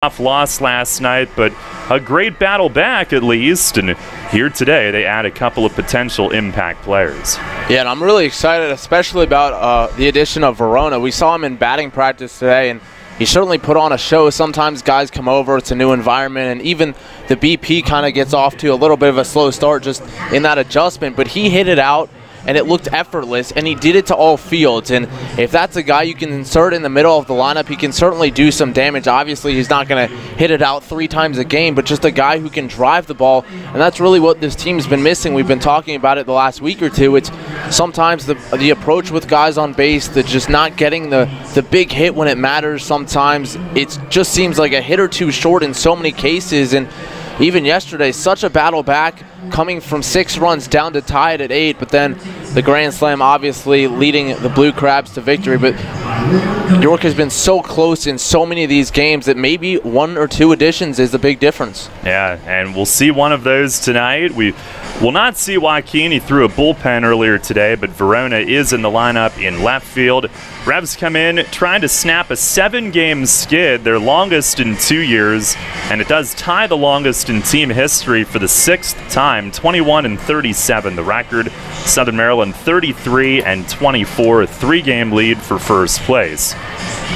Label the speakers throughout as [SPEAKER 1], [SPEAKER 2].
[SPEAKER 1] Tough loss last night, but a great battle back at least, and here today they add a couple of potential impact players.
[SPEAKER 2] Yeah, and I'm really excited, especially about the addition of Verona. We saw him in batting practice today, and he certainly put on a show. Sometimes guys come over, it's a new environment, and even the BP kind of gets off to a little bit of a slow start just in that adjustment, but he hit it out, and it looked effortless, and he did it to all fields. And if that's a guy you can insert in the middle of the lineup, he can certainly do some damage. Obviously, he's not going to hit it out 3 times a game, but just a guy who can drive the ball, and that's really what this team's been missing. We've been talking about it the last week or two. It's sometimes the approach with guys on base, the just not getting the big hit when it matters. Sometimes it just seems like a hit or two short in so many cases, and even yesterday, such a battle back, coming from 6 runs down to tie it at 8, but then the grand slam obviously leading the Blue Crabs to victory. But York has been so close in so many of these games that maybe 1 or 2 additions is the big difference.
[SPEAKER 1] Yeah, and we'll see one of those tonight. We will not see Joaquin. He threw a bullpen earlier today, but Verona is in the lineup in left field. Revs come in trying to snap a 7-game skid, their longest in 2 years, and it does tie the longest in team history for the 6th time, 21-37 the record. Southern Maryland 33-24, a 3-game lead for first place.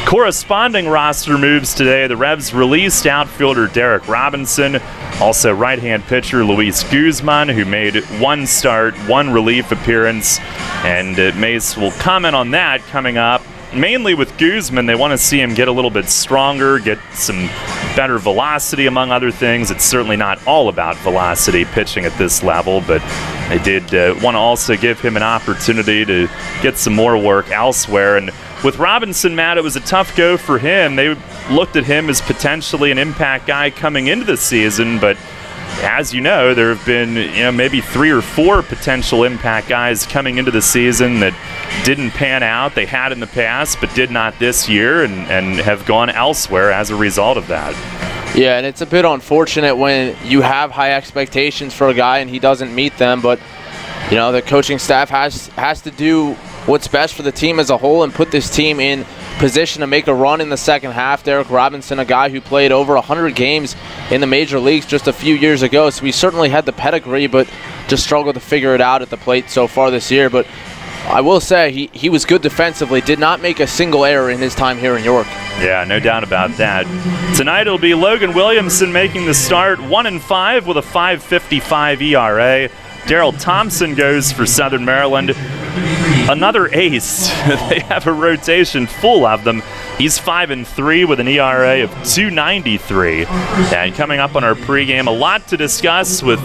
[SPEAKER 1] Corresponding roster moves today. The Revs released outfielder Derek Robinson, also right-hand pitcher Luis Guzman, who made 1 start, 1 relief appearance, and Mace will comment on that coming up. Mainly with Guzman, they want to see him get a little bit stronger, get some better velocity, among other things. It's certainly not all about velocity pitching at this level, but they did want to also give him an opportunity to get some more work elsewhere. And with Robinson, Matt, it was a tough go for him. They looked at him as potentially an impact guy coming into the season, but as you know, there have been maybe 3 or 4 potential impact guys coming into the season that didn't pan out. They had in the past, but did not this year, and have gone elsewhere as a result of that.
[SPEAKER 2] Yeah, and it's a bit unfortunate when you have high expectations for a guy and he doesn't meet them, but the coaching staff has to do what's best for the team as a whole and put this team in position to make a run in the second half. Derek Robinson, a guy who played over 100 games in the major leagues just a few years ago, so he certainly had the pedigree, but just struggled to figure it out at the plate so far this year. But I will say he was good defensively, did not make a single error in his time here in York.
[SPEAKER 1] Yeah, no doubt about that. Tonight it'll be Logan Williamson making the start, 1-5 with a 5.55 ERA. Daryl Thompson goes for Southern Maryland. Another ace. They have a rotation full of them. He's 5-3 with an ERA of 2.93. And coming up on our pregame, a lot to discuss with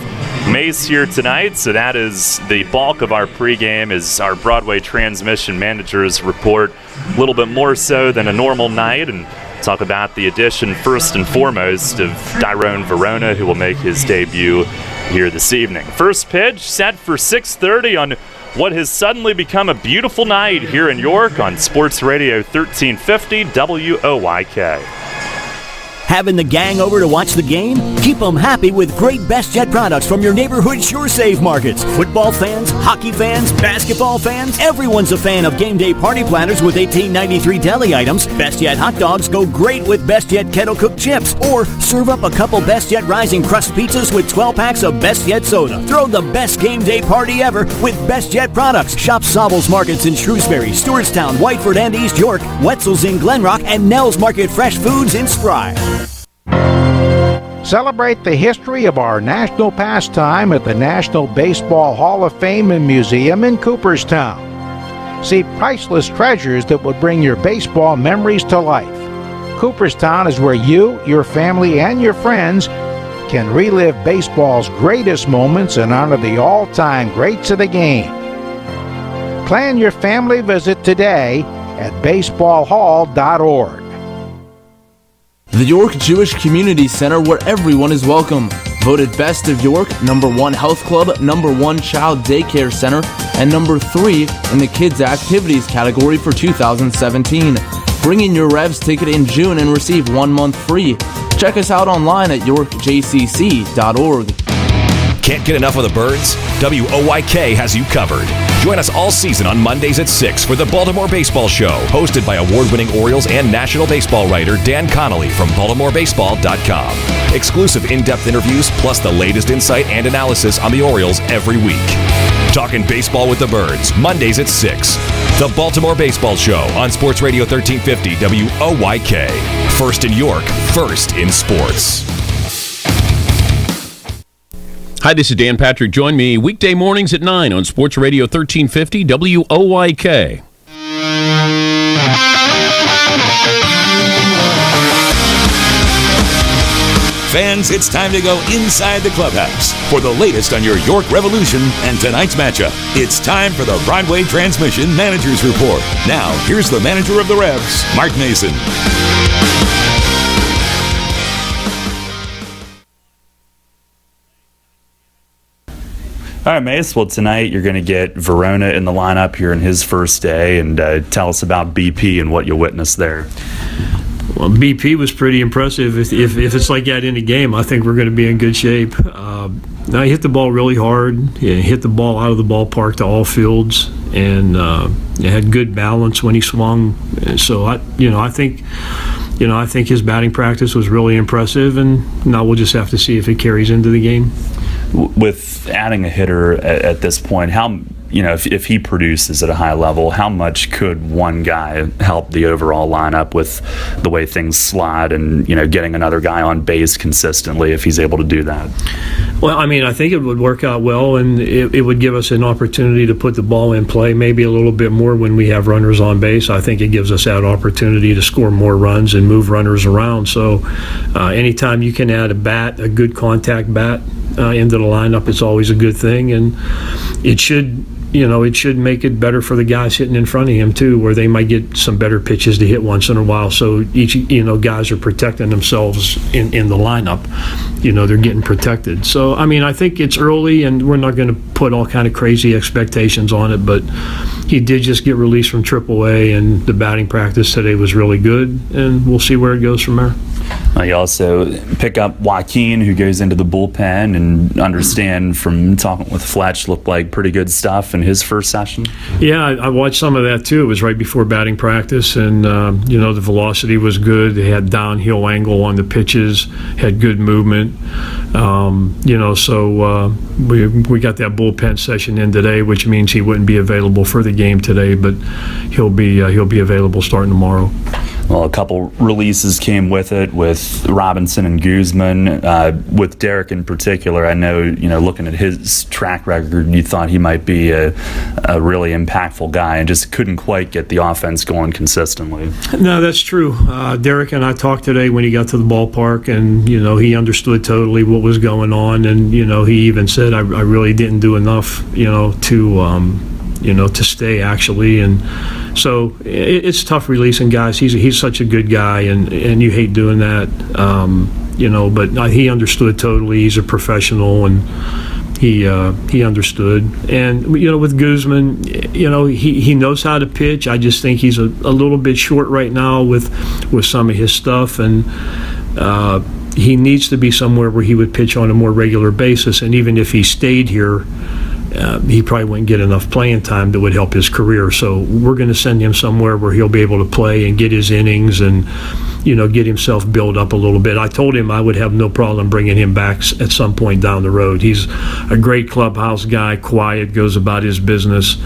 [SPEAKER 1] Mace here tonight. So that is the bulk of our pregame, is our Broadway transmission manager's report. A little bit more so than a normal night, and talk about the addition first and foremost of Tyrone Verona, who will make his debut here this evening. First pitch set for 6:30 on what has suddenly become a beautiful night here in York on Sports Radio 1350 WOYK.
[SPEAKER 3] Having the gang over to watch the game? Keep them happy with great BestJet products from your neighborhood SureSave markets. Football fans, hockey fans, basketball fans, everyone's a fan of game day party planners with $18.93 deli items. BestJet hot dogs go great with BestJet kettle cooked chips. Or serve up a couple BestJet rising crust pizzas with 12 packs of BestJet soda. Throw the best game day party ever with BestJet products. Shop Sobel's Markets in Shrewsbury, Stewartstown, Whiteford and East York, Wetzel's in Glenrock, and Nell's Market Fresh Foods in Spry.
[SPEAKER 4] Celebrate the history of our national pastime at the National Baseball Hall of Fame and Museum in Cooperstown. See priceless treasures that will bring your baseball memories to life. Cooperstown is where you, your family, and your friends can relive baseball's greatest moments and honor the all-time greats of the game. Plan your family visit today at baseballhall.org.
[SPEAKER 5] The York Jewish Community Center, where everyone is welcome. Voted Best of York, #1 Health Club, #1 Child Daycare Center, and #3 in the Kids Activities category for 2017. Bring in your Revs ticket in June and receive 1 month free. Check us out online at yorkjcc.org.
[SPEAKER 6] Can't get enough of the birds? WOYK has you covered. Join us all season on Mondays at 6 for the Baltimore Baseball Show, hosted by award-winning Orioles and National Baseball writer Dan Connolly from BaltimoreBaseball.com. Exclusive in-depth interviews, plus the latest insight and analysis on the Orioles every week. Talking baseball with the Birds, Mondays at 6. The Baltimore Baseball Show on Sports Radio 1350 WOYK. First in York, first in sports.
[SPEAKER 7] Hi, this is Dan Patrick. Join me weekday mornings at 9 on Sports Radio 1350 WOYK.
[SPEAKER 6] Fans, it's time to go inside the clubhouse for the latest on your York Revolution and tonight's matchup. It's time for the Broadway Transmission Managers Report. Now, here's the manager of the Revs, Mark Mason.
[SPEAKER 1] All right, Mace. Well, tonight you're going to get Verona in the lineup here in his first day, and tell us about BP and what you witnessed there.
[SPEAKER 8] Well, BP was pretty impressive. If it's like that in a game, I think we're going to be in good shape. Now he hit the ball really hard. He hit the ball out of the ballpark to all fields, and he had good balance when he swung. So I think his batting practice was really impressive, and now we'll just have to see if it carries into the game.
[SPEAKER 1] With adding a hitter at this point, how, if he produces at a high level, how much could one guy help the overall lineup with the way things slide and, getting another guy on base consistently if he's able to do that?
[SPEAKER 8] Well, I think it would work out well, and it would give us an opportunity to put the ball in play maybe a little bit more when we have runners on base. I think it gives us that opportunity to score more runs and move runners around. So anytime you can add a good contact bat into the lineup, it's always a good thing, and it should make it better for the guys hitting in front of him too, where they might get some better pitches to hit once in a while. So each guys are protecting themselves in the lineup. They're getting protected. So I think it's early, and we're not going to put all kind of crazy expectations on it, but he did just get released from AAA, and the batting practice today was really good, and we'll see where it goes from there.
[SPEAKER 1] You also pick up Joaquin, who goes into the bullpen, and understand from talking with Fletch, looked like pretty good stuff in his first session. Yeah,
[SPEAKER 8] I watched some of that too. It was right before batting practice, and the velocity was good. They had downhill angle on the pitches, had good movement. So we got that bullpen session in today, which means he wouldn't be available for the game today, but he'll be available starting tomorrow.
[SPEAKER 1] Well, a couple releases came with it, with Robinson and Guzman. With Derek in particular, I know, looking at his track record, you thought he might be a really impactful guy and just couldn't quite get the offense going consistently.
[SPEAKER 8] No, that's true. Derek and I talked today when he got to the ballpark, and, he understood totally what was going on, and, he even said, I really didn't do enough, to stay, actually. And so it's tough releasing guys. He's such a good guy, and you hate doing that, but he understood totally. He's a professional, and he understood. And, with Guzman, he knows how to pitch. I just think he's a little bit short right now with some of his stuff, and he needs to be somewhere where he would pitch on a more regular basis. And even if he stayed here, he probably wouldn't get enough playing time that would help his career. So we're going to send him somewhere where he'll be able to play and get his innings and, get himself built up a little bit. I told him I would have no problem bringing him back at some point down the road. He's a great clubhouse guy, quiet, goes about his business,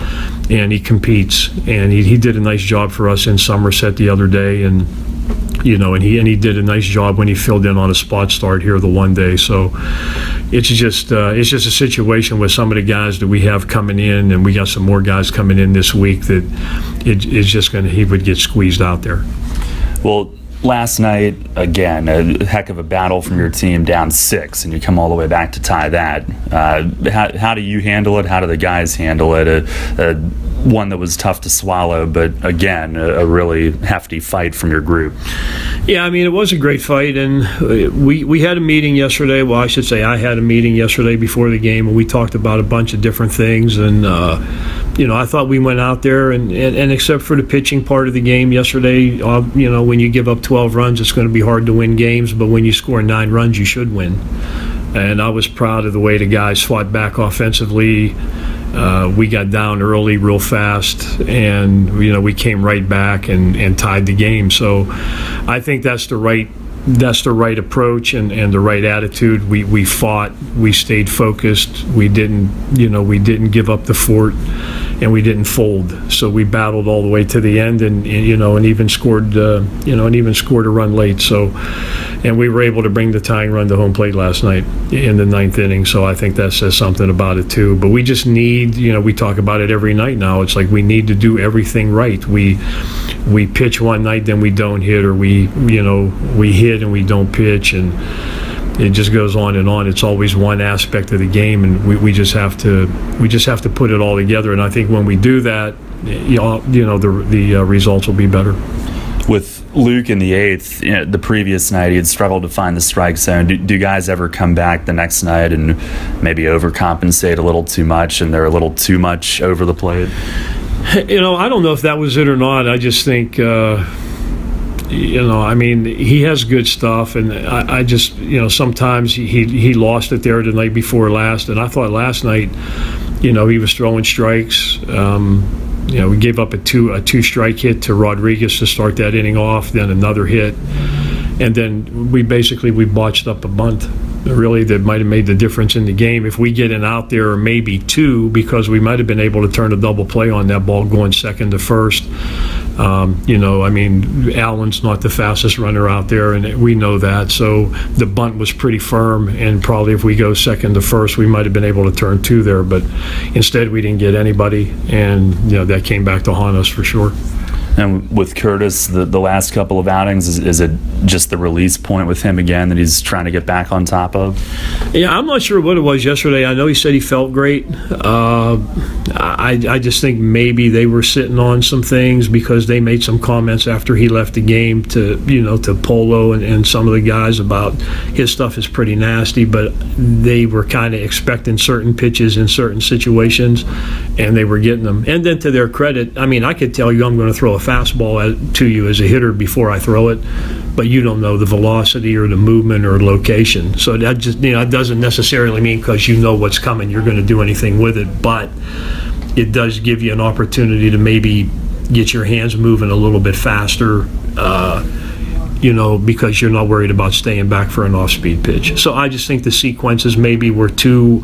[SPEAKER 8] and he competes. And he did a nice job for us in Somerset the other day, and and he did a nice job when he filled in on a spot start here the one day. So it's just a situation with some of the guys that we have coming in, and we got some more guys coming in this week that he would get squeezed out there.
[SPEAKER 1] Well, last night, again, a heck of a battle from your team, down 6, and you come all the way back to tie that. How do you handle it? How do the guys handle it? One that was tough to swallow, but again, a really hefty fight from your group.
[SPEAKER 8] Yeah, it was a great fight, and we had a meeting yesterday. Well, I should say I had a meeting yesterday before the game, and we talked about a bunch of different things. And I thought we went out there, and except for the pitching part of the game yesterday, when you give up 12 runs, it's going to be hard to win games. But when you score 9 runs, you should win. And I was proud of the way the guys fought back offensively. we got down early real fast, and we came right back and tied the game. So I think that's the right approach and the right attitude. We fought, we stayed focused, we didn't give up the fort, and we didn't fold. So we battled all the way to the end, and even scored a run late. So, and we were able to bring the tying run to home plate last night in the 9th inning. So I think that says something about it too. But we just need, we talk about it every night now. It's like we need to do everything right. We pitch one night, then we don't hit, or we hit and we don't pitch, and it just goes on and on. It's always one aspect of the game, and we just have to put it all together. And I think when we do that, the results will be better.
[SPEAKER 1] With Luke in the 8th, the previous night he had struggled to find the strike zone. Do guys ever come back the next night and maybe overcompensate a little too much, and they're a little too much over the plate?
[SPEAKER 8] I don't know if that was it or not. I just think, he has good stuff, and I just, sometimes he lost it there the night before last, and I thought last night, he was throwing strikes. We gave up a two-strike hit to Rodriguez to start that inning off, then another hit, and then we botched up a bunt. Really, that might have made the difference in the game. If we get an out there, or maybe two, because we might have been able to turn a double play on that ball going second to first. Allen's not the fastest runner out there, and we know that. So the bunt was pretty firm, and probably if we go second to first, we might have been able to turn two there. But instead, we didn't get anybody, and that came back to haunt us for sure.
[SPEAKER 1] And with Curtis, the last couple of outings, is it just the release point with him again that he's trying to get back on top of?
[SPEAKER 8] Yeah, I'm not sure what it was yesterday. I know he said he felt great. I just think maybe they were sitting on some things, because they made some comments after he left the game to Polo and some of the guys about his stuff is pretty nasty, but they were kind of expecting certain pitches in certain situations, and they were getting them. And then to their credit, I could tell you I'm going to throw a fastball to you as a hitter before I throw it, but you don't know the velocity or the movement or location. So that just it doesn't necessarily mean because you know what's coming you're going to do anything with it, but it does give you an opportunity to maybe get your hands moving a little bit faster, because you're not worried about staying back for an off-speed pitch. So I just think the sequences maybe were too.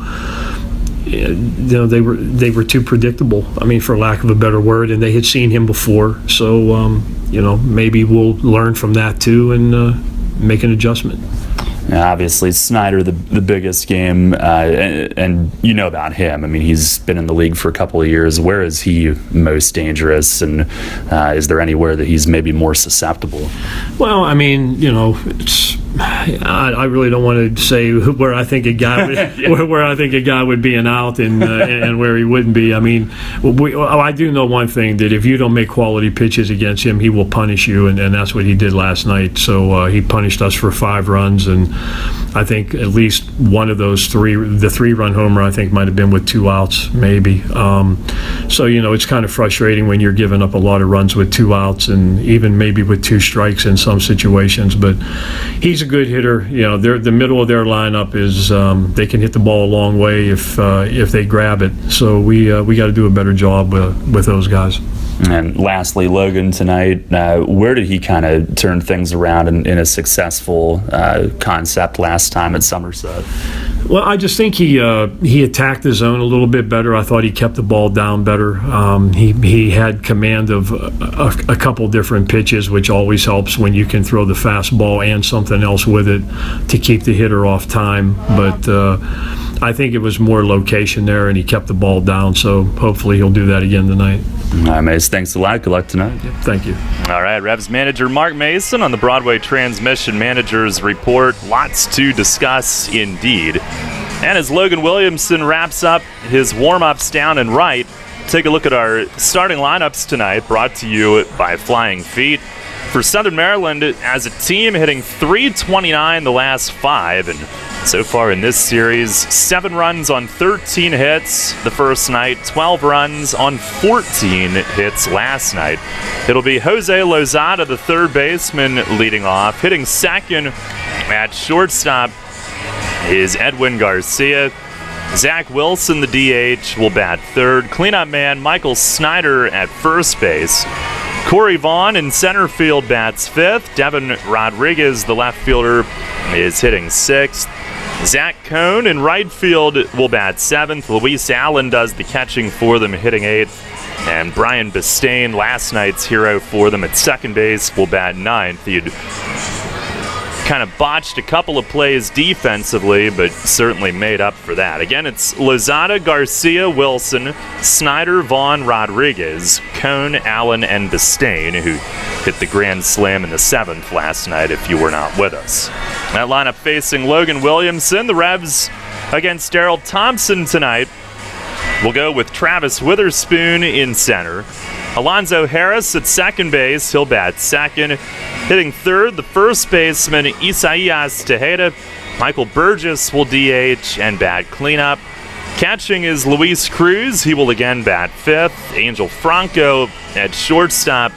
[SPEAKER 8] They were too predictable. For lack of a better word, and they had seen him before. So maybe we'll learn from that too and make an adjustment.
[SPEAKER 1] Yeah, obviously, Snyder, the biggest game, and you know about him. He's been in the league for a couple of years. Where is he most dangerous, and is there anywhere that he's maybe more susceptible?
[SPEAKER 8] Well, it's. I really don't want to say where I think a guy would, where I think a guy would be an out and where he wouldn't be. I do know one thing, that if you don't make quality pitches against him, he will punish you, and that's what he did last night. So he punished us for 5 runs, and I think at least one of those the 3-run homer, I think, might have been with 2 outs, maybe. So it's kind of frustrating when you're giving up a lot of runs with 2 outs, and even maybe with 2 strikes in some situations. But he's a good hitter. The middle of their lineup is they can hit the ball a long way if they grab it. So we got to do a better job with those guys.
[SPEAKER 1] And lastly, Logan tonight, where did he kind of turn things around in a successful concept last time at Somerset?
[SPEAKER 8] Well, I just think he attacked the zone a little bit better. I thought he kept the ball down better. He had command of a couple different pitches, which always helps when you can throw the fastball and something else with it to keep the hitter off time. But I think it was more location there, and he kept the ball down. So hopefully he'll do that again tonight.
[SPEAKER 1] All right, Mace, thanks a lot. Good luck tonight.
[SPEAKER 8] Yep, thank you.
[SPEAKER 1] All right, Revs manager Mark Mason on the Broadway Transmission Managers Report. Lots to discuss indeed. And as Logan Williamson wraps up his warm-ups down and right, take a look at our starting lineups tonight, brought to you by Flying Feet. For Southern Maryland, as a team, hitting .329 the last 5, and so far in this series, 7 runs on 13 hits the first night, 12 runs on 14 hits last night. It'll be Jose Lozada, the third baseman, leading off. Hitting second at shortstop is Edwin Garcia. Zach Wilson, the DH, will bat third. Cleanup man Michael Snyder at first base. Corey Vaughn in center field bats fifth. Devin Rodriguez, the left fielder, is hitting sixth. Zach Cohn in right field will bat seventh. Luis Allen does the catching for them, hitting eighth. And Brian Bistain, last night's hero for them at second base, will bat ninth. He'd kind of botched a couple of plays defensively, but certainly made up for that. Again, it's Lozada, Garcia, Wilson, Snyder, Vaughn, Rodriguez, Cohn, Allen, and Bistain, who hit the grand slam in the seventh last night, if you were not with us. That lineup facing Logan Williamson. The Revs against Daryl Thompson tonight. We'll go with Travis Witherspoon in center. Alonzo Harris at second base. He'll bat second. Hitting third, the first baseman, Isaias Tejeda. Michael Burgess will DH and bat cleanup. Catching is Luis Cruz. He will again bat fifth. Angel Franco at shortstop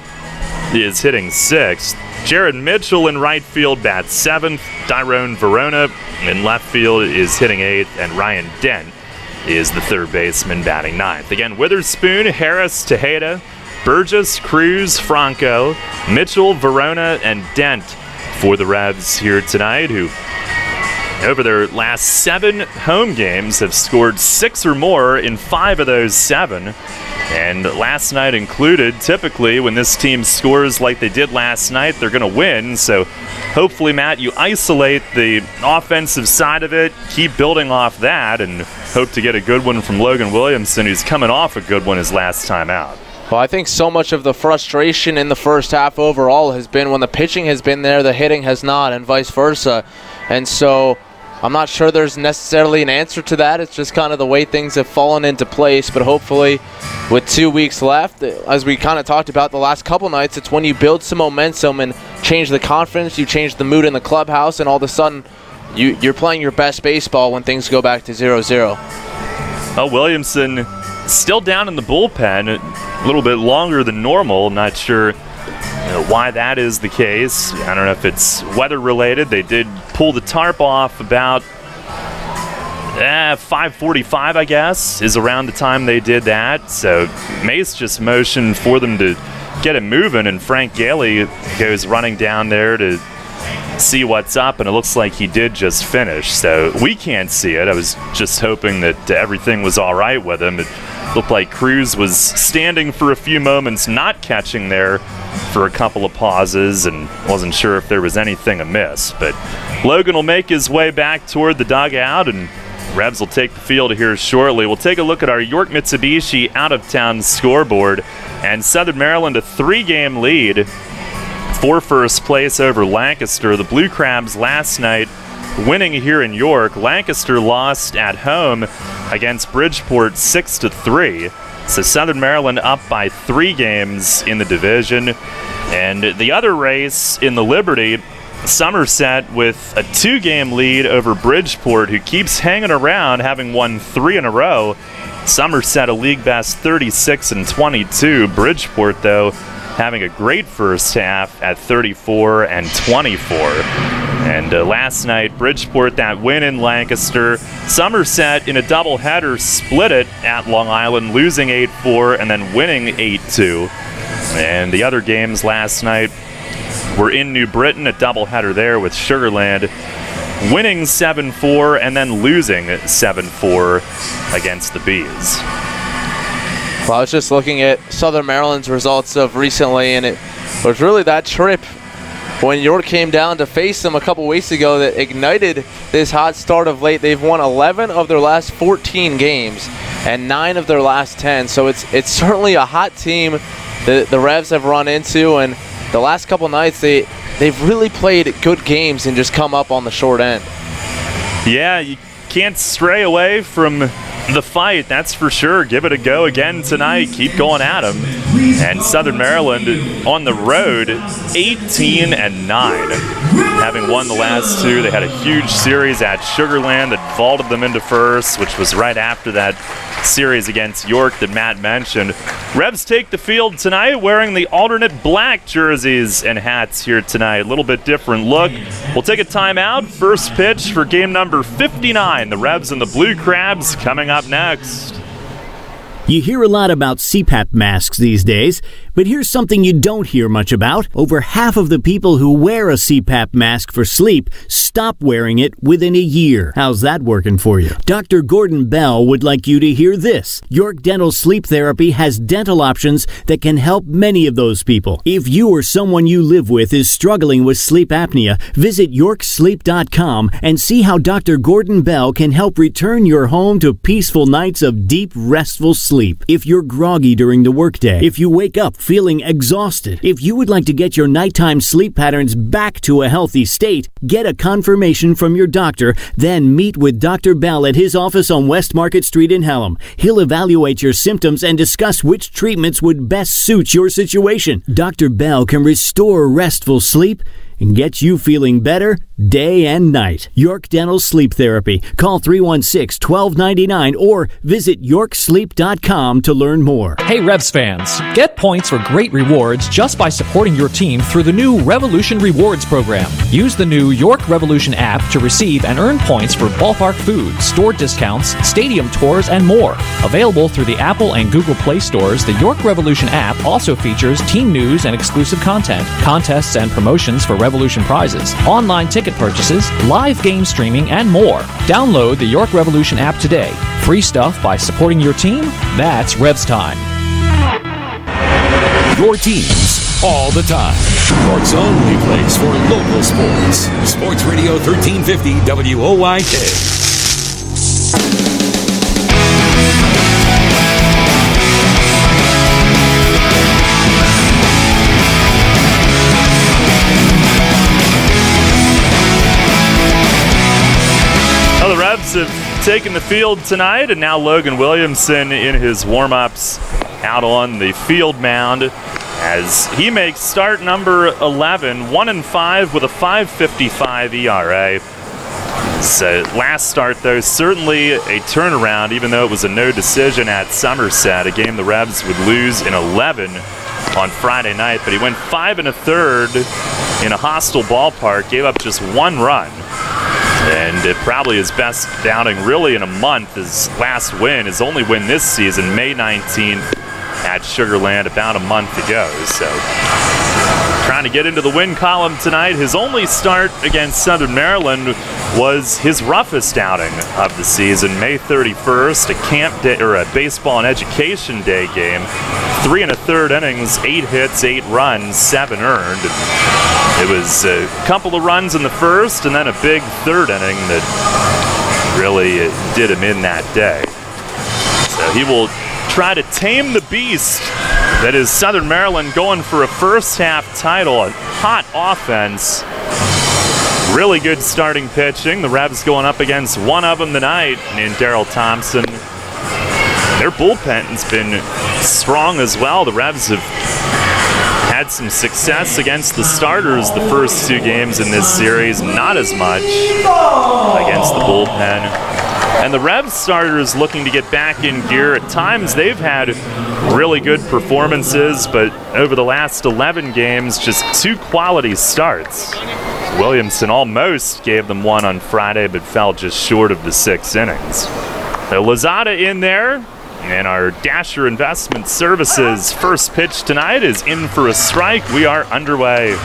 [SPEAKER 1] is hitting sixth. Jared Mitchell in right field bats seventh. Tyrone Verona in left field is hitting eighth. And Ryan Dent is the third baseman batting ninth. Again, Witherspoon, Harris, Tejeda, Burgess, Cruz, Franco, Mitchell, Verona, and Dent for the Revs here tonight, who over their last 7 home games have scored 6 or more in 5 of those 7. And last night included. Typically, when this team scores like they did last night, they're going to win. So hopefully, Matt, you isolate the offensive side of it, keep building off that, and hope to get a good one from Logan Williamson, who's coming off a good one his last time out.
[SPEAKER 2] Well, I think so much of the frustration in the first half overall has been when the pitching has been there, the hitting has not, and vice versa. And so I'm not sure there's necessarily an answer to that. It's just kind of the way things have fallen into place. But hopefully, with 2 weeks left, as we kind of talked about the last couple nights, it's when you build some momentum and change the confidence, you change the mood in the clubhouse, and all of a sudden you're playing your best baseball when things go back to 0-0.
[SPEAKER 1] Oh, Williamson still down in the bullpen a little bit longer than normal. Not sure why that is the case. I don't know if it's weather related. They did pull the tarp off about 5:45, I guess, is around the time they did that. So Mace just motioned for them to get it moving, and Frank Gailey goes running down there to see what's up, and it looks like he did just finish. So we can't see it. I was just hoping that everything was all right with him. It looked like Cruz was standing for a few moments, not catching there for a couple of pauses, and wasn't sure if there was anything amiss. But Logan will make his way back toward the dugout, and Revs will take the field here shortly. We'll take a look at our York Mitsubishi out-of-town scoreboard, and Southern Maryland a 3-game lead for first place over Lancaster. The Blue Crabs last night winning here in York. Lancaster lost at home against Bridgeport 6-3. So Southern Maryland up by 3 games in the division. And the other race in the Liberty, Somerset with a 2-game lead over Bridgeport, who keeps hanging around, having won 3 in a row. Somerset a league best 36-22. Bridgeport, though, having a great first half at 34-24. And last night, Bridgeport, that win in Lancaster. Somerset in a doubleheader split it at Long Island, losing 8-4 and then winning 8-2. And the other games last night were in New Britain, a doubleheader there with Sugarland, winning 7-4 and then losing 7-4 against the Bees.
[SPEAKER 2] Well, I was just looking at Southern Maryland's results of recently, and it was really that trip when York came down to face them a couple weeks ago that ignited this hot start of late. They've won 11 of their last 14 games and 9 of their last 10. So it's certainly a hot team that the Revs have run into, and the last couple nights they've really played good games and just come up on the short end.
[SPEAKER 1] Yeah, you can't stray away from the fight, that's for sure. Give it a go again tonight. Keep going at them. And Southern Maryland on the road, 18-9. Having won the last two, they had a huge series at Sugarland that vaulted them into first, which was right after that series against York that Matt mentioned. Revs take the field tonight wearing the alternate black jerseys and hats here tonight. A little bit different look. We'll take a timeout. First pitch for game number 59. The Revs and the Blue Crabs coming up next.
[SPEAKER 3] You hear a lot about CPAP masks these days, but here's something you don't hear much about. Over half of the people who wear a CPAP mask for sleep stop wearing it within a year. How's that working for you? Dr. Gordon Bell would like you to hear this. York Dental Sleep Therapy has dental options that can help many of those people. If you or someone you live with is struggling with sleep apnea, visit yorksleep.com and see how Dr. Gordon Bell can help return your home to peaceful nights of deep, restful sleep. If you're groggy during the workday, if you wake up feeling exhausted, if you would like to get your nighttime sleep patterns back to a healthy state, get a confirmation from your doctor, then meet with Dr. Bell at his office on West Market Street in Hallam. He'll evaluate your symptoms and discuss which treatments would best suit your situation. Dr. Bell can restore restful sleep and get you feeling better day and night. York Dental Sleep Therapy. Call 316-1299 or visit yorksleep.com to learn more.
[SPEAKER 9] Hey Revs fans, get points for great rewards just by supporting your team through the new Revolution Rewards program. Use the new York Revolution app to receive and earn points for ballpark food, store discounts, stadium tours, and more. Available through the Apple and Google Play stores, the York Revolution app also features team news and exclusive content, contests and promotions for Revolution prizes, online ticket purchases, live game streaming, and more. Download the York Revolution app today. Free stuff by supporting your team? That's Revs time.
[SPEAKER 6] Your teams all the time. York's only place for local sports. Sports Radio 1350 WOYK.
[SPEAKER 1] Well, the Revs have taken the field tonight, and now Logan Williamson in his warm-ups out on the field mound as he makes start number 11, 1-5 with a 5.55 ERA. So last start, though, certainly a turnaround, even though it was a no decision at Somerset, a game the Revs would lose in 11 on Friday night. But he went 5 1/3 in a hostile ballpark, gave up just one run. And probably his best outing really in a month. His last win, his only win this season, May 19th at Sugarland about a month ago. So trying to get into the win column tonight. His only start against Southern Maryland was his roughest outing of the season, May 31st, a camp day or a baseball and education day game. 3 1/3 innings, 8 hits, 8 runs, 7 earned. It was a couple of runs in the first and then a big third inning that really did him in that day. So he will try to tame the beast that is Southern Maryland, going for a first half title. A hot offense. Really good starting pitching. The Revs going up against one of them tonight in Darrell Thompson. Their bullpen has been strong as well. The Revs have had some success against the starters the first 2 games in this series, not as much against the bullpen. And the Revs starters looking to get back in gear. At times they've had really good performances, but over the last 11 games, just 2 quality starts. Williamson almost gave them one on Friday, but fell just short of the 6 innings. So Lozada in there. And our Dasher Investment Services first pitch tonight is in for a strike. We are underway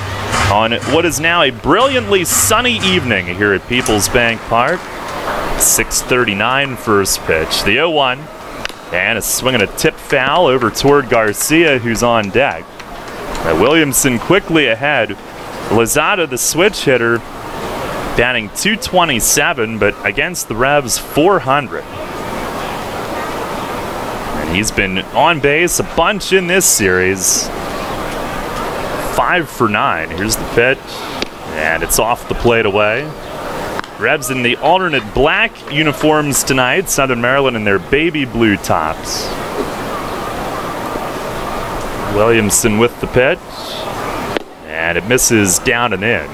[SPEAKER 1] on what is now a brilliantly sunny evening here at Peoples Bank Park. 6:39 first pitch. The 0-1. And a swing and a tip foul over toward Garcia, who's on deck. Williamson quickly ahead. Lozada, the switch hitter, batting .227, but against the Revs, .400. He's been on base a bunch in this series. 5 for 9. Here's the pitch, and it's off the plate away. Rebs in the alternate black uniforms tonight. Southern Maryland in their baby blue tops. Williamson with the pitch. And it misses down and in.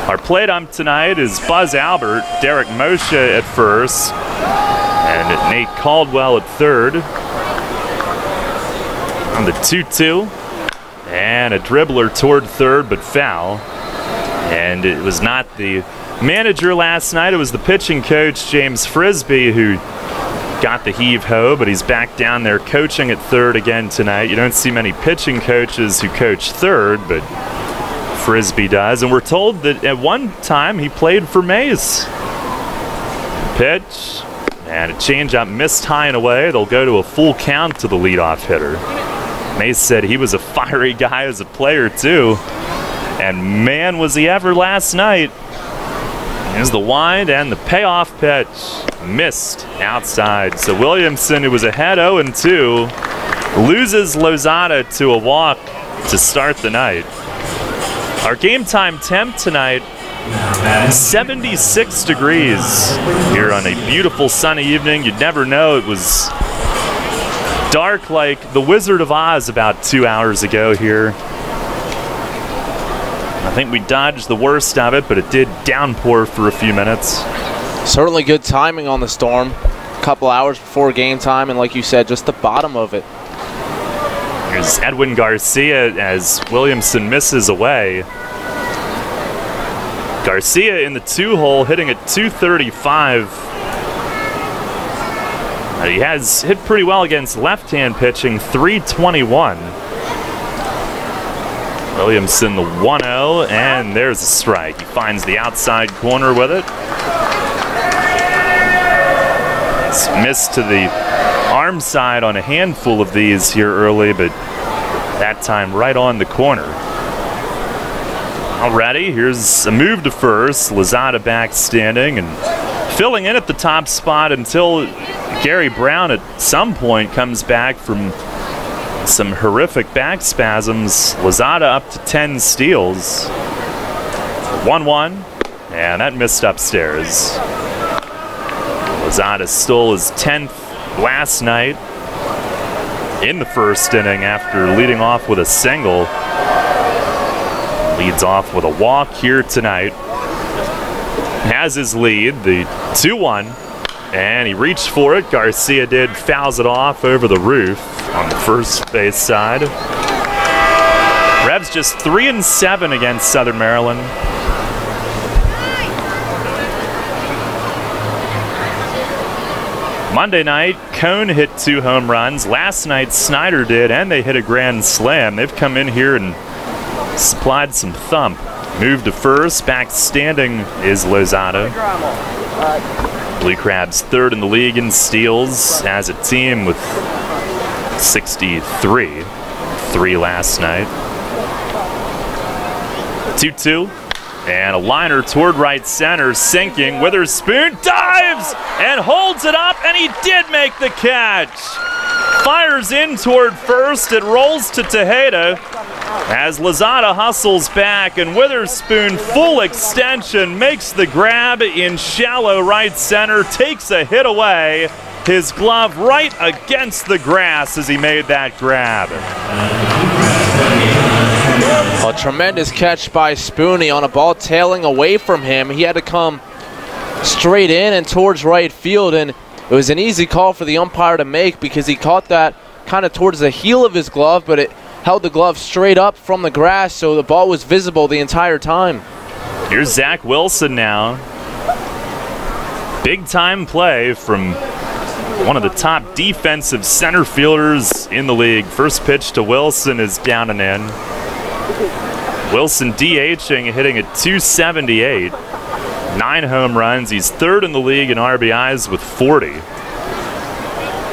[SPEAKER 1] Our plate ump tonight is Buzz Albert, Derek Moshe at first, and Nate Caldwell at third. On the 2-2, and a dribbler toward third, but foul. And it was not the manager last night, it was the pitching coach, James Frisbee, who got the heave-ho, but he's back down there coaching at third again tonight. You don't see many pitching coaches who coach third, but Frisbee does, and we're told that at one time he played for Mays. Pitch, and a changeup missed high and away. They'll go to a full count to the leadoff hitter. Mays said he was a fiery guy as a player too, and man was he ever last night. Here's the wind and the payoff pitch. Missed outside. So Williamson, who was ahead 0-2, loses Lozada to a walk to start the night. Our game time temp tonight, 76 degrees here on a beautiful sunny evening. You'd never know it was dark like the Wizard of Oz about 2 hours ago here. I think we dodged the worst of it, but it did downpour for a few minutes.
[SPEAKER 2] Certainly good timing on the storm. A couple hours before game time, and like you said, just the bottom of it.
[SPEAKER 1] Here's Edwin Garcia as Williamson misses away. Garcia in the 2-hole hitting at 235. He has hit pretty well against left-hand pitching, 321. Williamson the 1-0, and there's a strike. He finds the outside corner with it. It's missed to the arm side on a handful of these here early, but that time right on the corner. Already, here's a move to first. Lozada back standing and filling in at the top spot until Gary Brown at some point comes back from some horrific back spasms. Lozada up to 10 steals. 1-1, and that missed upstairs. Lozada stole his 10th last night in the first inning after leading off with a single. Leads off with a walk here tonight. Has his lead, the 2-1, and he reached for it. Garcia did, fouls it off over the roof on the first base side. Rebs just 3-7 against Southern Maryland. Monday night, Cone hit 2 home runs. Last night, Snyder did, and they hit a grand slam. They've come in here and supplied some thump. Move to first, back standing is Lozada. Blue Crabs third in the league in steals as a team with 63. 3 last night. 2-2. And a liner toward right center, sinking. Witherspoon dives and holds it up, and he did make the catch. Fires in toward first. It rolls to Tejeda as Lozada hustles back, and Witherspoon, full extension, makes the grab in shallow right center, takes a hit away. His glove right against the grass as he made that grab.
[SPEAKER 2] A tremendous catch by Spooney on a ball tailing away from him. He had to come straight in and towards right field, and it was an easy call for the umpire to make because he caught that kind of towards the heel of his glove, but it held the glove straight up from the grass, so the ball was visible the entire time.
[SPEAKER 1] Here's Zach Wilson now. Big time play from one of the top defensive center fielders in the league. First pitch to Wilson is down and in. Wilson DHing, hitting at 278. 9 home runs. He's third in the league in RBIs with 40.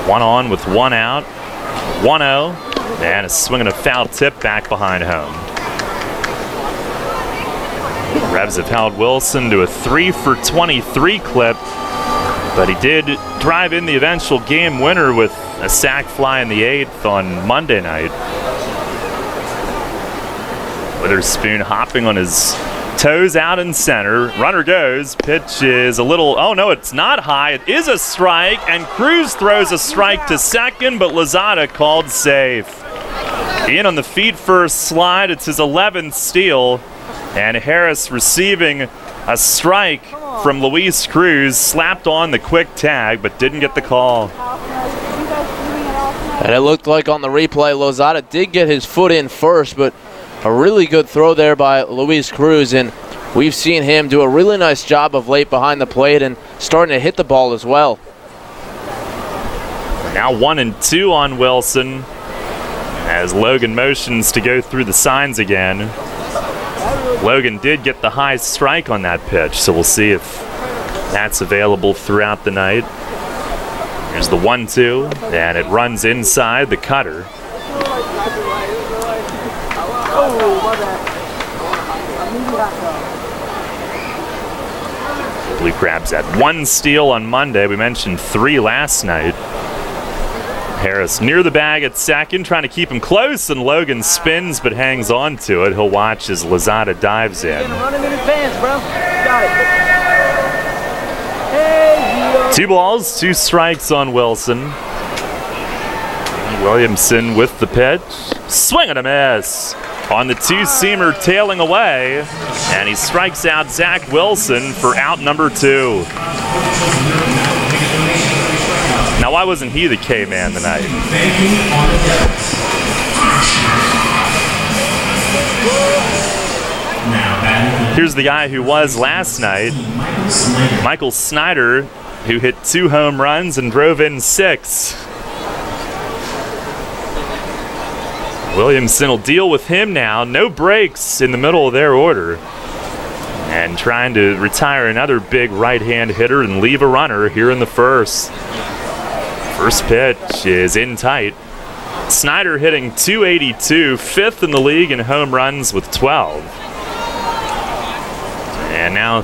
[SPEAKER 1] 1 on with 1 out. 1-0. And a swing and a foul tip back behind home. Rebs have held Wilson to a 3-for-23 clip, but he did drive in the eventual game winner with a sac fly in the 8th on Monday night. Witherspoon hopping on his Toes out in center. Runner goes. Pitch is a little, oh no, it's not high. It is a strike, and Cruz throws a strike to second, but Lozada called safe. In on the feet first slide. It's his 11th steal, and Harris receiving a strike from Luis Cruz, slapped on the quick tag, but didn't get the call.
[SPEAKER 2] And it looked like on the replay, Lozada did get his foot in first, but a really good throw there by Luis Cruz, and we've seen him do a really nice job of late behind the plate and starting to hit the ball as well.
[SPEAKER 1] Now 1-2 on Wilson as Logan motions to go through the signs again. Logan did get the high strike on that pitch, so we'll see if that's available throughout the night. Here's the 1-2, and it runs inside the cutter. Blue Crabs had 1 steal on Monday. We mentioned 3 last night. Harris near the bag at second, trying to keep him close, and Logan spins but hangs on to it. He'll watch as Lozada dives in.
[SPEAKER 10] Running in advance, bro. Got it.
[SPEAKER 1] 2 balls, 2 strikes on Wilson. Williamson with the pitch. Swing and a miss. On the 2-seamer tailing away, and he strikes out Zach Wilson for out number 2. Now, why wasn't he the K-man tonight? Here's the guy who was last night, Michael Snyder, who hit 2 home runs and drove in 6. Williamson will deal with him now. No breaks in the middle of their order. And trying to retire another big right-hand hitter and leave a runner here in the first. First pitch is in tight. Snyder hitting .282, 5th in the league in home runs with 12. And now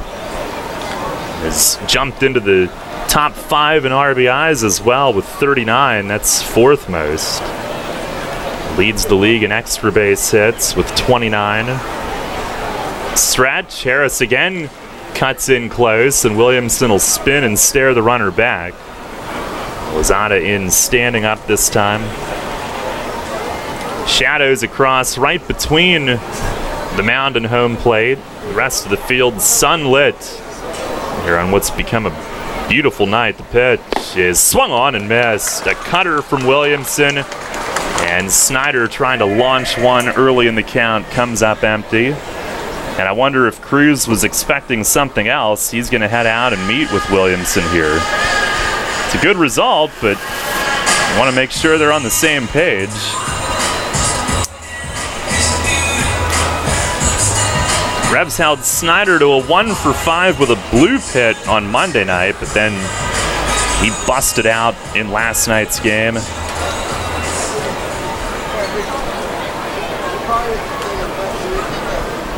[SPEAKER 1] has jumped into the top 5 in RBIs as well with 39. That's 4th most. Leads the league in extra base hits with 29. Stretch, Harris again cuts in close, and Williamson will spin and stare the runner back. Lozada in standing up this time. Shadows across right between the mound and home plate. The rest of the field sunlit here on what's become a beautiful night. The pitch is swung on and missed. A cutter from Williamson. And Snyder trying to launch one early in the count comes up empty. And I wonder if Cruz was expecting something else. He's going to head out and meet with Williamson here. It's a good result, but I want to make sure they're on the same page. Rebs held Snyder to a 1-for-5 with a blue pit on Monday night, but then he busted out in last night's game.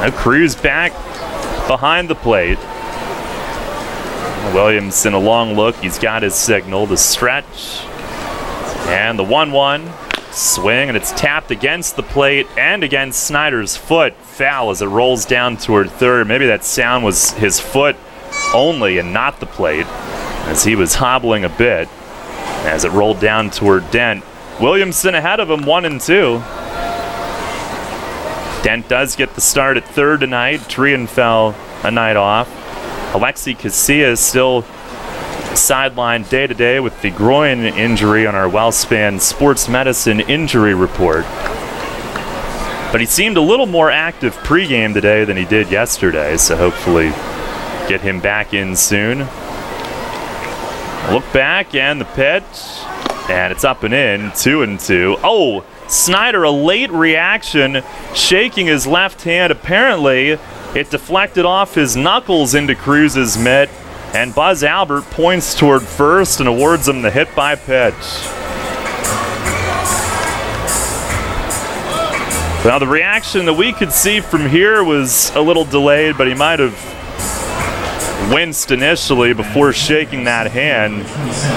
[SPEAKER 1] Now Cruz back behind the plate. Williamson a long look. He's got his signal. The stretch. And the 1-1. Swing, and it's tapped against the plate and against Snyder's foot. Foul as it rolls down toward third. Maybe that sound was his foot only and not the plate, as he was hobbling a bit as it rolled down toward Dent. Williamson ahead of him, 1-2. Dent does get the start at third tonight. Trienfeld a night off. Alexi Casillas still sidelined day-to-day with the groin injury on our WellSpan Sports Medicine injury report. But he seemed a little more active pregame today than he did yesterday, so hopefully get him back in soon. Look back, and the pitch, and it's up and in, 2-2. Oh! Snyder, a late reaction, shaking his left hand. Apparently, it deflected off his knuckles into Cruz's mitt, and Buzz Albert points toward first and awards him the hit by pitch. Now, the reaction that we could see from here was a little delayed, but he might have winced initially before shaking that hand.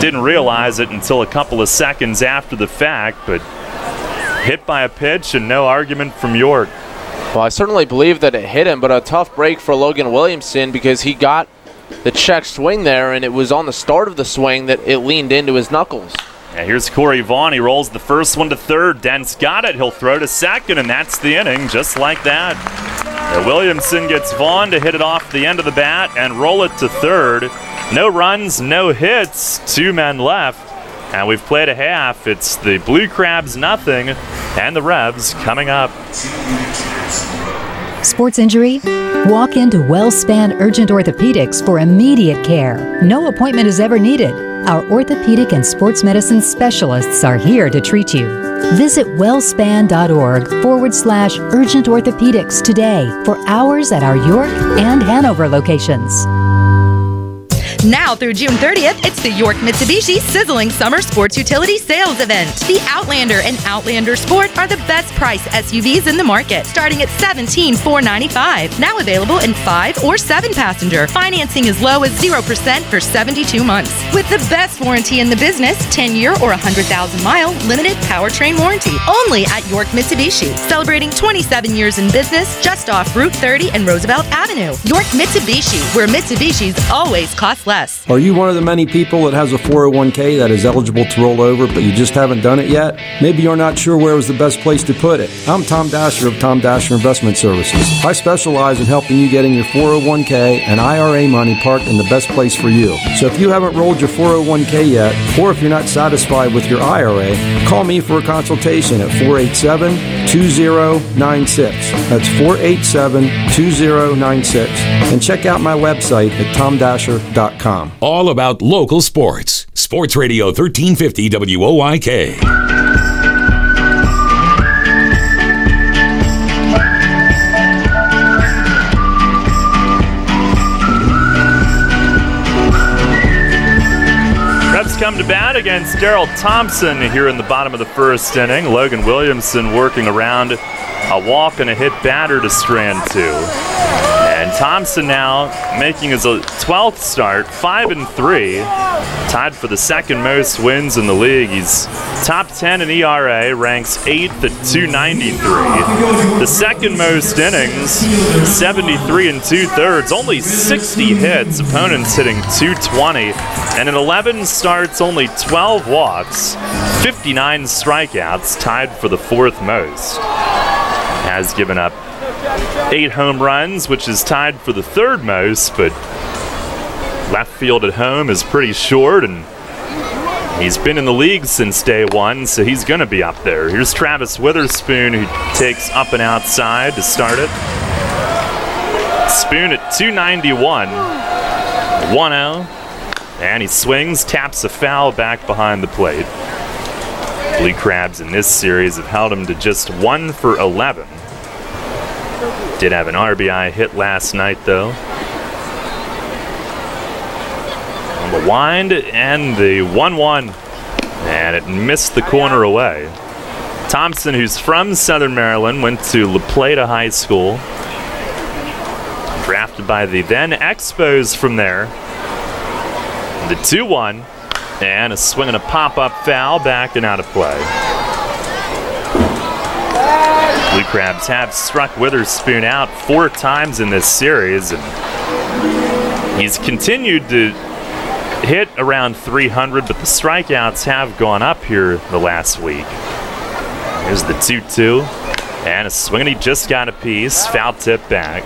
[SPEAKER 1] Didn't realize it until a couple of seconds after the fact, but hit by a pitch and no argument from York.
[SPEAKER 2] Well, I certainly believe that it hit him, but a tough break for Logan Williamson because he got the check swing there, and it was on the start of the swing that it leaned into his knuckles.
[SPEAKER 1] Yeah, here's Corey Vaughn. He rolls the first one to third. Dent's got it. He'll throw to second, and that's the inning, just like that. And Williamson gets Vaughn to hit it off the end of the bat and roll it to third. No runs, no hits, 2 men left. And we've played a half. It's the Blue Crabs nothing, and the Revs coming up.
[SPEAKER 11] Sports injury? Walk into WellSpan Urgent Orthopedics for immediate care. No appointment is ever needed. Our orthopedic and sports medicine specialists are here to treat you. Visit wellspan.org/urgent orthopedics today for hours at our York and Hanover locations.
[SPEAKER 12] Now through June 30th, it's the York Mitsubishi Sizzling Summer Sports Utility Sales Event. The Outlander and Outlander Sport are the best price SUVs in the market, starting at $17,495. Now available in 5 or 7 passenger. Financing as low as 0% for 72 months. With the best warranty in the business, 10-year or 100,000-mile limited powertrain warranty. Only at York Mitsubishi. Celebrating 27 years in business just off Route 30 and Roosevelt Avenue. York Mitsubishi, where Mitsubishis always cost less.
[SPEAKER 13] Are you one of the many people that has a 401k that is eligible to roll over, but you just haven't done it yet? Maybe you're not sure where was the best place to put it. I'm Tom Dasher of Tom Dasher Investment Services. I specialize in helping you getting your 401k and IRA money parked in the best place for you. So if you haven't rolled your 401k yet, or if you're not satisfied with your IRA, call me for a consultation at 487-2096. That's 487-2096. And check out my website at tomdasher.com.
[SPEAKER 6] All about local sports. Sports Radio 1350 WOIK.
[SPEAKER 1] Revs come to bat against Daryl Thompson here in the bottom of the first inning. Logan Williamson working around a walk and a hit batter to strand 2. And Thompson now making his 12th start, 5-3, tied for the second most wins in the league. He's top 10 in ERA, ranks 8th at 293. The second most innings, 73 2/3, only 60 hits, opponents hitting 220, and in 11 starts, only 12 walks, 59 strikeouts, tied for the 4th most. Has given up 8 home runs, which is tied for the 3rd most, but left field at home is pretty short, and he's been in the league since day one, so he's going to be up there. Here's Travis Witherspoon, who takes up and outside to start it. Spoon at 291, 1-0, and he swings, taps a foul back behind the plate. Blue Crabs in this series have held him to just 1 for 11. Did have an RBI hit last night, though. On the wind, and the 1-1. And it missed the corner away. Thompson, who's from Southern Maryland, went to La Plata High School. Drafted by the then Expos from there. The 2-1. And a swing and a pop-up foul, back and out of play. Blue Crabs have struck Witherspoon out 4 times in this series, and he's continued to hit around 300, but the strikeouts have gone up here the last week. Here's the 2-2, and a swing, and he just got a piece, foul tip back.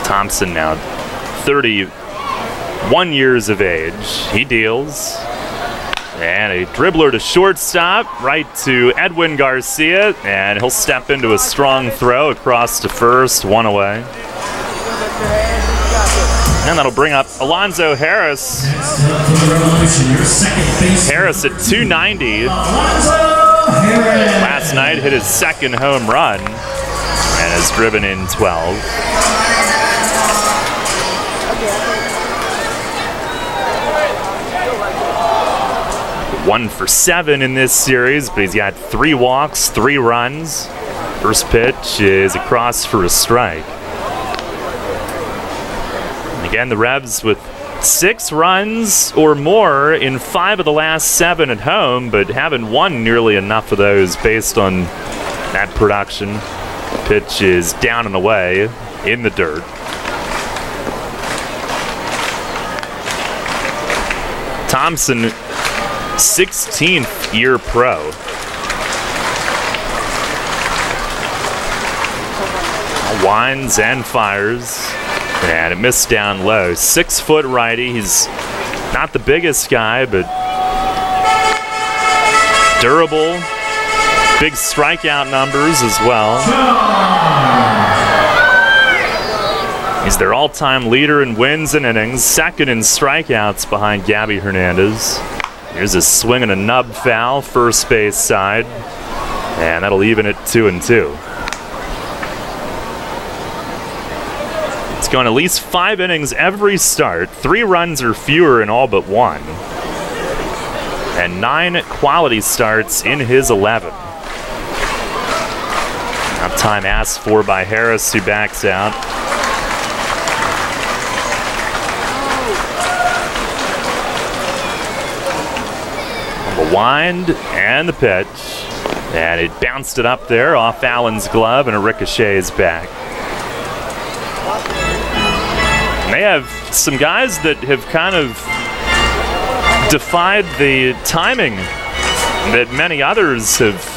[SPEAKER 1] Thompson now 31 years of age. He deals. And a dribbler to shortstop, right to Edwin Garcia, and he'll step into a strong throw across to first, 1 away. And that'll bring up Alonzo Harris. Harris at 290. Last night hit his 2nd home run and has driven in 12. 1 for 7 in this series, but he's got 3 walks, 3 runs. First pitch is across for a strike. And again, the Revs with 6 runs or more in 5 of the last 7 at home, but haven't won nearly enough of those based on that production. Pitch is down and away in the dirt. Thompson, 16th year pro. Winds and fires, and it missed down low. 6-foot righty. He's not the biggest guy, but durable. Big strikeout numbers as well. He's their all-time leader in wins and innings, second in strikeouts behind Gabby Hernandez. Here's a swing and a nub foul, first base side, and that'll even it 2-2. It's going at least 5 innings every start, 3 runs or fewer in all but 1, and 9 quality starts in his 11. Time asked for by Harris, who backs out. The wind and the pitch, and it bounced it up there off Allen's glove, and it ricochets back. And they have some guys that have kind of defied the timing that many others have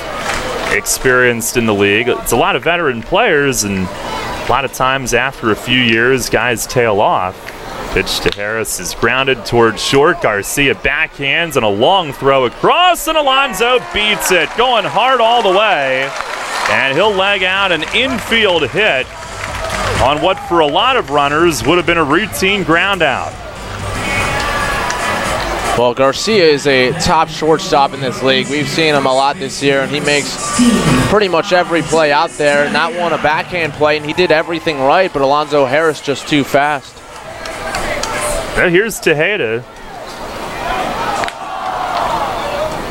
[SPEAKER 1] experienced in the league. It's a lot of veteran players, and a lot of times after a few years, guys tail off. Pitch to Harris is grounded towards short. Garcia backhands and a long throw across, and Alonso beats it, going hard all the way. And he'll leg out an infield hit on what for a lot of runners would have been a routine ground out.
[SPEAKER 2] Well, Garcia is a top shortstop in this league. We've seen him a lot this year, and he makes pretty much every play out there. Not one a backhand play, and he did everything right, but Alonzo Harris just too fast.
[SPEAKER 1] Now here's Tejeda.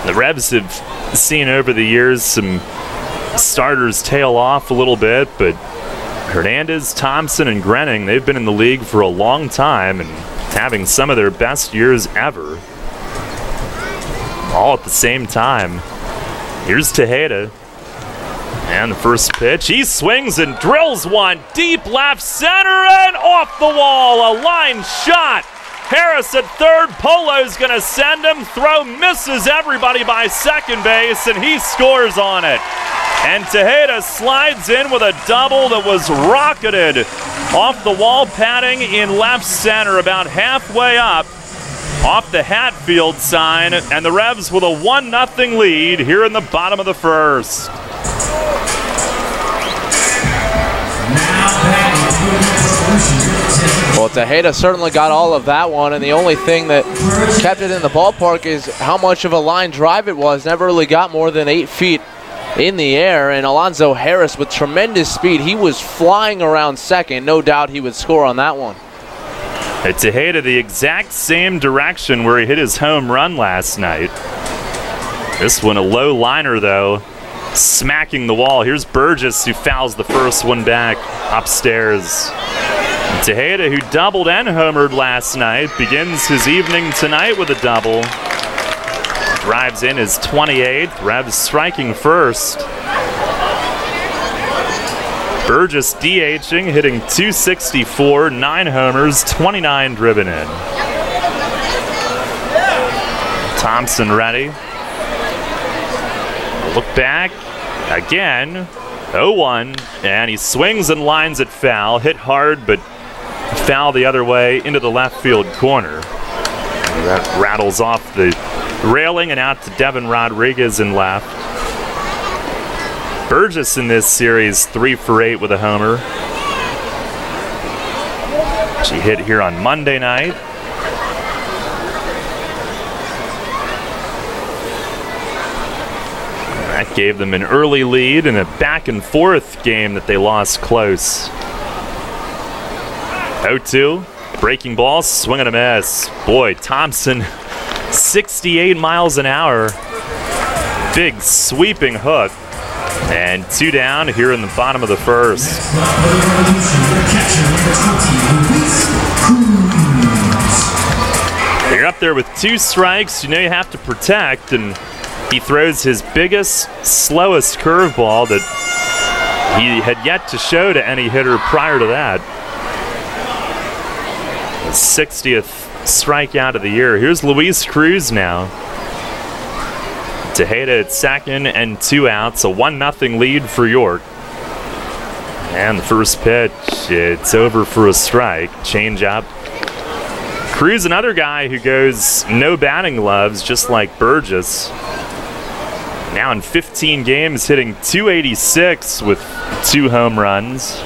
[SPEAKER 1] The Revs have seen over the years some starters tail off a little bit, but Hernandez, Thompson, and Grenning, they've been in the league for a long time and having some of their best years ever. All at the same time. Here's Tejeda. And the first pitch, he swings and drills one deep left center and off the wall. A line shot. Harris at third. Polo's going to send him. Throw misses everybody by second base, and he scores on it. And Tejeda slides in with a double that was rocketed off the wall padding in left center, about halfway up off the Hatfield sign, and the Revs with a 1-0 lead here in the bottom of the first.
[SPEAKER 2] Well, Tejeda certainly got all of that one, and the only thing that kept it in the ballpark is how much of a line drive it was. Never really got more than 8 feet in the air, and Alonzo Harris with tremendous speed. He was flying around second. No doubt he would score on that one.
[SPEAKER 1] Tejeda the exact same direction where he hit his home run last night. This one a low liner though, smacking the wall. Here's Burgess, who fouls the first one back upstairs. Tejeda, who doubled and homered last night, begins his evening tonight with a double. Drives in his 28th. Revs striking first. Burgess DHing, hitting .264, 9 homers, 29 driven in. Thompson ready. Look back again. 0-1, and he swings and lines it foul. Hit hard, but foul the other way into the left field corner. And that rattles off the railing and out to Devin Rodriguez in left. Burgess in this series 3 for 8 with a homer. She hit here on Monday night. That gave them an early lead in a back and forth game that they lost close. 0-2, breaking ball, swing and a miss. Boy, Thompson, 68 miles an hour. Big sweeping hook. And 2 down here in the bottom of the first. out there with 2 strikes, you know you have to protect, and he throws his biggest, slowest curveball that he had yet to show to any hitter prior to that. His 60th strikeout of the year. Here's Luis Cruz now. Tejeda at second and 2 outs, a 1-0 lead for York. And the first pitch, it's over for a strike. Change up. Cruz, another guy who goes no batting gloves, just like Burgess. Now in 15 games, hitting .286 with 2 home runs.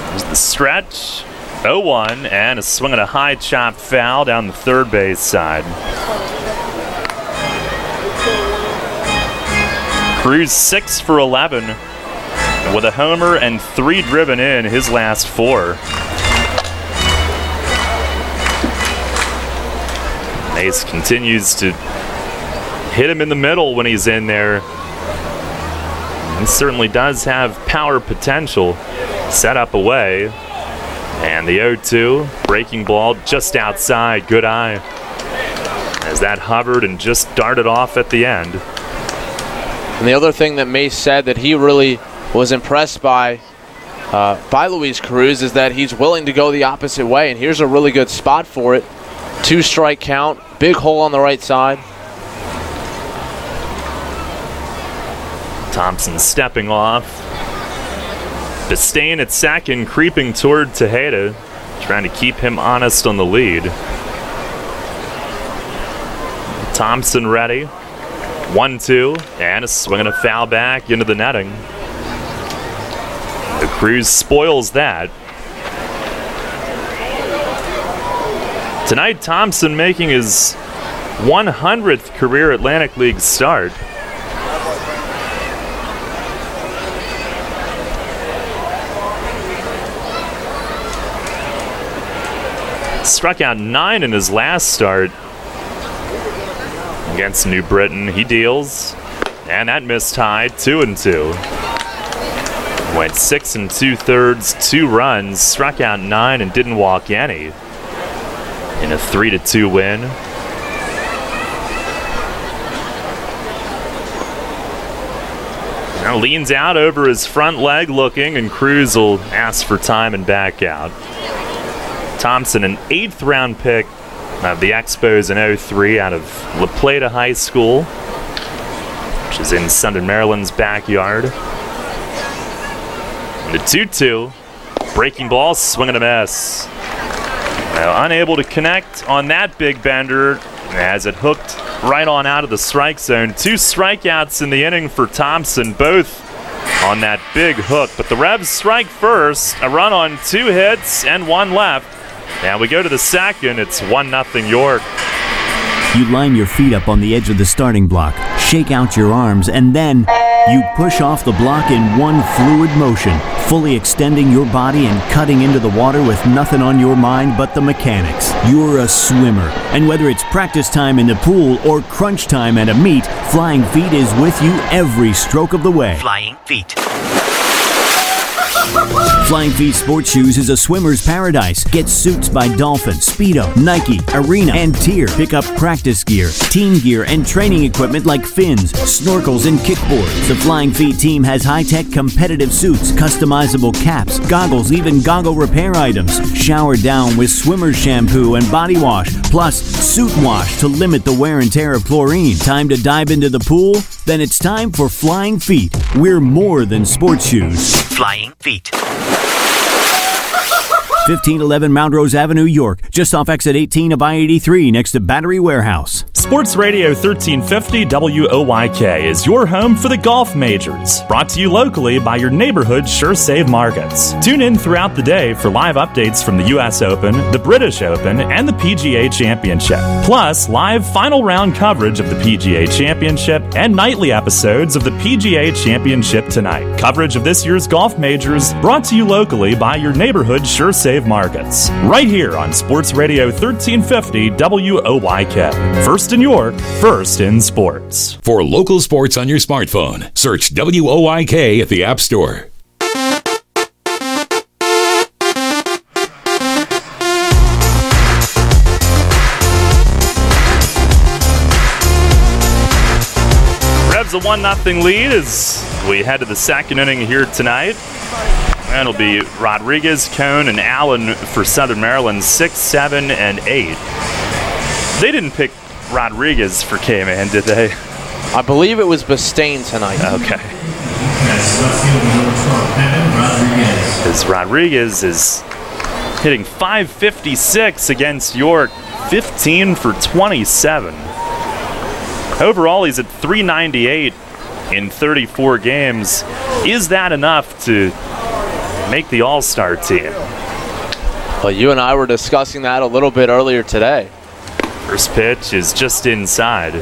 [SPEAKER 1] There's the stretch. 0-1, and a swing and a high chop foul down the third base side. Cruz 6 for 11 with a homer and 3 driven in his last 4. Mace continues to hit him in the middle when he's in there. He certainly does have power potential. Set up away. And the 0-2, breaking ball just outside, good eye. As that hovered and just darted off at the end.
[SPEAKER 2] And the other thing that Mace said that he really was impressed by Luis Cruz is that he's willing to go the opposite way, and here's a really good spot for it. 2-strike count, big hole on the right side.
[SPEAKER 1] Thompson stepping off. Bistain at second, creeping toward Tejeda, trying to keep him honest on the lead. Thompson ready. 1-2, and a swing and a foul back into the netting. The Cruz spoils that. Tonight, Thompson making his 100th career Atlantic League start. Struck out 9 in his last start against New Britain. He deals, and that missed high, 2-2. Went 6 2/3, 2 runs, struck out 9 and didn't walk any in a 3-2 win. Now leans out over his front leg looking, and Cruz will ask for time and back out. Thompson, an 8th round pick of the Expos in 03 out of La Plata High School, which is in Southern Maryland's backyard. And the 2-2, breaking ball, swing and a miss. Now, unable to connect on that big bender as it hooked right on out of the strike zone. 2 strikeouts in the inning for Thompson, both on that big hook. But the Revs strike first, a run on 2 hits and 1 left. Now we go to the second, it's 1-0 York.
[SPEAKER 3] You line your feet up on the edge of the starting block, shake out your arms, and then you push off the block in one fluid motion, fully extending your body and cutting into the water with nothing on your mind but the mechanics. You're a swimmer, and whether it's practice time in the pool or crunch time at a meet, Flying Feet is with you every stroke of the way.
[SPEAKER 14] Flying Feet.
[SPEAKER 3] Flying Feet Sports Shoes is a swimmer's paradise. Get suits by Dolphin, Speedo, Nike, Arena, and Tier. Pick up practice gear, team gear, and training equipment like fins, snorkels, and kickboards. The Flying Feet team has high-tech competitive suits, customizable caps, goggles, even goggle repair items. Shower down with swimmer's shampoo and body wash, plus suit wash to limit the wear and tear of chlorine. Time to dive into the pool? Then it's time for Flying Feet. We're more than sports shoes.
[SPEAKER 14] Flying Feet.
[SPEAKER 3] 1511 Mount Rose Avenue, York, just off exit 18 of I-83 next to Battery Warehouse.
[SPEAKER 1] Sports Radio 1350 WOYK is your home for the golf majors. Brought to you locally by your neighborhood Sure Save markets. Tune in throughout the day for live updates from the U.S. Open, the British Open, and the PGA Championship. Plus, live final round coverage of the PGA Championship and nightly episodes of the PGA Championship Tonight. Coverage of this year's golf majors brought to you locally by your neighborhood Sure Save markets. Right here on Sports Radio 1350 WOYK. First in York, first in sports.
[SPEAKER 6] For local sports on your smartphone, search WOYK at the App Store.
[SPEAKER 1] Revs a 1-0 lead as we head to the second inning here tonight. And it'll be Rodriguez, Cone, and Allen for Southern Maryland, 6, 7, and 8. They didn't pick Rodriguez for K-Man, did they?
[SPEAKER 2] I believe it was Bistain tonight.
[SPEAKER 1] Okay. As Rodriguez is hitting .556 against York, 15 for 27. Overall, he's at .398 in 34 games. Is that enough to make the All-Star team?
[SPEAKER 2] Well, you and I were discussing that a little bit earlier today.
[SPEAKER 1] First pitch is just inside.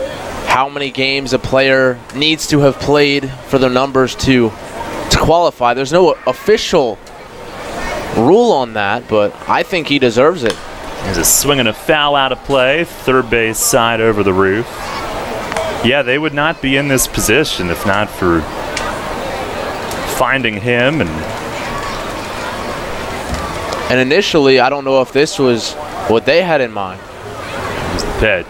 [SPEAKER 2] How many games a player needs to have played for their numbers to qualify. There's no official rule on that, but I think he deserves it.
[SPEAKER 1] There's a swing and a foul out of play, third base side over the roof. Yeah, they would not be in this position if not for finding him.
[SPEAKER 2] And initially, I don't know if this was what they had in mind.
[SPEAKER 1] Here's the pitch.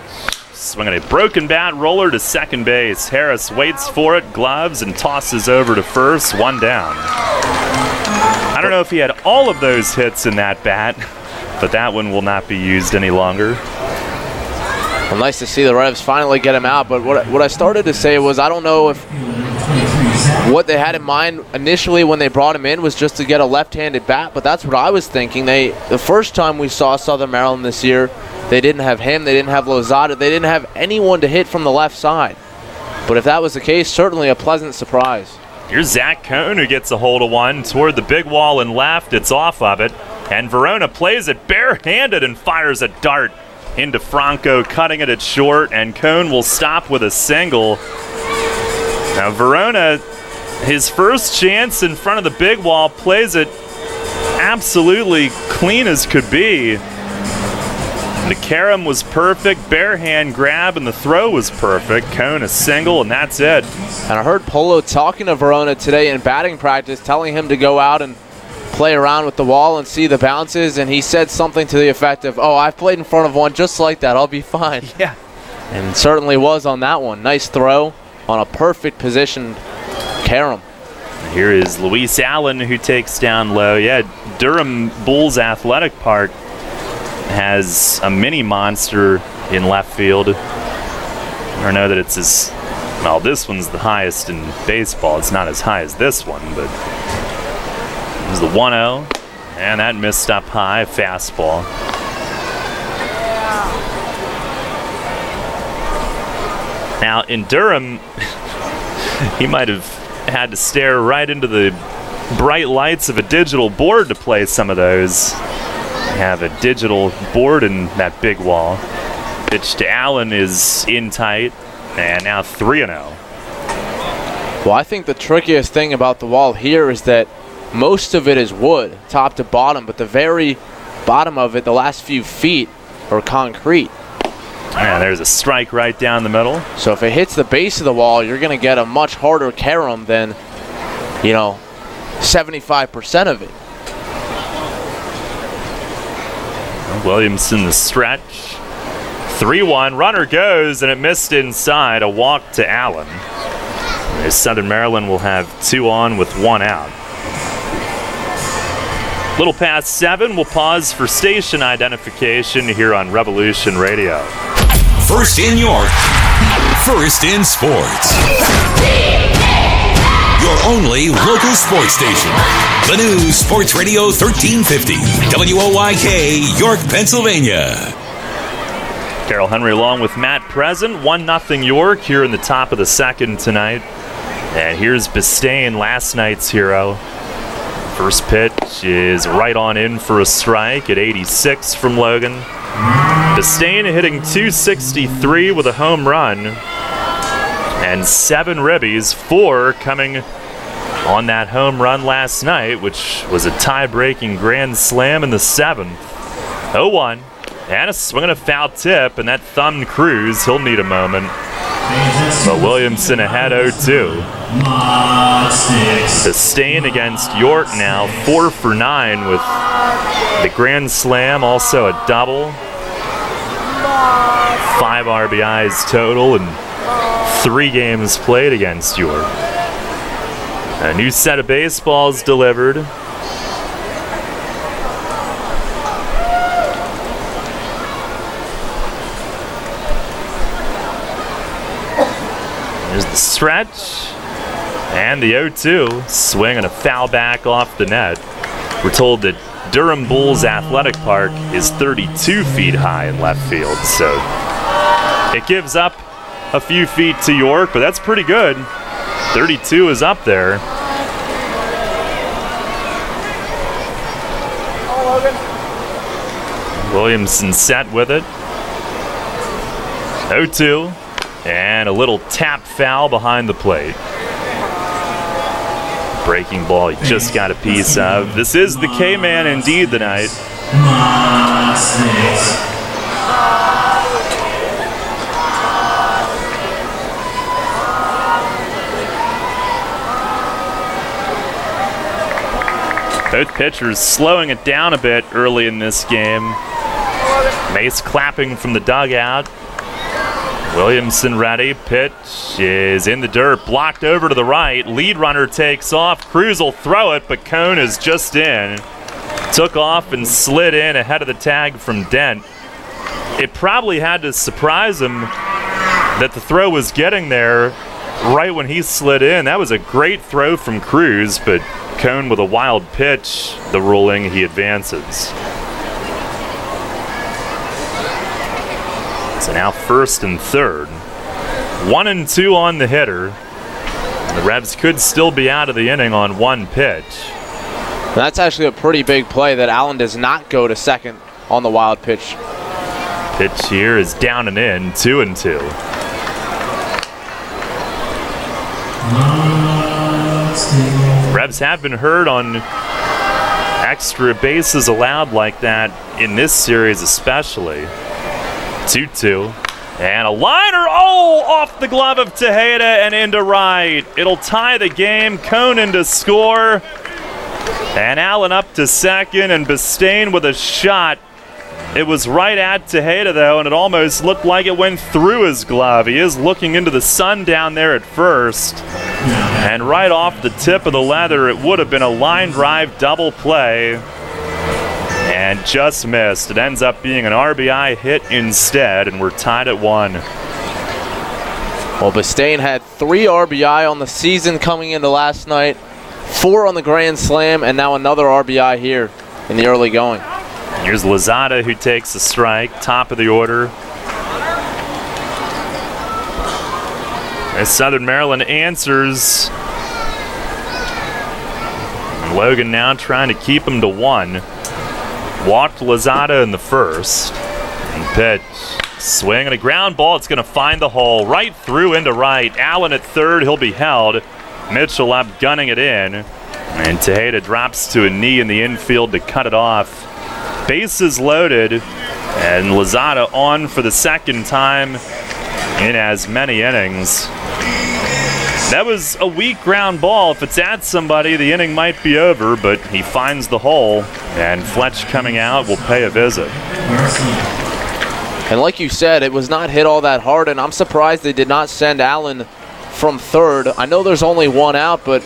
[SPEAKER 1] Swinging a broken bat roller to second base. Harris waits for it, gloves, and tosses over to first, one down. I don't know if he had all of those hits in that bat, but that one will not be used any longer.
[SPEAKER 2] Well, nice to see the Revs finally get him out, but what I started to say was I don't know if what they had in mind initially when they brought him in was just to get a left-handed bat, but that's what I was thinking. The first time we saw Southern Maryland this year, they didn't have him, they didn't have Lozada, they didn't have anyone to hit from the left side. But if that was the case, certainly a pleasant surprise.
[SPEAKER 1] Here's Zach Cone who gets a hold of one toward the big wall and left. It's off of it. And Verona plays it barehanded and fires a dart into Franco, cutting it at short. And Cone will stop with a single. Now Verona, his first chance in front of the big wall, plays it absolutely clean as could be. The carom was perfect, bare hand grab, and the throw was perfect. Cone a single, and that's it.
[SPEAKER 2] And I heard Polo talking to Verona today in batting practice, telling him to go out and play around with the wall and see the bounces, and he said something to the effect of, oh, I've played in front of one just like that, I'll be fine.
[SPEAKER 1] Yeah.
[SPEAKER 2] And certainly was on that one. Nice throw on a perfect positioned carom.
[SPEAKER 1] Here is Luis Allen who takes down low. Yeah, Durham Bulls Athletic Park has a mini monster in left field. I don't know that it's as, well, this one's the highest in baseball. It's not as high as this one, but it was the 1-0, and that missed up high, fastball. Now, in Durham, he might have had to stare right into the bright lights of a digital board to play some of those. Have a digital board in that big wall. Pitch to Allen is in tight, and now 3-0.
[SPEAKER 2] Well, I think the trickiest thing about the wall here is that most of it is wood, top to bottom, but the very bottom of it, the last few feet, are concrete.
[SPEAKER 1] And there's a strike right down the middle.
[SPEAKER 2] So if it hits the base of the wall, you're going to get a much harder carom than, 75% of it.
[SPEAKER 1] Williamson the stretch. 3-1, runner goes, and it missed inside. A walk to Allen. As Southern Maryland will have 2 on with 1 out. Little past 7, we'll pause for station identification here on Revolution Radio.
[SPEAKER 6] First in York, first in sports. Your only local sports station. The new Sports Radio 1350, WOYK, York, Pennsylvania.
[SPEAKER 1] Carroll Henry along with Matt Present. 1-0 York here in the top of the second tonight. And here's Bistain, last night's hero. First pitch is right on in for a strike at 86 from Logan. Bistain hitting .263 with a home run. And 7 ribbies, 4 coming on that home run last night, which was a tie-breaking grand slam in the 7th. 0-1, and a swing and a foul tip, and that thumbed Cruz. He'll need a moment. But Williamson ahead 0-2. Bistain against York now, 4 for 9 with the grand slam, also a double. 5 RBIs total, and 3 games played against York. A new set of baseballs delivered. There's the stretch. And the 0-2. Swing and a foul back off the net. We're told that Durham Bulls Athletic Park is 32 feet high in left field, so it gives up a few feet to York, but that's pretty good. 32 is up there. Williamson set with it. 0-2, and a little tap foul behind the plate. Breaking ball he just got a piece of. This is the K-Man indeed tonight. Both pitchers slowing it down a bit early in this game. Mace clapping from the dugout. Williamson ready. Pitch is in the dirt, blocked over to the right. Lead runner takes off. Cruz will throw it, but Cone is just in. Took off and slid in ahead of the tag from Dent. It probably had to surprise him that the throw was getting there right when he slid in. That was a great throw from Cruz, but Cone with a wild pitch, the ruling, he advances. So now first and third. 1-2 on the hitter. The Revs could still be out of the inning on 1 pitch.
[SPEAKER 2] That's actually a pretty big play that Allen does not go to second on the wild pitch.
[SPEAKER 1] Pitch here is down and in, 2-2. Revs have been hurt on extra bases allowed like that in this series especially. 2-2, and a liner, off the glove of Tejeda and into right. It'll tie the game. Conan to score, and Allen up to second, and Bistain with a shot. It was right at Tejeda though, and it almost looked like it went through his glove. He is looking into the sun down there at first, and right off the tip of the leather, it would have been a line drive double play. And just missed. It ends up being an RBI hit instead, and we're tied at 1.
[SPEAKER 2] Well, Bistain had 3 RBI on the season coming into last night, 4 on the Grand Slam, and now another RBI here in the early going.
[SPEAKER 1] Here's Lozada who takes a strike, top of the order. As Southern Maryland answers. And Logan now trying to keep him to 1. Walked Lozada in the first. And pitch. Swing and a ground ball. It's going to find the hole. Right through into right. Allen at third. He'll be held. Mitchell up gunning it in. And Tejeda drops to a knee in the infield to cut it off. Bases loaded. And Lozada on for the second time in as many innings. That was a weak ground ball. If it's at somebody, the inning might be over, but he finds the hole, and Fletch coming out will pay a visit.
[SPEAKER 2] And like you said, it was not hit all that hard, and I'm surprised they did not send Allen from third. I know there's only 1 out, but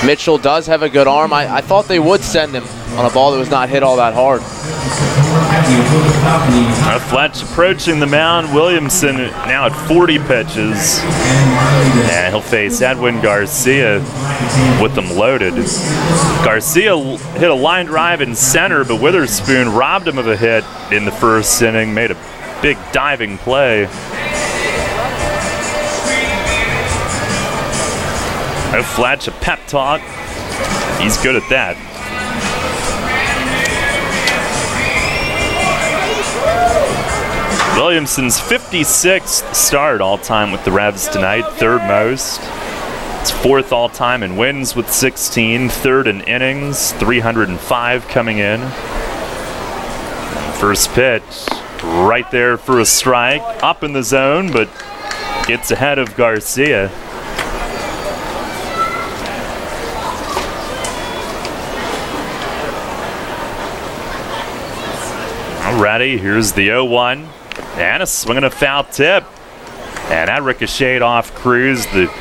[SPEAKER 2] Mitchell does have a good arm. I thought they would send him on a ball that was not hit all that hard.
[SPEAKER 1] Fletch approaching the mound. Williamson now at 40 pitches. And he'll face Edwin Garcia with them loaded. Garcia hit a line drive in center, but Witherspoon robbed him of a hit in the first inning, made a big diving play. Fletch, a pep talk. He's good at that. Williamson's 56th start all-time with the Revs tonight, 3rd most. It's 4th all-time in wins with 16, 3rd in innings, 305 coming in. First pitch, right there for a strike, up in the zone, but gets ahead of Garcia. Alrighty, here's the 0-1. And a swing and a foul tip. And that ricocheted off Cruz. The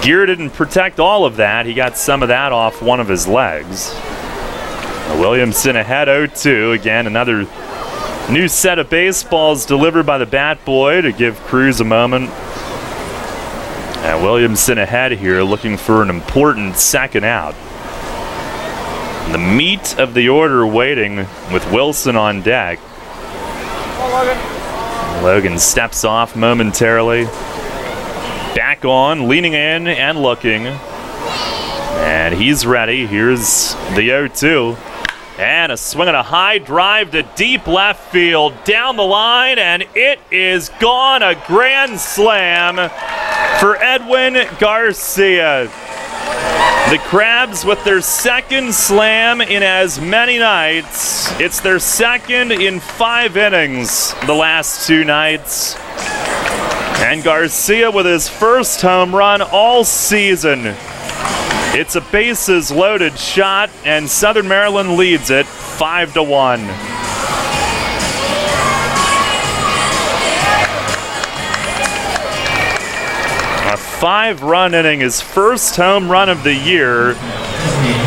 [SPEAKER 1] gear didn't protect all of that. He got some of that off one of his legs. Williamson ahead 0-2. Again, another new set of baseballs delivered by the bat boy to give Cruz a moment. And Williamson ahead here, looking for an important second out. The meat of the order waiting with Wilson on deck. Logan steps off momentarily. Back on, leaning in and looking. And he's ready. Here's the 0-2. And a swing and a high drive to deep left field, down the line, and it is gone. A grand slam for Edwin Garcia. The Crabs with their second slam in as many nights. It's their second in 5 innings the last 2 nights. And Garcia with his first home run all season. It's a bases loaded shot, and Southern Maryland leads it 5-1. A 5-run inning, his first home run of the year.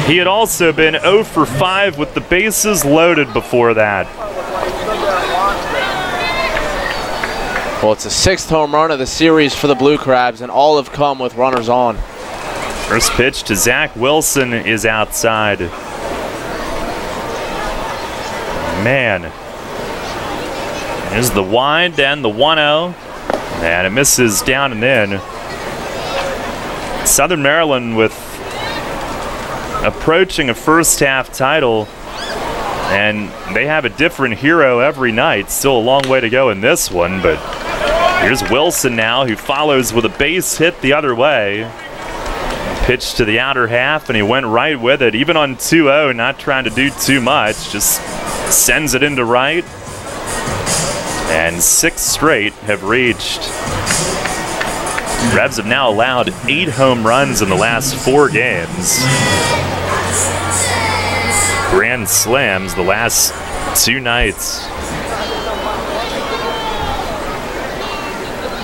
[SPEAKER 1] He had also been 0 for 5 with the bases loaded before that.
[SPEAKER 2] Well, it's the 6th home run of the series for the Blue Crabs, and all have come with runners on.
[SPEAKER 1] First pitch to Zach Wilson is outside. Man. Here's the wind and the 1-0. And it misses down and in. Southern Maryland with approaching a first half title. And they have a different hero every night. Still a long way to go in this one, but here's Wilson now, who follows with a base hit the other way. Pitch to the outer half, and he went right with it. Even on 2-0, not trying to do too much, just sends it into right. And 6 straight have reached. Rebs have now allowed 8 home runs in the last 4 games. Grand slams the last 2 nights.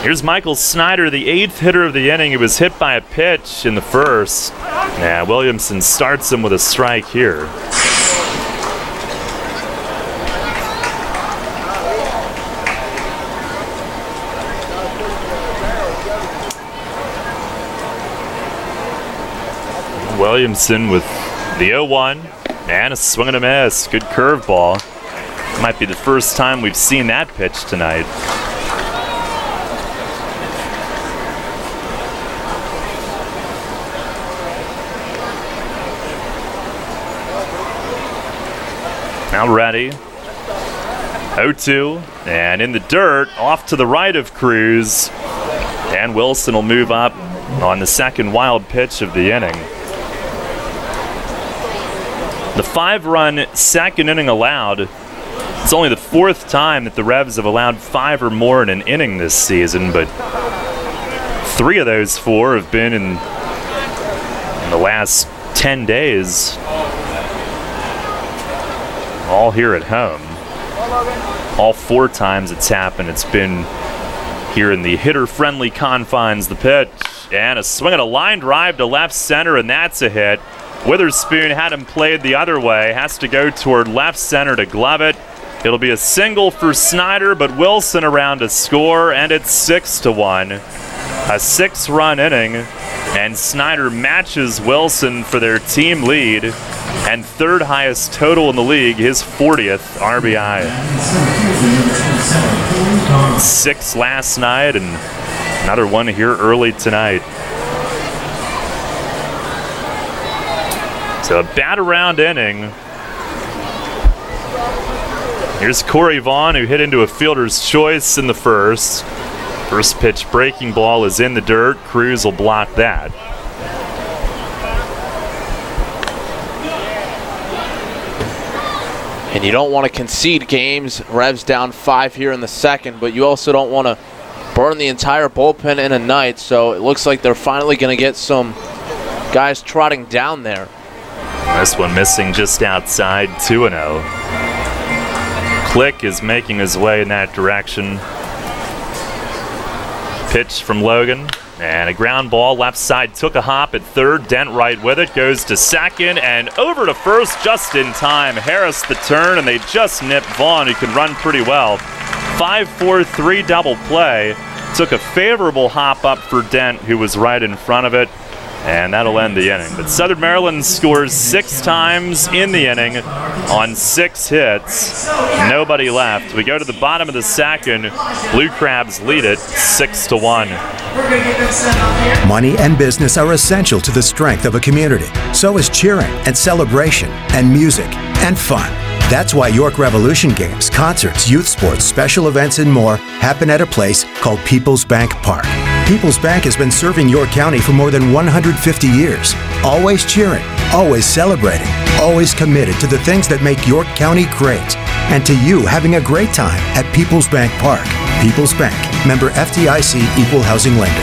[SPEAKER 1] Here's Michael Snyder, the 8th hitter of the inning. He was hit by a pitch in the first. Yeah, Williamson starts him with a strike here. Williamson with the 0-1 and a swing and a miss. Good curveball. Might be the first time we've seen that pitch tonight. Now ready. 0-2, and in the dirt, off to the right of Cruz. And Wilson will move up on the second wild pitch of the inning. The 5-run second inning allowed. It's only the 4th time that the Revs have allowed 5 or more in an inning this season, but 3 of those 4 have been in the last 10 days. All here at home. All 4 times it's happened, it's been here in the hitter-friendly confines. The pitch, and a swing and a line drive to left center, and that's a hit. Witherspoon had him played the other way, has to go toward left center to glove it. It'll be a single for Snyder, but Wilson around to score, and it's 6-1. A 6-run inning, and Snyder matches Wilson for their team lead, and 3rd highest total in the league, his 40th RBI. 6 last night, and another one here early tonight. So a bat-around inning. Here's Corey Vaughn, who hit into a fielder's choice in the first. First pitch breaking ball is in the dirt. Cruz will block that.
[SPEAKER 2] And you don't want to concede games. Revs down 5 here in the second, but you also don't want to burn the entire bullpen in a night. So it looks like they're finally going to get some guys trotting down there.
[SPEAKER 1] This one missing just outside, 2-0. Click is making his way in that direction. Pitch from Logan. And a ground ball, left side took a hop at third. Dent right with it, goes to second and over to first just in time. Harris the turn, and they just nipped Vaughn, who can run pretty well. 5-4-3 double play. Took a favorable hop up for Dent, who was right in front of it, and that'll end the inning. But Southern Maryland scores 6 times in the inning on 6 hits. Nobody left. We go to the bottom of the second. Blue Crabs lead it 6-1.
[SPEAKER 14] Money and business are essential to the strength of a community. So is cheering and celebration and music and fun. That's why York Revolution games, concerts, youth sports, special events, and more happen at a place called People's Bank Park. People's Bank has been serving York County for more than 150 years. Always cheering, always celebrating, always committed to the things that make York County great. And to you having a great time at People's Bank Park. People's Bank, member FDIC, equal housing lender.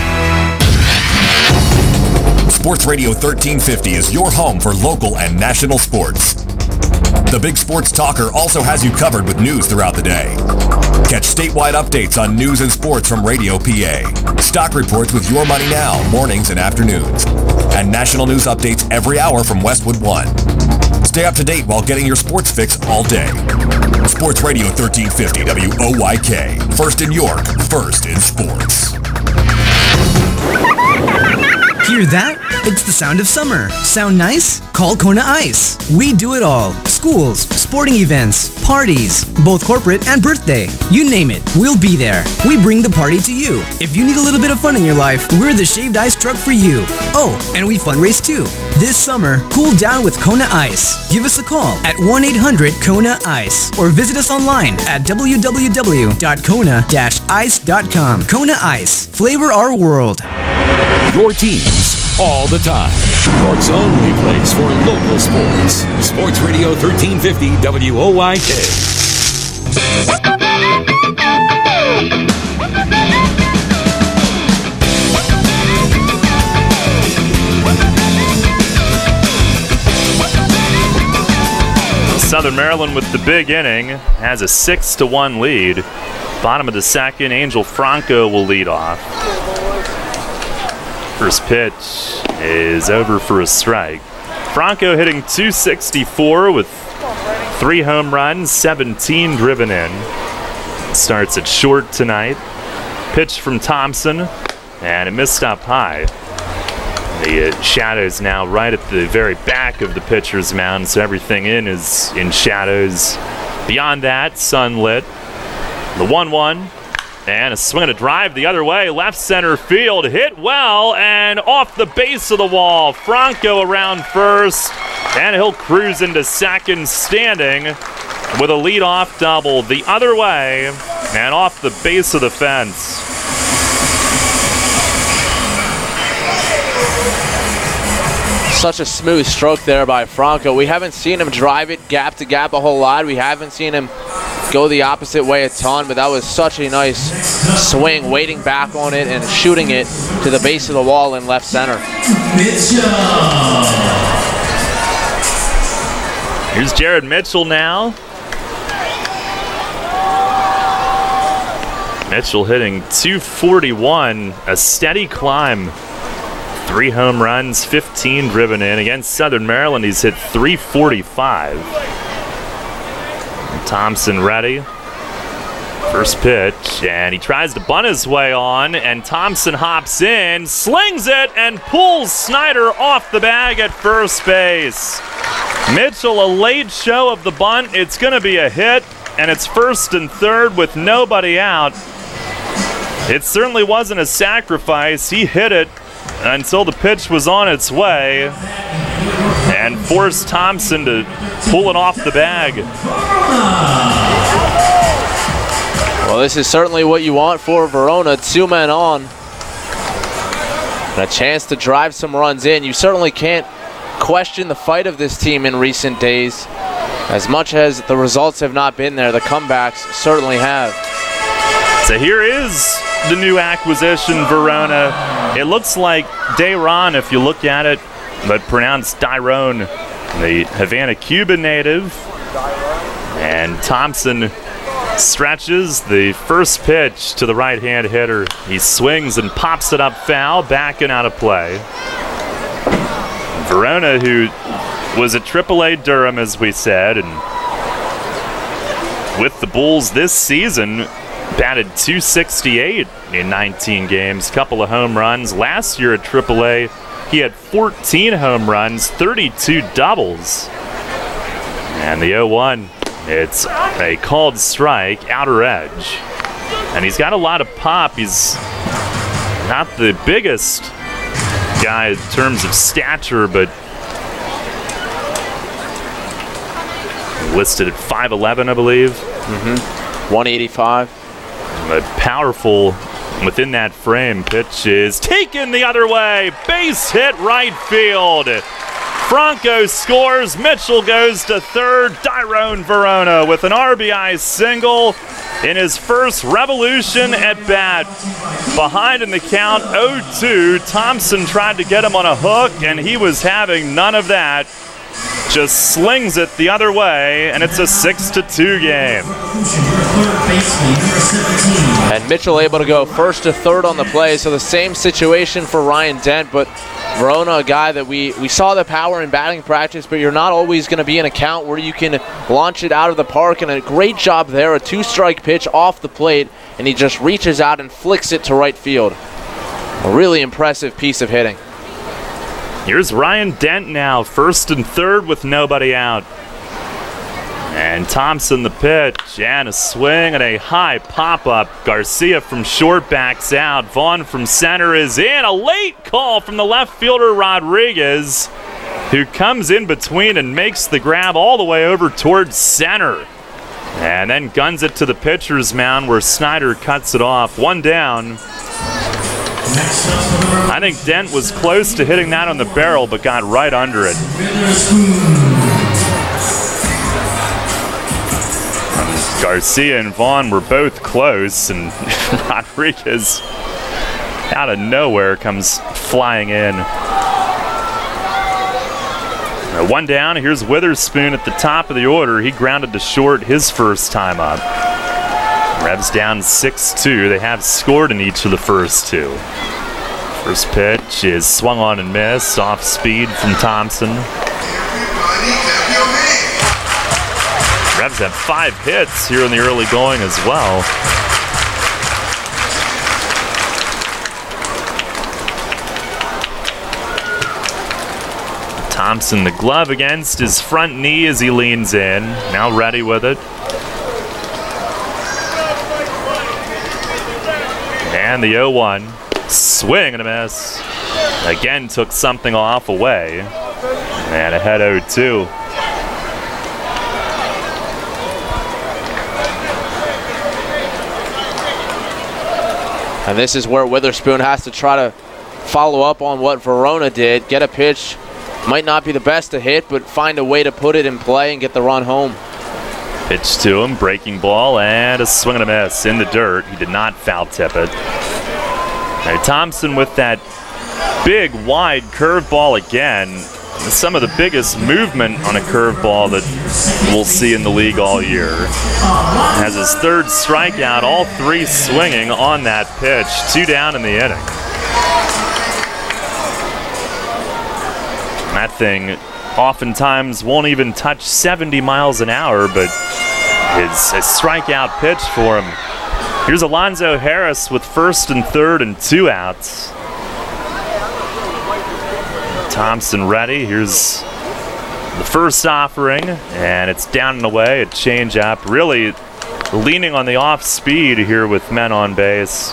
[SPEAKER 6] Sports Radio 1350 is your home for local and national sports. The Big Sports Talker also has you covered with news throughout the day. Catch statewide updates on news and sports from Radio PA. Stock reports with Your Money Now, mornings and afternoons. And national news updates every hour from Westwood One. Stay up to date while getting your sports fix all day. Sports Radio 1350 WOYK. First in York, first in sports.
[SPEAKER 15] Hear that? It's the sound of summer. Sound nice? Call Kona Ice. We do it all. Schools, sporting events, parties, both corporate and birthday. You name it, we'll be there. We bring the party to you. If you need a little bit of fun in your life, we're the shaved ice truck for you. Oh, and we fundraise too. This summer, cool down with Kona Ice. Give us a call at 1-800-KONA-ICE or visit us online at www.kona-ice.com. Kona Ice. Flavor our world.
[SPEAKER 6] Your teams all the time. York's only place for local sports. Sports Radio 1350 WOYK.
[SPEAKER 1] Southern Maryland with the big inning has a 6-1 lead. Bottom of the second, Angel Franco will lead off. First pitch is over for a strike. Franco hitting .264 with 3 home runs, 17 driven in. Starts at short tonight. Pitch from Thompson, and it missed up high. The shadows now right at the very back of the pitcher's mound, so everything is in shadows. Beyond that, sunlit. The 1-1. And a swing and a drive the other way, left center field, hit well, and off the base of the wall. Franco around first, and he'll cruise into second standing with a leadoff double the other way, and off the base of the fence.
[SPEAKER 2] Such a smooth stroke there by Franco. We haven't seen him drive it gap to gap a whole lot. We haven't seen him go the opposite way a ton, but that was such a nice swing, waiting back on it and shooting it to the base of the wall in left center.
[SPEAKER 1] Here's Jared Mitchell now. Mitchell hitting .241, a steady climb. 3 home runs, 15 driven in. Against Southern Maryland, he's hit .345. Thompson ready. First pitch, and he tries to bunt his way on, and Thompson hops in, slings it, and pulls Snyder off the bag at first base. Mitchell, a late show of the bunt. It's going to be a hit, and it's first and third with nobody out. It certainly wasn't a sacrifice. He hit it until the pitch was on its way and forced Thompson to pull it off the bag.
[SPEAKER 2] Well, this is certainly what you want for Verona. 2 men on. And a chance to drive some runs in. You certainly can't question the fight of this team in recent days. As much as the results have not been there, the comebacks certainly have.
[SPEAKER 1] So here is the new acquisition, Verona. It looks like Dayron if you look at it, but pronounced Dyrone, the Havana, Cuban native. And Thompson Stretches the first pitch to the right-hand hitter. He swings and pops it up foul, back and out of play. Verona, who was at AAA Durham, as we said, and with the Bulls this season, batted .268 in 19 games, couple of home runs. Last year at AAA, he had 14 home runs, 32 doubles. And the 0-1, it's a called strike, outer edge. And he's got a lot of pop. He's not the biggest guy in terms of stature, but listed at 5'11", I believe.
[SPEAKER 2] 185.
[SPEAKER 1] But powerful within that frame. Pitch is taken the other way. Base hit right field. Franco scores. Mitchell goes to third. Tyrone Verona with an RBI single in his first Revolution at bat. Behind in the count, 0-2. Thompson tried to get him on a hook, and he was having none of that. Just slings it the other way, and it's a 6-2 game.
[SPEAKER 2] And Mitchell able to go first to third on the play, so the same situation for Ryan Dent, but Verona, a guy that we saw the power in batting practice, but you're not always going to be in a count where you can launch it out of the park, and a great job there, a 2-strike pitch off the plate, and he just reaches out and flicks it to right field. A really impressive piece of hitting.
[SPEAKER 1] Here's Ryan Dent now, first and third with nobody out. And Thompson the pitch, and a swing and a high pop-up. Garcia from short backs out. Vaughn from center is in. A late call from the left fielder Rodriguez, who comes in between and makes the grab all the way over towards center. And then guns it to the pitcher's mound where Snyder cuts it off. One down. I think Dent was close to hitting that on the barrel, but got right under it. Garcia and Vaughn were both close, and Rodriguez out of nowhere comes flying in. One down, here's Witherspoon at the top of the order. He grounded to short his first time up. Revs down 6-2. They have scored in each of the first two. First pitch is swung on and missed, off speed from Thompson. Revs have 5 hits here in the early going as well. Thompson, the glove against his front knee as he leans in. Now ready with it. And the 0-1. Swing and a miss. Again took something off away. And ahead 0-2.
[SPEAKER 2] And this is where Witherspoon has to try to follow up on what Verona did. Get a pitch. Might not be the best to hit, but find a way to put it in play and get the run home.
[SPEAKER 1] Pitch to him, breaking ball, and a swing and a miss in the dirt. He did not foul tip it. Now, Thompson with that big, wide curveball again. Some of the biggest movement on a curveball that we'll see in the league all year. Has his third strikeout, all 3 swinging on that pitch. 2 down in the inning. That thing oftentimes won't even touch 70 miles an hour, but it's a strikeout pitch for him. Here's Alonzo Harris with first and third and 2 outs. Thompson ready. Here's the first offering, and it's down and away. A change-up, really leaning on the off speed here with men on base.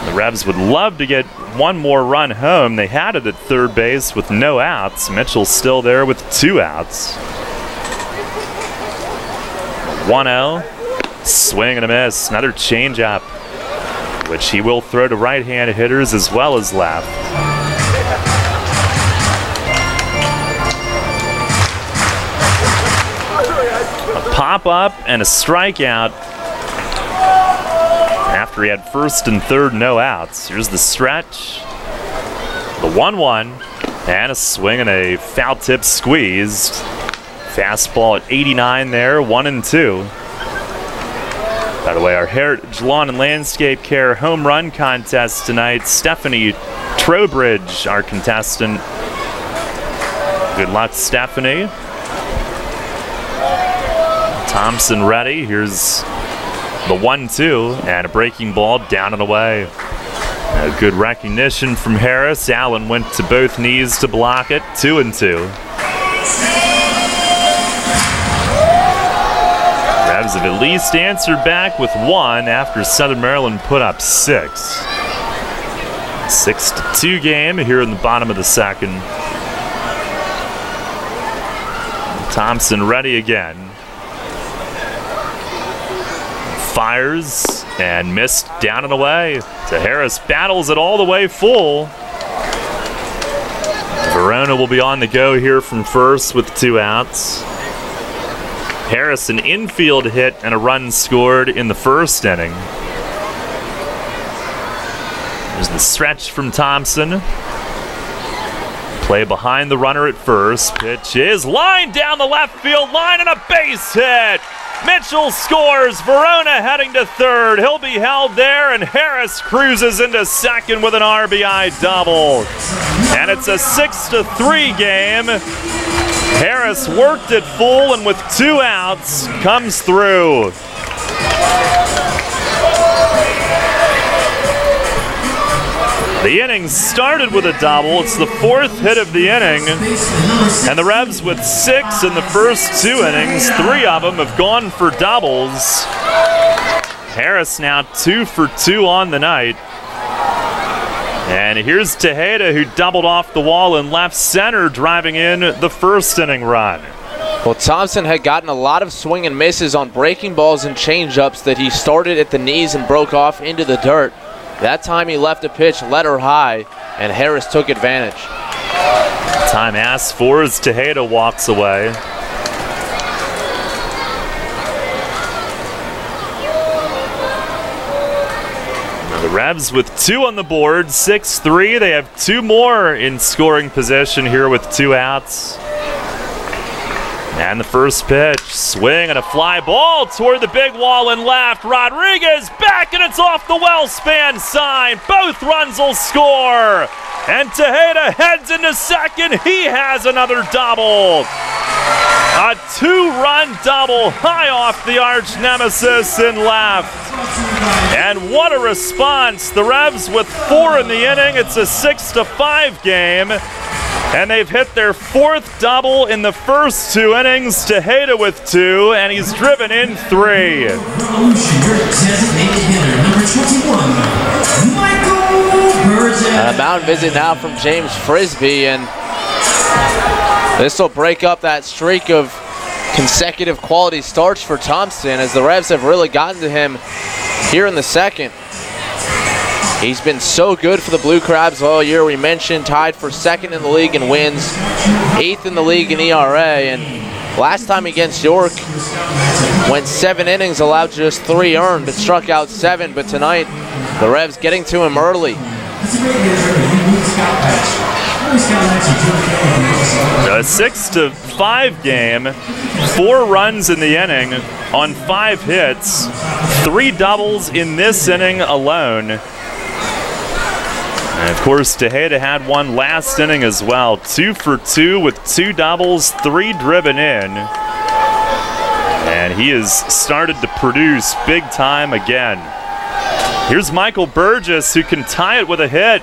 [SPEAKER 1] The Revs would love to get one more run home. They had it at third base with no outs. Mitchell's still there with 2 outs. 1-0. Swing and a miss. Another changeup, which he will throw to right-hand hitters as well as left. A pop-up and a strikeout after he had first and third, no outs. Here's the stretch. The 1-1 and a swing and a foul tip squeezed. Fastball at 89 there, 1-2. By the way, our Heritage Lawn and Landscape Care home run contest tonight, Stephanie Trowbridge, our contestant. Good luck, Stephanie. Thompson ready. Here's the 1-2 and a breaking ball down and away. A good recognition from Harris. Allen went to both knees to block it. 2-2. Revs have at least answered back with 1 after Southern Maryland put up 6. 6-2 game here in the bottom of the second. Thompson ready again. Fires and missed down and away. To Harris, battles it all the way full. Verona will be on the go here from first with 2 outs. Harris, an infield hit and a run scored in the first inning. There's the stretch from Thompson. Play behind the runner at first. Pitch is lined down the left field line and a base hit. Mitchell scores. Verona heading to third. He'll be held there, and Harris cruises into second with an RBI double. And it's a 6-3 game. Harris worked it full, and with 2 outs, comes through. The inning started with a double. It's the 4th hit of the inning. And the Revs with 6 in the first 2 innings. 3 of them have gone for doubles. Harris now 2 for 2 on the night. And here's Tejeda, who doubled off the wall in left center, driving in the first inning run.
[SPEAKER 2] Well, Thompson had gotten a lot of swing and misses on breaking balls and changeups that he started at the knees and broke off into the dirt. That time he left a pitch, let her high, and Harris took advantage.
[SPEAKER 1] Time asked for as Tejeda walks away. Now the Revs with 2 on the board, 6-3. They have 2 more in scoring position here with 2 outs. And the first pitch, swing and a fly ball toward the big wall and left. Rodriguez back, and it's off the well-span sign. Both runs will score. And Tejeda heads into second. He has another double. A 2-run double high off the arch nemesis in left. And what a response. The Revs with 4 in the inning. It's a 6-5 game. And they've hit their 4th double in the first 2 innings. Tejeda with 2, and he's driven in 3.
[SPEAKER 2] A mound visit now from James Frisbee, and this will break up that streak of consecutive quality starts for Thompson, as the Revs have really gotten to him here in the second. He's been so good for the Blue Crabs all year. We mentioned tied for 2nd in the league in wins, 8th in the league in ERA, and last time against York went 7 innings, allowed just 3 earned, but struck out 7. But tonight, the Revs getting to him early.
[SPEAKER 1] A 6-5 game, 4 runs in the inning on 5 hits, 3 doubles in this inning alone. And of course, Tejeda had 1 last inning as well. 2 for 2 with 2 doubles, 3 driven in. And he has started to produce big time again. Here's Michael Burgess, who can tie it with a hit.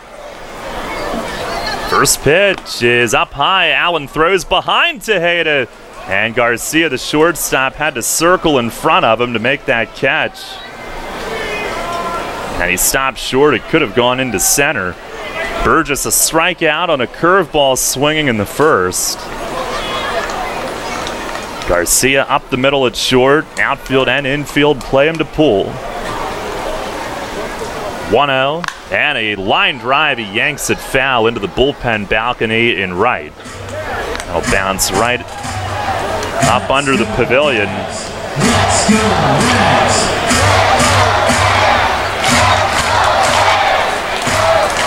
[SPEAKER 1] First pitch is up high. Allen throws behind Tejeda. And Garcia, the shortstop, had to circle in front of him to make that catch. And he stopped short. It could have gone into center. Burgess a strikeout on a curveball swinging in the first. Garcia up the middle at short. Outfield and infield play him to pull. 1-0. And a line drive. He yanks it foul into the bullpen balcony in right. That'll bounce right up under the pavilion.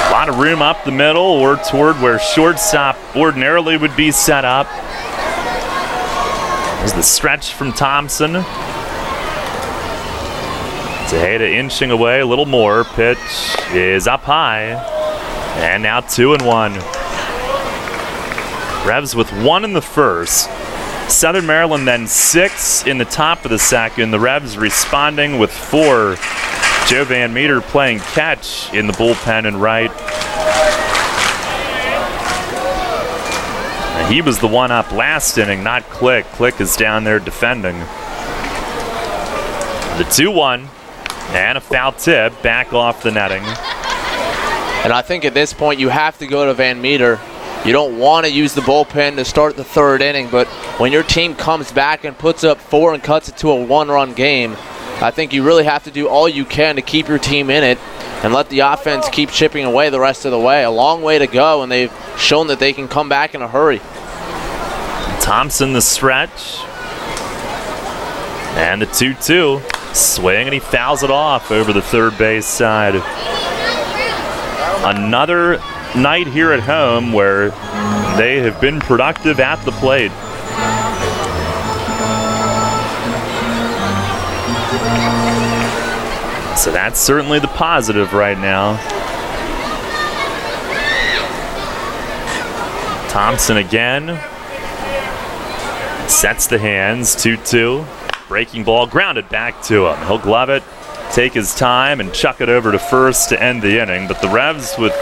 [SPEAKER 1] A lot of room up the middle or toward where shortstop ordinarily would be set up. There's the stretch from Thompson. Tejeda inching away a little more. Pitch is up high. And now 2-1. Revs with 1 in the first. Southern Maryland then 6 in the top of the second. The Revs responding with 4. Joe Van Meter playing catch in the bullpen and right. And he was the one up last inning, not Click. Click is down there defending. The 2-1 and a foul tip back off the netting.
[SPEAKER 2] And I think at this point you have to go to Van Meter. You don't want to use the bullpen to start the third inning, but when your team comes back and puts up 4 and cuts it to a 1-run game, I think you really have to do all you can to keep your team in it and let the offense keep chipping away the rest of the way. A long way to go, and they've shown that they can come back in a hurry.
[SPEAKER 1] Thompson the stretch. And the 2-2. Swing, and he fouls it off over the third base side. Another night here at home where they have been productive at the plate. So that's certainly the positive right now. Thompson again. Sets the hands, 2-2. Breaking ball, grounded back to him. He'll glove it, take his time, and chuck it over to first to end the inning. But the Revs with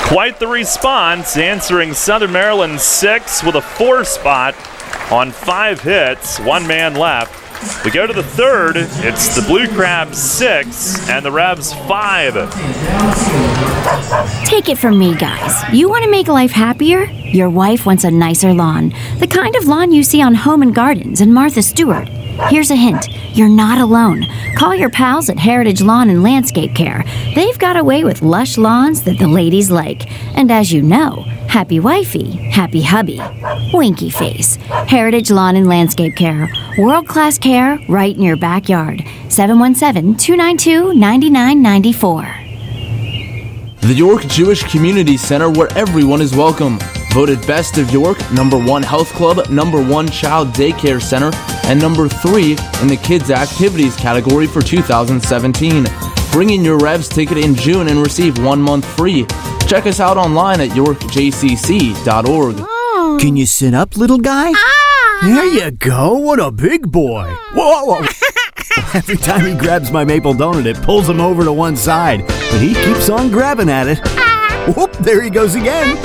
[SPEAKER 1] quite the response, answering Southern Maryland 6 with a 4 spot on 5 hits, 1 man left. We go to the third. It's the Blue Crabs 6 and the Revs 5.
[SPEAKER 16] Take it from me, guys. You want to make life happier? Your wife wants a nicer lawn. The kind of lawn you see on Home and Gardens and Martha Stewart. Here's a hint. You're not alone. Call your pals at Heritage Lawn and Landscape Care. They've got a way with lush lawns that the ladies like. And as you know, happy wifey, happy hubby. Winky face. Heritage Lawn and Landscape Care. World-class care right in your backyard. 717-292-9994.
[SPEAKER 5] The York Jewish Community Center, where everyone is welcome. Voted Best of York, #1 Health Club, #1 Child Daycare Center, and #3 in the Kids Activities category for 2017. Bring in your Revs ticket in June and receive 1 month free. Check us out online at yorkjcc.org.
[SPEAKER 3] Can you sit up, little guy? There you go. What a big boy. Whoa. Every time he grabs my maple donut, it pulls him over to one side. But he keeps on grabbing at it. Whoop, there he goes again.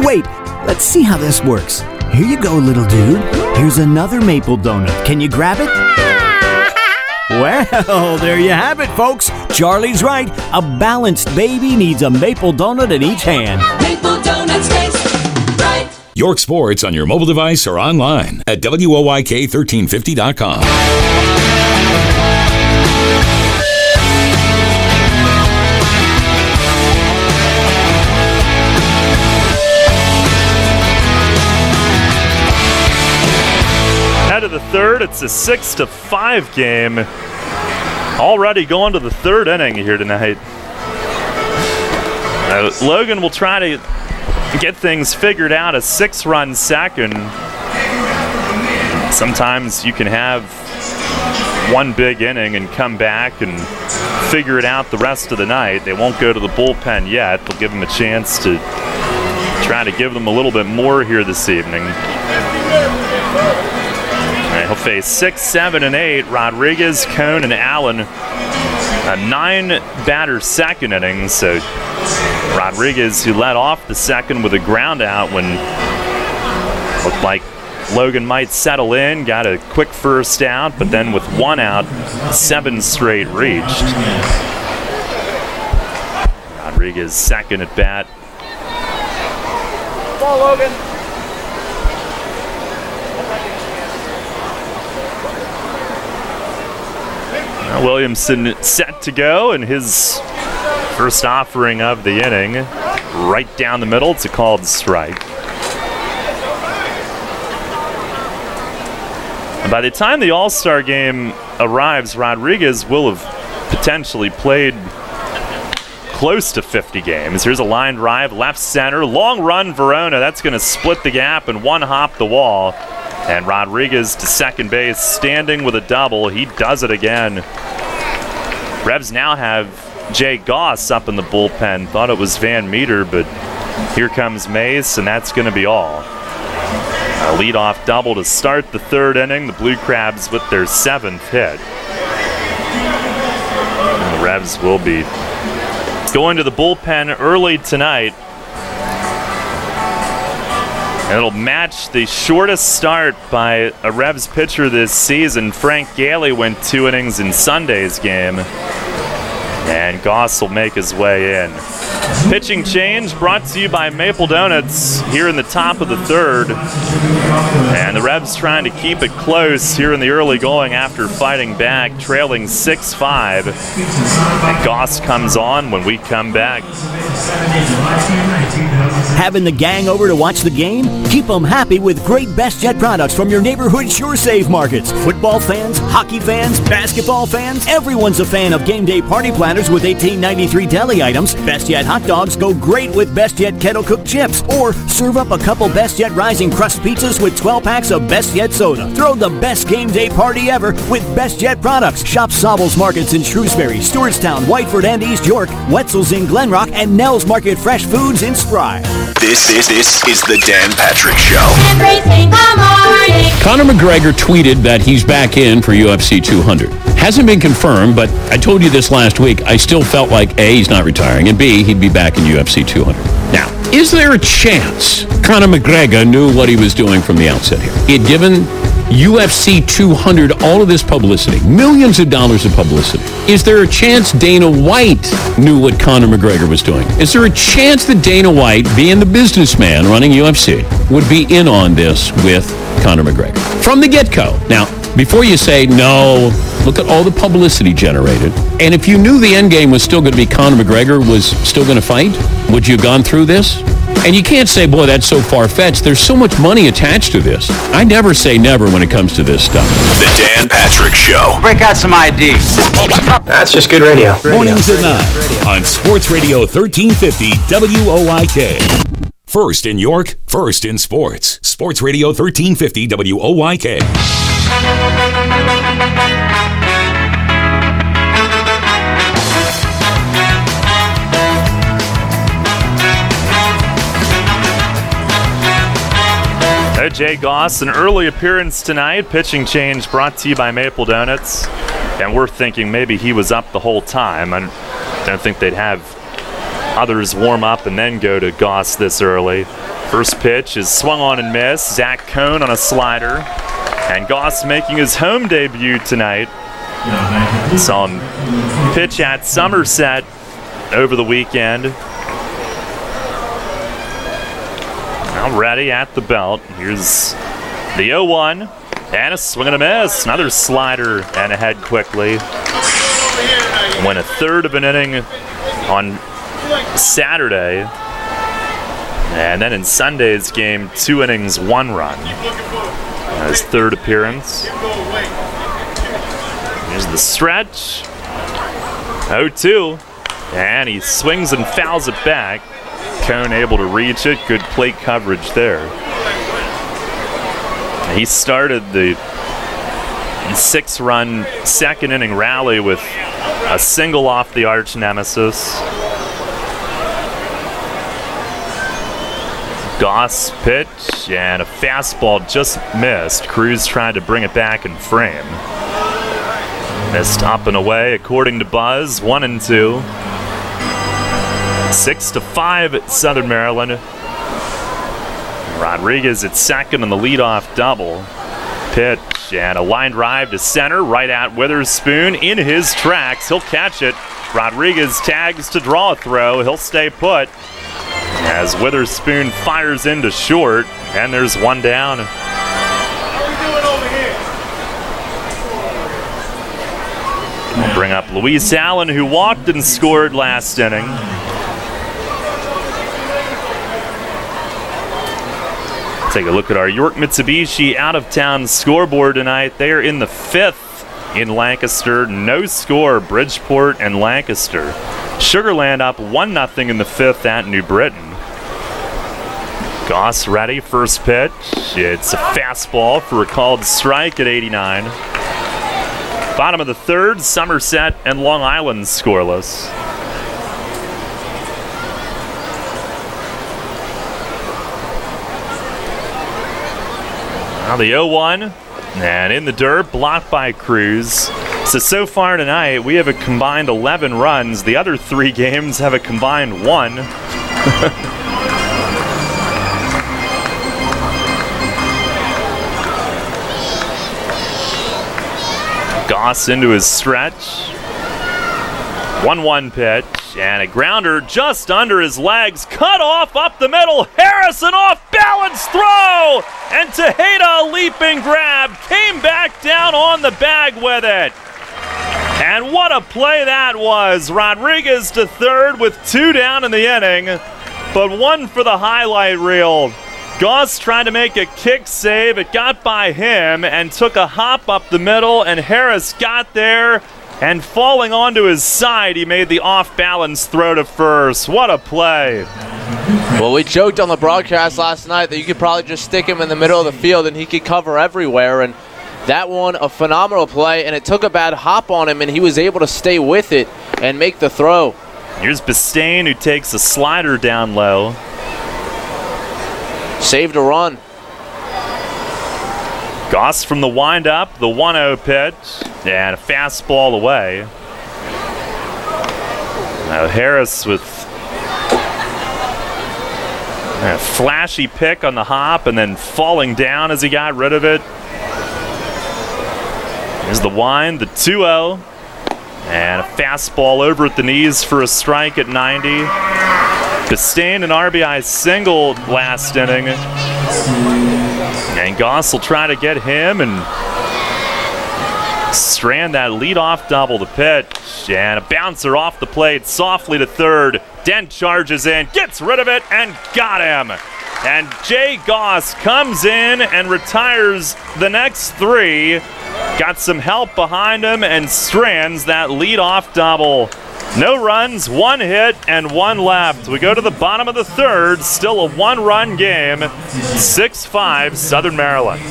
[SPEAKER 3] Wait, let's see how this works. Here you go, little dude. Here's another maple donut. Can you grab it? Well, there you have it, folks. Charlie's right. A balanced baby needs a maple donut in each hand.
[SPEAKER 17] Maple donuts taste right.
[SPEAKER 6] York Sports on your mobile device or online at WOYK1350.com.
[SPEAKER 1] Out of the third, it's a 6-5 game. Already going to the third inning here tonight. Logan will try to get things figured out. A 6-run second. Sometimes you can have one big inning and come back and figure it out the rest of the night. They won't go to the bullpen yet. They'll give them a chance to try to give them a little bit more here this evening. He'll face 6, 7, and 8. Rodriguez, Cone, and Allen. A 9-batter second inning. So Rodriguez, who led off the second with a ground out when looked like Logan might settle in, got a quick first out, but then with 1 out, 7 straight reached. Rodriguez second at bat.
[SPEAKER 10] Ball, Logan.
[SPEAKER 1] Williamson set to go, and his first offering of the inning, right down the middle. It's a called strike. And by the time the All-Star game arrives, Rodriguez will have potentially played close to 50 games. Here's a line drive, left center, long run Verona. That's going to split the gap and one hop the wall. And Rodriguez to second base, standing with a double. He does it again. Revs now have Jay Goss up in the bullpen. Thought it was Van Meter, but here comes Mace, and that's going to be all. A leadoff double to start the third inning. The Blue Crabs with their 7th hit. And the Revs will be going to the bullpen early tonight. And it'll match the shortest start by a Revs pitcher this season. Frank Gailey went 2 innings in Sunday's game. And Goss will make his way in. Pitching change brought to you by Maple Donuts here in the top of the third. And the Revs trying to keep it close here in the early going after fighting back, trailing 6-5. And Goss comes on when we come back.
[SPEAKER 3] Having the gang over to watch the game? Keep them happy with great Best Jet products from your neighborhood SureSave markets. Football fans, hockey fans, basketball fans, everyone's a fan of game day party planners with $18.93 deli items. Best Jet hot dogs go great with Best Jet kettle cooked chips. Or serve up a couple Best Jet rising crust pizzas with 12 packs of Best Jet soda. Throw the best game day party ever with Best Jet products. Shop Sobel's Markets in Shrewsbury, Stewartstown, Whiteford, and East York, Wetzel's in Glenrock, and Nell's Market Fresh Foods in Spry.
[SPEAKER 6] This is the Dan Patrick Show.
[SPEAKER 17] Everything the morning.
[SPEAKER 7] Conor McGregor tweeted that he's back in for UFC 200. Hasn't been confirmed, but I told you this last week. I still felt like A, he's not retiring, and B, he'd be back in UFC 200. Now, is there a chance Conor McGregor knew what he was doing from the outset here? He had given UFC 200 all of this publicity, millions of dollars of publicity. Is there a chance Dana White knew what Conor McGregor was doing? Is there a chance that Dana White, being the businessman running UFC, would be in on this with Conor McGregor from the get-go? Now, before you say no, look at all the publicity generated. And if you knew the end game was still going to be Conor McGregor was still going to fight, would you have gone through this? And you can't say, boy, that's so far-fetched. There's so much money attached to this. I never say never when it comes to this stuff.
[SPEAKER 6] The Dan Patrick Show.
[SPEAKER 18] Break out some IDs.
[SPEAKER 19] That's just good radio.
[SPEAKER 7] Mornings at 9 on Sports Radio 1350 WOIK.
[SPEAKER 6] First in York, first in sports. Sports Radio 1350 WOIK.
[SPEAKER 1] Jay Goss, an early appearance tonight. Pitching change brought to you by Maple Donuts. And we're thinking maybe he was up the whole time. I don't think they'd have others warm up and then go to Goss this early. First pitch is swung on and missed. Zach Cohn on a slider. And Goss making his home debut tonight. Saw him pitch at Somerset over the weekend. Now ready at the belt. Here's the 0-1. And a swing and a miss. Another slider and ahead quickly. Went a third of an inning on Saturday. And then in Sunday's game, 2 innings, 1 run. His third appearance. Here's the stretch. 0-2. And he swings and fouls it back. Cohn able to reach it. Good plate coverage there. He started the 6-run second inning rally with a single off the arch nemesis. Goss pitch and a fastball just missed. Cruz tried to bring it back in frame. Missed up and away according to Buzz. 1-2. 6-5 at Southern Maryland. Rodriguez at second on the leadoff double. Pitch and a line drive to center right at Witherspoon in his tracks. He'll catch it. Rodriguez tags to draw a throw. He'll stay put as Witherspoon fires into short, and there's one down. We'll bring up Luis Allen, who walked and scored last inning. Take a look at our York Mitsubishi out-of-town scoreboard tonight. They are in the 5th in Lancaster. No score, Bridgeport and Lancaster. Sugarland up 1-0 in the 5th at New Britain. Goss ready, first pitch. It's a fastball for a called strike at 89. Bottom of the third, Somerset and Long Island scoreless. Now the 0-1, and in the dirt, blocked by Cruz. So far tonight, we have a combined 11 runs. The other 3 games have a combined 1. Goss into his stretch. 1-1 pitch, and a grounder just under his legs. Cut off up the middle. Harrison off balance throw, and Tejeda, a leaping grab, came back down on the bag with it. And what a play that was. Rodriguez to third with 2 down in the inning, but 1 for the highlight reel. Goss trying to make a kick save. It got by him and took a hop up the middle, and Harris got there, and falling onto his side, he made the off-balance throw to first. What a play.
[SPEAKER 2] Well, we joked on the broadcast last night that you could probably just stick him in the middle of the field and he could cover everywhere, and that one, a phenomenal play, and it took a bad hop on him, and he was able to stay with it and make the throw.
[SPEAKER 1] Here's Bistain, who takes a slider down low.
[SPEAKER 2] Saved a run.
[SPEAKER 1] Goss from the windup, the 1-0 pitch, and a fastball away. Now Harris with a flashy pick on the hop and then falling down as he got rid of it. Here's the wind, the 2-0, and a fastball over at the knees for a strike at 90. Bistain an RBI single last inning. And Goss will try to get him and strand that leadoff double. The pitch, and a bouncer off the plate, softly to third. Dent charges in, gets rid of it, and got him. And Jay Goss comes in and retires the next 3. Got some help behind him and strands that leadoff double. No runs, 1 hit, and 1 left. We go to the bottom of the third, still a 1-run game, 6-5 Southern Maryland.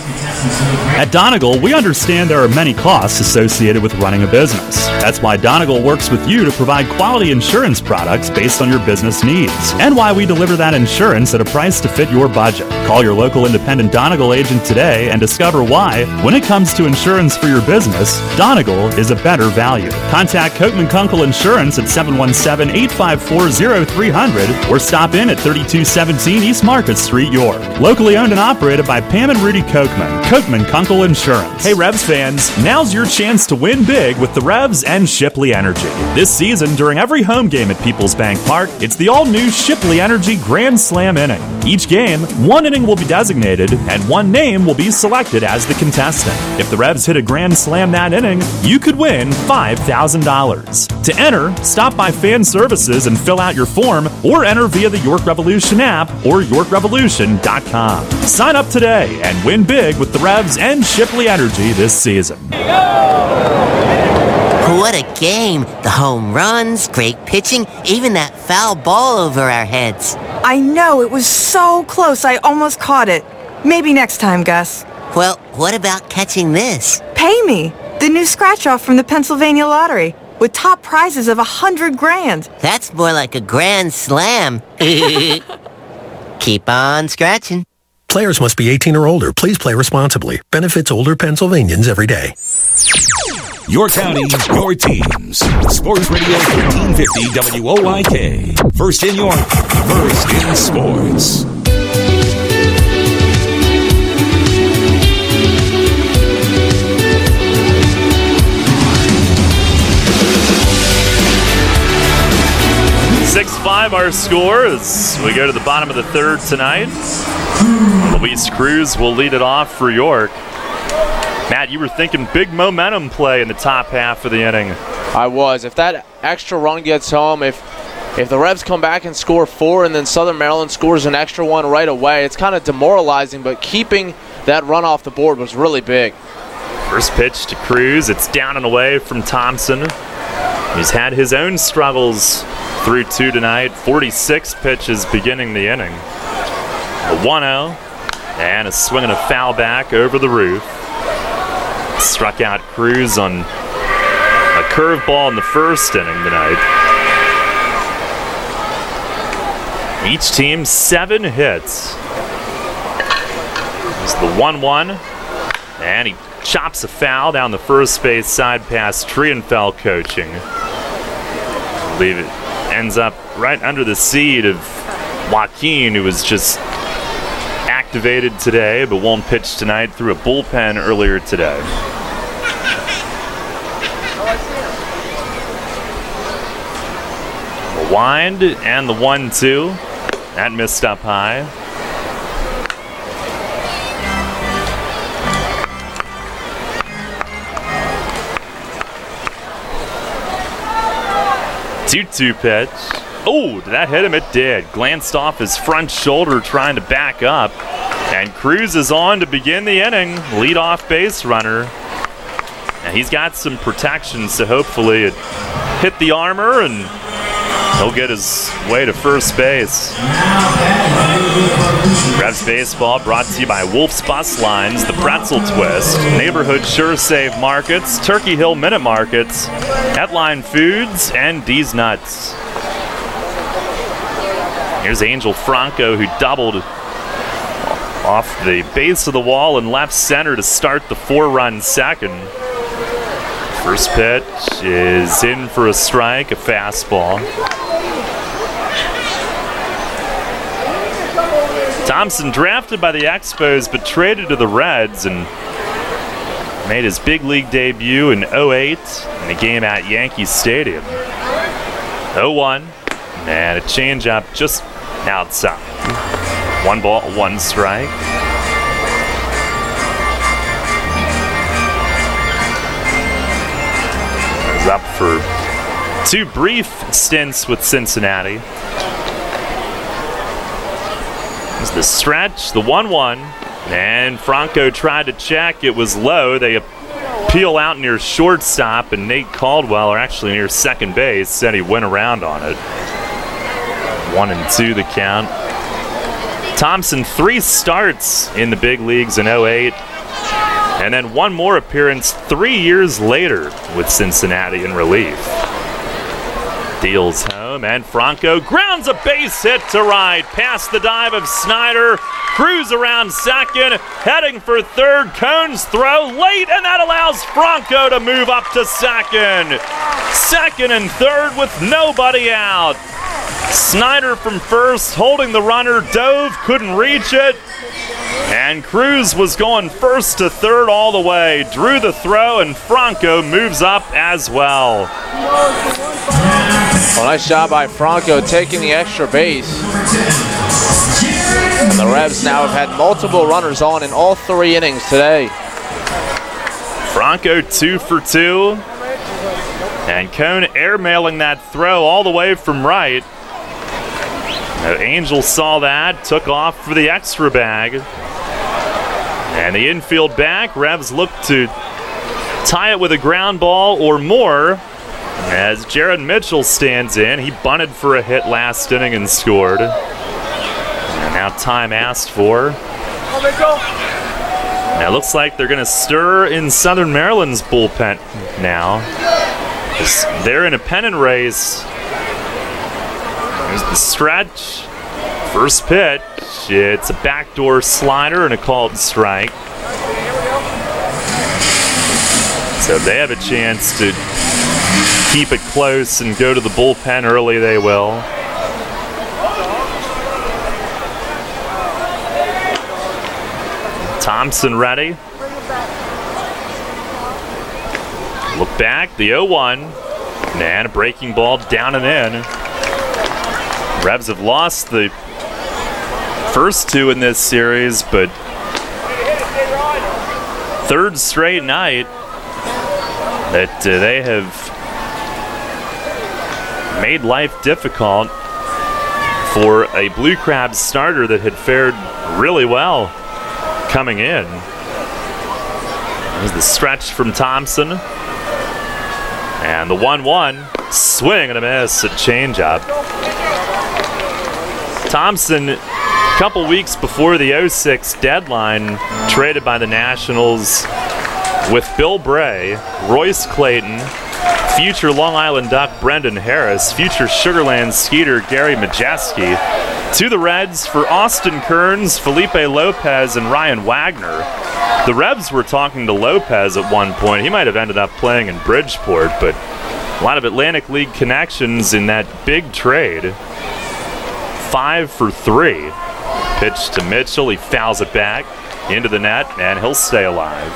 [SPEAKER 18] At Donegal, we understand there are many costs associated with running a business. That's why Donegal works with you to provide quality insurance products based on your business needs, and why we deliver that insurance at a price to fit your budget. Call your local independent Donegal agent today and discover why, when it comes to insurance for your business, Donegal is a better value. Contact Kochman Kunkel Insurance at 717-854-0300 or stop in at 3217 East Market Street, York. Locally owned and operated by Pam and Rudy Kochman. Kochman Kunkel Insurance. Hey Revs fans, now's your chance to win big with the Revs and Shipley Energy. This season, during every home game at Peoples Bank Park, it's the all-new Shipley Energy Grand Slam inning. Each game, 1 inning will be designated and 1 name will be selected as the contestant. If the Revs hit a Grand Slam that inning, you could win $5,000. To enter, stop by Fan Services and fill out your form, or enter via the York Revolution app or YorkRevolution.com. Sign up today and win big with the Revs and Shipley Energy this season.
[SPEAKER 20] What a game. The home runs, great pitching, even that foul ball over our heads.
[SPEAKER 21] I know, it was so close I almost caught it. Maybe next time, Gus.
[SPEAKER 20] Well, what about catching this?
[SPEAKER 21] Pay me. The new scratch-off from the Pennsylvania Lottery, with top prizes of $100,000.
[SPEAKER 20] That's more like a grand slam. Keep on scratching.
[SPEAKER 22] Players must be 18 or older. Please play responsibly. Benefits older Pennsylvanians every day.
[SPEAKER 6] Your county, your teams. Sports Radio 1350 WOIK. First in York, first in sports.
[SPEAKER 1] Our score as we go to the bottom of the third tonight. Luis Cruz will lead it off for York. Matt, you were thinking big momentum play in the top half of the inning.
[SPEAKER 2] I was. If that extra run gets home, if the Revs come back and score 4 and then Southern Maryland scores an extra one right away, it's kind of demoralizing, but keeping that run off the board was really big.
[SPEAKER 1] First pitch to Cruz. It's down and away from Thompson. He's had his own struggles through 2 tonight. 46 pitches beginning the inning. A 1-0 and a swing and a foul back over the roof. Struck out Cruz on curveball in the first inning tonight. Each team 7 hits. It's the 1-1, and he chops a foul down the first base side past Trienfeld coaching. I believe it ends up right under the seat of Joaquin, who was just activated today but won't pitch tonight through a bullpen earlier today. The wind and the 1-2. That missed up high. Two pitch. Oh, did that hit him? It did. Glanced off his front shoulder trying to back up. And Cruz is on to begin the inning. Leadoff base runner. Now he's got some protection, so hopefully it hit the armor and he'll get his way to first base. Revs Baseball brought to you by Wolf's Bus Lines, The Pretzel Twist, Neighborhood Sure Save Markets, Turkey Hill Minute Markets, Headline Foods, and D's Nuts. Here's Angel Franco, who doubled off the base of the wall in left center to start the 4-run second. First pitch is in for a strike, a fastball. Thompson drafted by the Expos but traded to the Reds and made his big league debut in 08 in a game at Yankee Stadium. 0-1, and a changeup just outside. 1 ball, 1 strike. He's up for 2 brief stints with Cincinnati. There's the stretch, the 1-1, and Franco tried to check. It was low. They peel out near shortstop, and Nate Caldwell, or actually near second base, said he went around on it. 1-2 the count. Thompson 3 starts in the big leagues in 08, and then 1 more appearance 3 years later with Cincinnati in relief. Deals home, and Franco grounds a base hit to right, past the dive of Snyder. Cruz around second, heading for third. Cone's throw late, and that allows Franco to move up to second. Second and third with nobody out. Snyder from first, holding the runner, dove, couldn't reach it. And Cruz was going first to third all the way. Drew the throw, and Franco moves up as well.
[SPEAKER 2] Well, nice job by Franco taking the extra base. And the Revs now have had multiple runners on in all 3 innings today.
[SPEAKER 1] Franco 2 for 2. And Cone airmailing that throw all the way from right. Now, Angel saw that, took off for the extra bag. And the infield back, Revs look to tie it with a ground ball or more. As Jared Mitchell stands in, he bunted for a hit last inning and scored. And now time asked for. Now it looks like they're going to stir in Southern Maryland's bullpen now. They're in a pennant race. There's the stretch. First pitch. It's a backdoor slider and a called strike. So they have a chance to keep it close and go to the bullpen early. They will. Thompson ready. Look back, the 0-1. And a breaking ball down and in. Revs have lost the first 2 in this series, but third straight night that they have made life difficult for a Blue Crabs starter that had fared really well coming in. There's the stretch from Thompson. And the 1-1, swing and a miss, a changeup. Thompson, a couple weeks before the 06 deadline, traded by the Nationals with Bill Bray, Royce Clayton, future Long Island Duck Brendan Harris, future Sugarland Skeeter Gary Majeski. To the Reds for Austin Kearns, Felipe Lopez, and Ryan Wagner. The Revs were talking to Lopez at one point. He might have ended up playing in Bridgeport, but a lot of Atlantic League connections in that big trade. 5 for 3. Pitch to Mitchell. He fouls it back into the net, and he'll stay alive.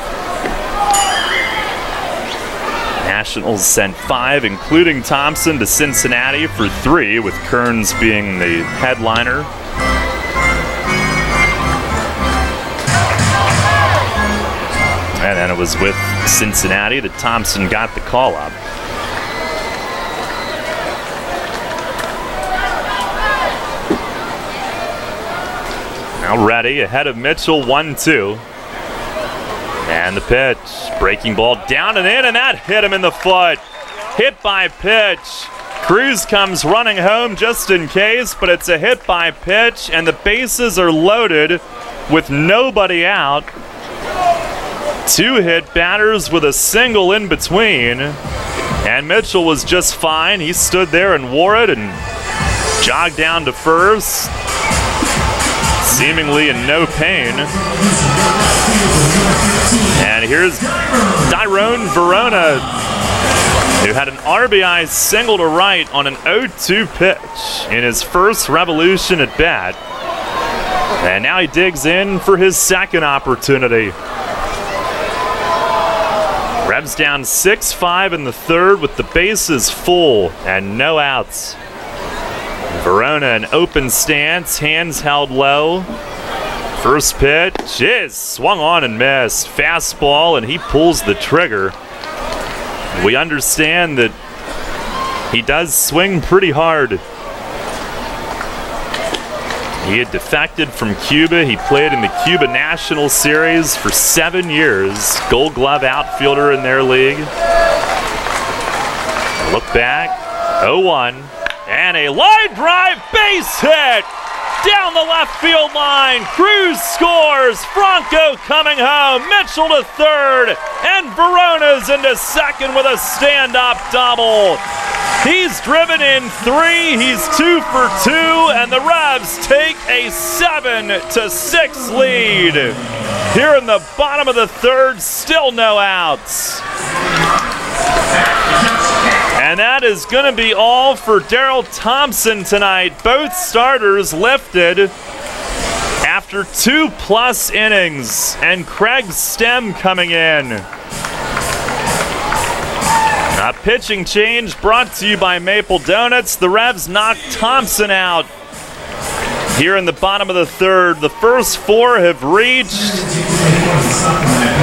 [SPEAKER 1] Nationals sent 5, including Thompson, to Cincinnati for 3, with Kearns being the headliner. And then it was with Cincinnati that Thompson got the call up. Now ready, ahead of Mitchell, 1-2. And the pitch, breaking ball down and in, and that hit him in the foot. Hit by pitch. Cruz comes running home just in case, but it's a hit by pitch, and the bases are loaded with nobody out. 2 hit batters with a single in between, and Mitchell was just fine. He stood there and wore it and jogged down to first, seemingly in no pain. And here's Tyrone Verona, who had an RBI single to right on an 0-2 pitch in his first Revolution at bat. And now he digs in for his second opportunity. Revs down 6-5 in the third with the bases full and no outs. Verona an open stance, hands held low. First pitch is swung on and missed. Fastball, and he pulls the trigger. We understand that he does swing pretty hard. He had defected from Cuba. He played in the Cuba National Series for 7 years. Gold Glove outfielder in their league. Look back, 0-1. And a line drive base hit down the left field line. Cruz scores. Franco coming home. Mitchell to third. And Verona's into second with a stand-up double. He's driven in 3. He's 2 for 2. And the Revs take a 7-6 lead. Here in the bottom of the third, still no outs. And that is going to be all for Daryl Thompson tonight. Both starters lifted after 2+ innings. And Craig Stem coming in. A pitching change brought to you by Maple Donuts. The Revs knocked Thompson out here in the bottom of the third. The first 4 have reached.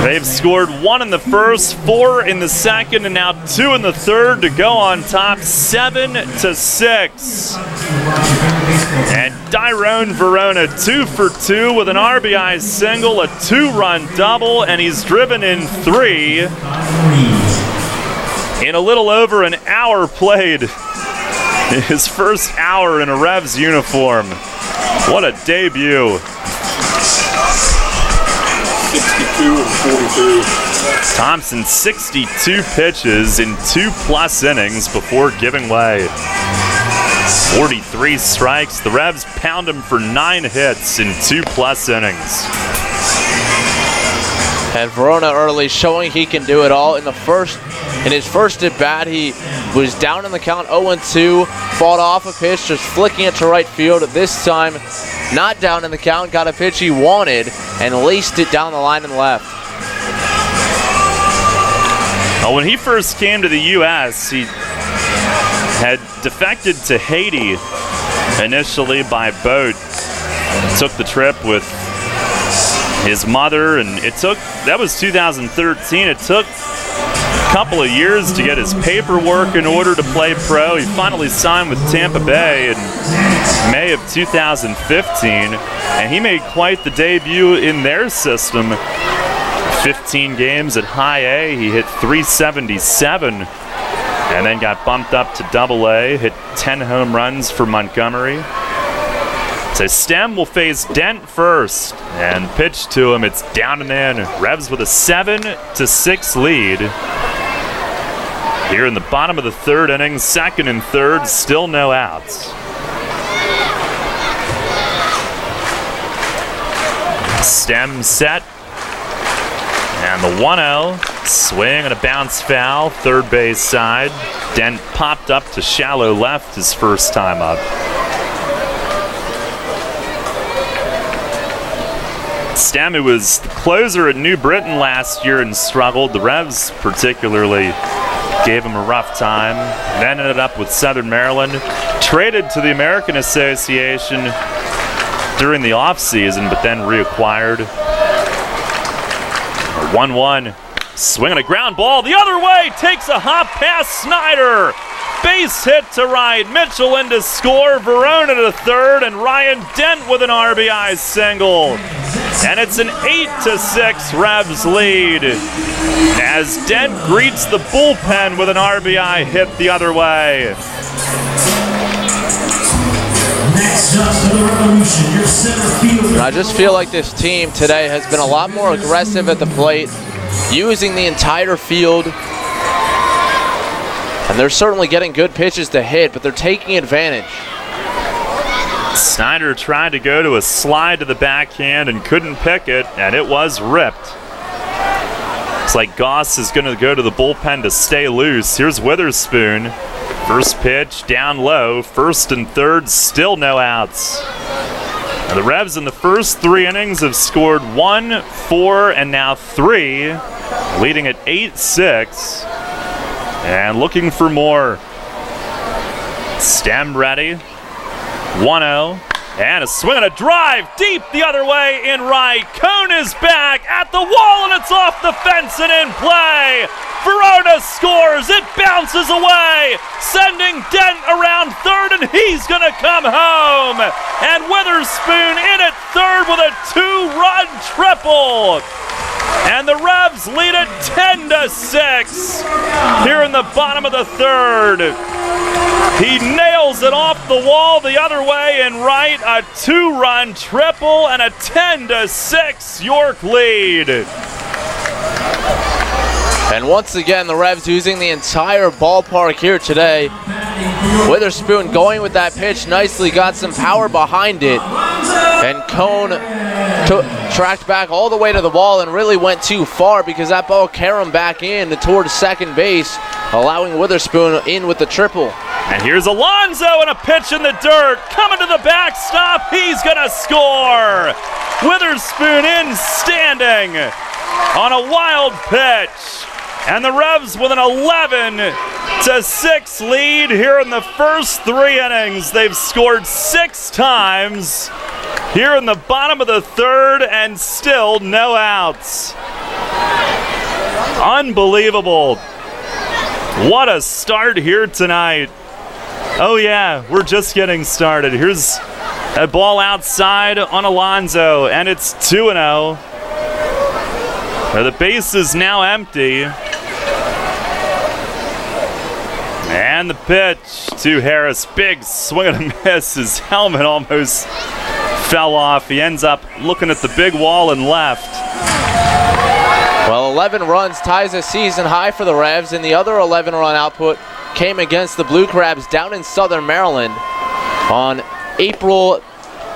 [SPEAKER 1] They've scored 1 in the first, 4 in the second, and now 2 in the third to go on top, 7-6. And Tyrone Verona 2 for 2 with an RBI single, a 2-run double, and he's driven in 3 in a little over an hour played. His first hour in a Revs uniform. What a debut.
[SPEAKER 4] 62 and 42.
[SPEAKER 1] Thompson 62 pitches in 2+ innings before giving way. 43 strikes. The Revs pound him for 9 hits in 2+ innings.
[SPEAKER 2] And Verona early showing he can do it all. In his first at bat, he was down in the count 0-2, fought off a pitch, just flicking it to right field. This time, not down in the count, got a pitch he wanted and laced it down the line and left.
[SPEAKER 1] Well, when he first came to the U.S., he had defected to Haiti initially by boat. Took the trip with his mother, and that was 2013. It took a couple of years to get his paperwork in order to play pro. He finally signed with Tampa Bay in May of 2015, and he made quite the debut in their system. 15 games at high A, he hit .377, and then got bumped up to Double-A, hit 10 home runs for Montgomery. So Stem will face Dent first, and pitch to him, it's down and in. Revs with a 7-6 lead. Here in the bottom of the third inning, second and third, still no outs. Stem set. And the 1-0. Swing and a bounce foul, third base side. Dent popped up to shallow left his first time up. Stem, who was the closer at New Britain last year and struggled. The Revs particularly gave him a rough time. Then ended up with Southern Maryland. Traded to the American Association during the offseason, but then reacquired. 1-1. Swinging a ground ball the other way. Takes a hop past Snyder. Base hit to right. Mitchell in to score. Verona to third. And Ryan Dent with an RBI single. And it's an 8-6 Revs lead as Dent greets the bullpen with an RBI hit the other way.
[SPEAKER 2] I just feel like this team today has been a lot more aggressive at the plate, using the entire field. And they're certainly getting good pitches to hit, but they're taking advantage.
[SPEAKER 1] Snyder tried to go to a slide to the backhand and couldn't pick it, and it was ripped. Looks like Goss is going to go to the bullpen to stay loose. Here's Witherspoon. First pitch down low, first and third, still no outs. Now the Revs in the first 3 innings have scored 1, 4, and now 3, leading at 8-6, and looking for more. Stem ready. 1-0, and a swing and a drive deep the other way in right. Cone is back at the wall, and it's off the fence and in play. Verona scores. It bounces away, sending Dent around third, and he's going to come home. And Witherspoon in at third with a 2-run triple. And the Revs lead it 10-6 here in the bottom of the third. He nails it off the wall the other way and right. A 2-run triple and a 10-6 York lead.
[SPEAKER 2] And once again, the Revs using the entire ballpark here today. Witherspoon going with that pitch nicely, got some power behind it. And Cone tracked back all the way to the wall and really went too far because that ball carried him back in towards second base, allowing Witherspoon in with the triple.
[SPEAKER 1] And here's Alonso and a pitch in the dirt. Coming to the backstop, he's gonna score. Witherspoon in standing on a wild pitch. And the Revs with an 11-6 lead here in the first 3 innings. They've scored 6 times here in the bottom of the third and still no outs. Unbelievable. What a start here tonight. Oh yeah, we're just getting started. Here's a ball outside on Alonso, and it's 2-0. The base is now empty. And the pitch to Harris. Big swing and a miss. His helmet almost fell off. He ends up looking at the big wall and left.
[SPEAKER 2] Well, 11 runs ties a season high for the Revs, and the other 11-run output came against the Blue Crabs down in Southern Maryland on April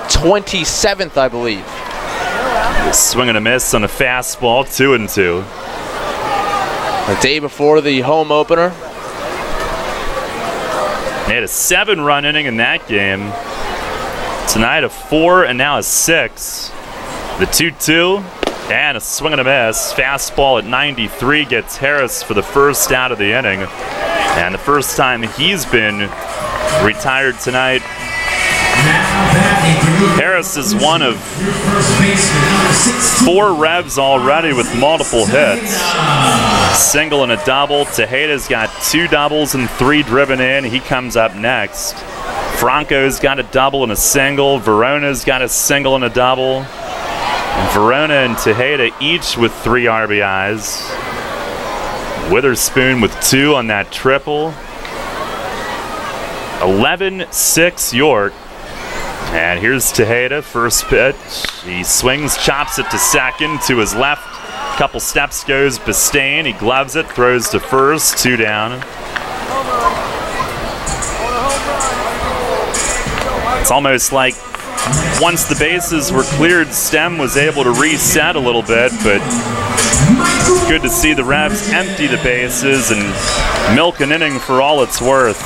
[SPEAKER 2] 27th, I believe.
[SPEAKER 1] Swing and a miss on a fastball, 2-2.
[SPEAKER 2] The day before the home opener.
[SPEAKER 1] They had a 7-run inning in that game. Tonight a 4 and now a 6. The 2-2 and a swing and a miss. Fastball at 93 gets Harris for the first out of the inning. And the first time he's been retired tonight. Harris is one of 4 Revs already with multiple hits. Single and a double. Tejeda's got 2 doubles and 3 driven in. He comes up next. Franco's got a double and a single. Verona's got a single and a double. And Verona and Tejeda each with 3 RBIs. Witherspoon with 2 on that triple. 11-6 York. And here's Tejeda, first pitch. He swings, chops it to second to his left. Couple steps goes Bistain. He gloves it, throws to first, 2 down. It's almost like once the bases were cleared, Stem was able to reset a little bit, but good to see the Revs empty the bases and milk an inning for all it's worth.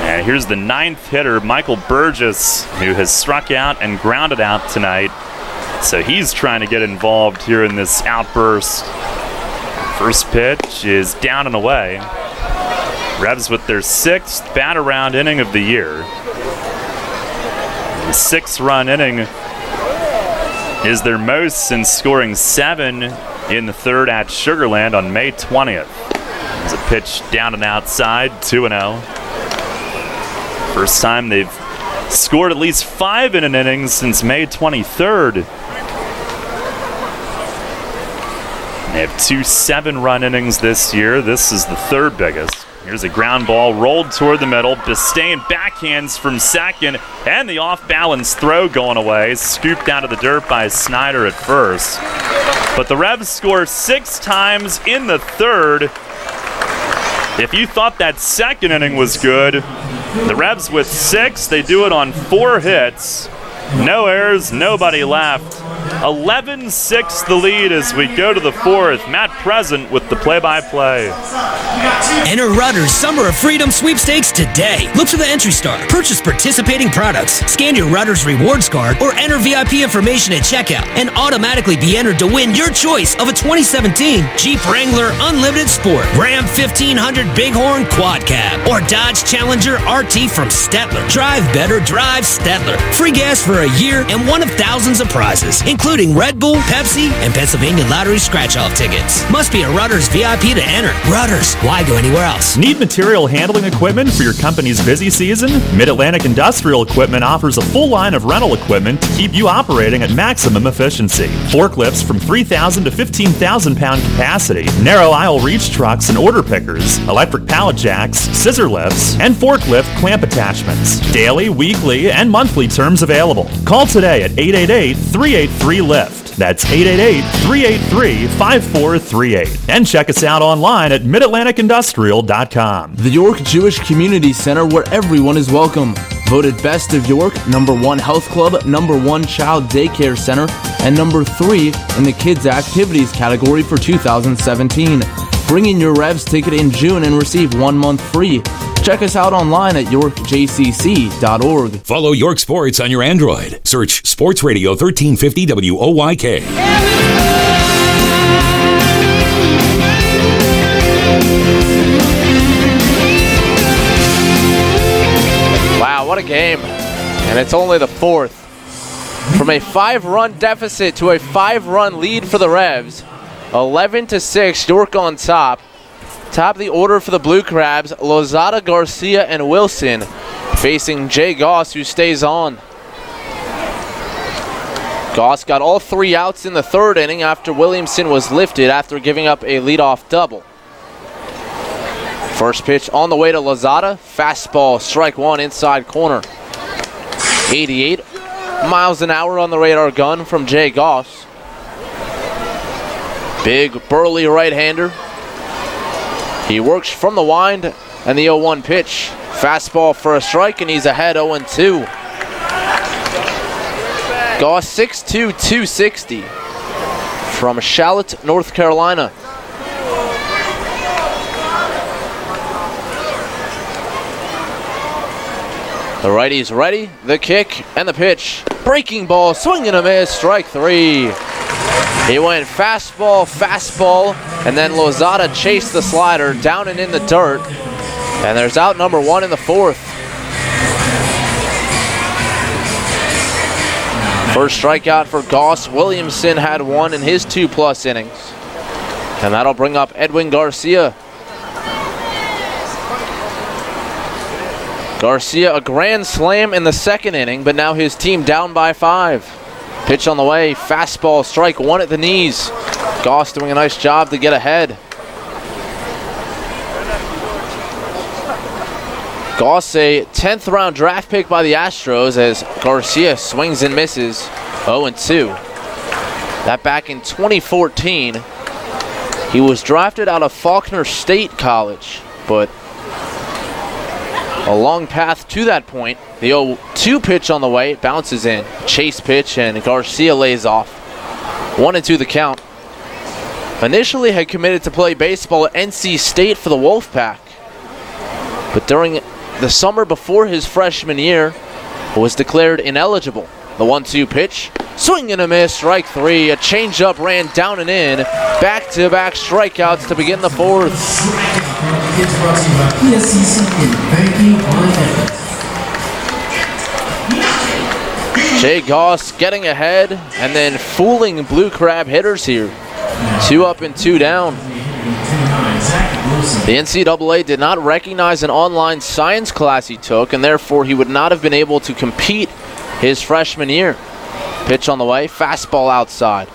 [SPEAKER 1] And here's the 9th hitter, Michael Burgess, who has struck out and grounded out tonight. So he's trying to get involved here in this outburst. First pitch is down and away. Revs with their 6th bat-around inning of the year. The 6-run inning is their most since scoring 7 in the 3rd at Sugarland on May 20th. There's a pitch down and outside, 2-0. First time they've scored at least 5 in an inning since May 23rd. They have 2 7-run innings this year. This is the 3rd biggest. Here's a ground ball rolled toward the middle. Bistain backhands from second, and the off-balance throw going away. Scooped out of the dirt by Snyder at first. But the Revs score 6 times in the 3rd. If you thought that 2nd inning was good, the Revs with 6, they do it on 4 hits. No errors, nobody left. 11-6 the lead as we go to the 4th. Matt Present with the play-by-play.
[SPEAKER 15] Enter Rutter's Summer of Freedom sweepstakes today. Look for the entry star, purchase participating products, scan your Rutter's rewards card, or enter VIP information at checkout and automatically be entered to win your choice of a 2017 Jeep Wrangler Unlimited Sport, Ram 1500 Bighorn Quad Cab, or Dodge Challenger RT from Stettler. Drive better, drive Stettler. Free gas for a year and one of thousands of prizes, including Red Bull, Pepsi, and Pennsylvania Lottery scratch-off tickets. Must be a Rutter's VIP to enter. Rutter's, why go anywhere else?
[SPEAKER 18] Need material handling equipment for your company's busy season? Mid-Atlantic Industrial Equipment offers a full line of rental equipment to keep you operating at maximum efficiency. Forklifts from 3,000 to 15,000 pound capacity, narrow aisle reach trucks and order pickers, electric pallet jacks, scissor lifts, and forklift clamp attachments. Daily, weekly, and monthly terms available. Call today at 888-383-LIFT. That's 888-383-5438. And check us out online at midatlanticindustrial.com.
[SPEAKER 5] The York Jewish Community Center, where everyone is welcome. Voted Best of York, #1 Health Club, #1 Child Daycare Center, and #3 in the Kids Activities category for 2017. Bring in your Revs ticket in June and receive 1 month free. Check us out online at yorkjcc.org.
[SPEAKER 6] Follow York Sports on your Android. Search Sports Radio 1350 WOYK.
[SPEAKER 2] Wow, what a game. And it's only the 4th. From a 5-run deficit to a 5-run lead for the Revs. 11-6, York on top. Top of the order for the Blue Crabs, Lozada, Garcia, and Wilson, facing Jay Goss, who stays on. Goss got all 3 outs in the 3rd inning after Williamson was lifted after giving up a leadoff double. First pitch on the way to Lozada, fastball, strike 1, inside corner. 88 miles an hour on the radar gun from Jay Goss. Big, burly right-hander. He works from the wind, and the 0-1 pitch. Fastball for a strike, and he's ahead 0-2. Goss 6'2", 260 from Charlotte, North Carolina. The righty's ready, the kick, and the pitch. Breaking ball, swing and a miss, strike 3. He went fastball, and then Lozada chased the slider down and in the dirt. And there's out number 1 in the 4th. First strikeout for Goss. Williamson had 1 in his 2+ innings. And that'll bring up Edwin Garcia. Garcia, a grand slam in the 2nd inning, but now his team down by 5. Pitch on the way, fastball, strike 1 at the knees. Goss doing a nice job to get ahead. Goss, a 10th round draft pick by the Astros, as Garcia swings and misses. 0-2. That back in 2014. He was drafted out of Faulkner State College, but a long path to that point. The 0-2 pitch on the way, it bounces in. Chase pitch, and Garcia lays off. 1-2 the count. Initially had committed to play baseball at NC State for the Wolfpack, but during the summer before his freshman year was declared ineligible. The 1-2 pitch, swing and a miss, strike three. A changeup ran down and in. Back-to-back strikeouts to begin the fourth. Jay Goss getting ahead and then fooling Blue Crab hitters here. 2 up and 2 down. The NCAA did not recognize an online science class he took, and therefore he would not have been able to compete his freshman year. Pitch on the way, fastball outside.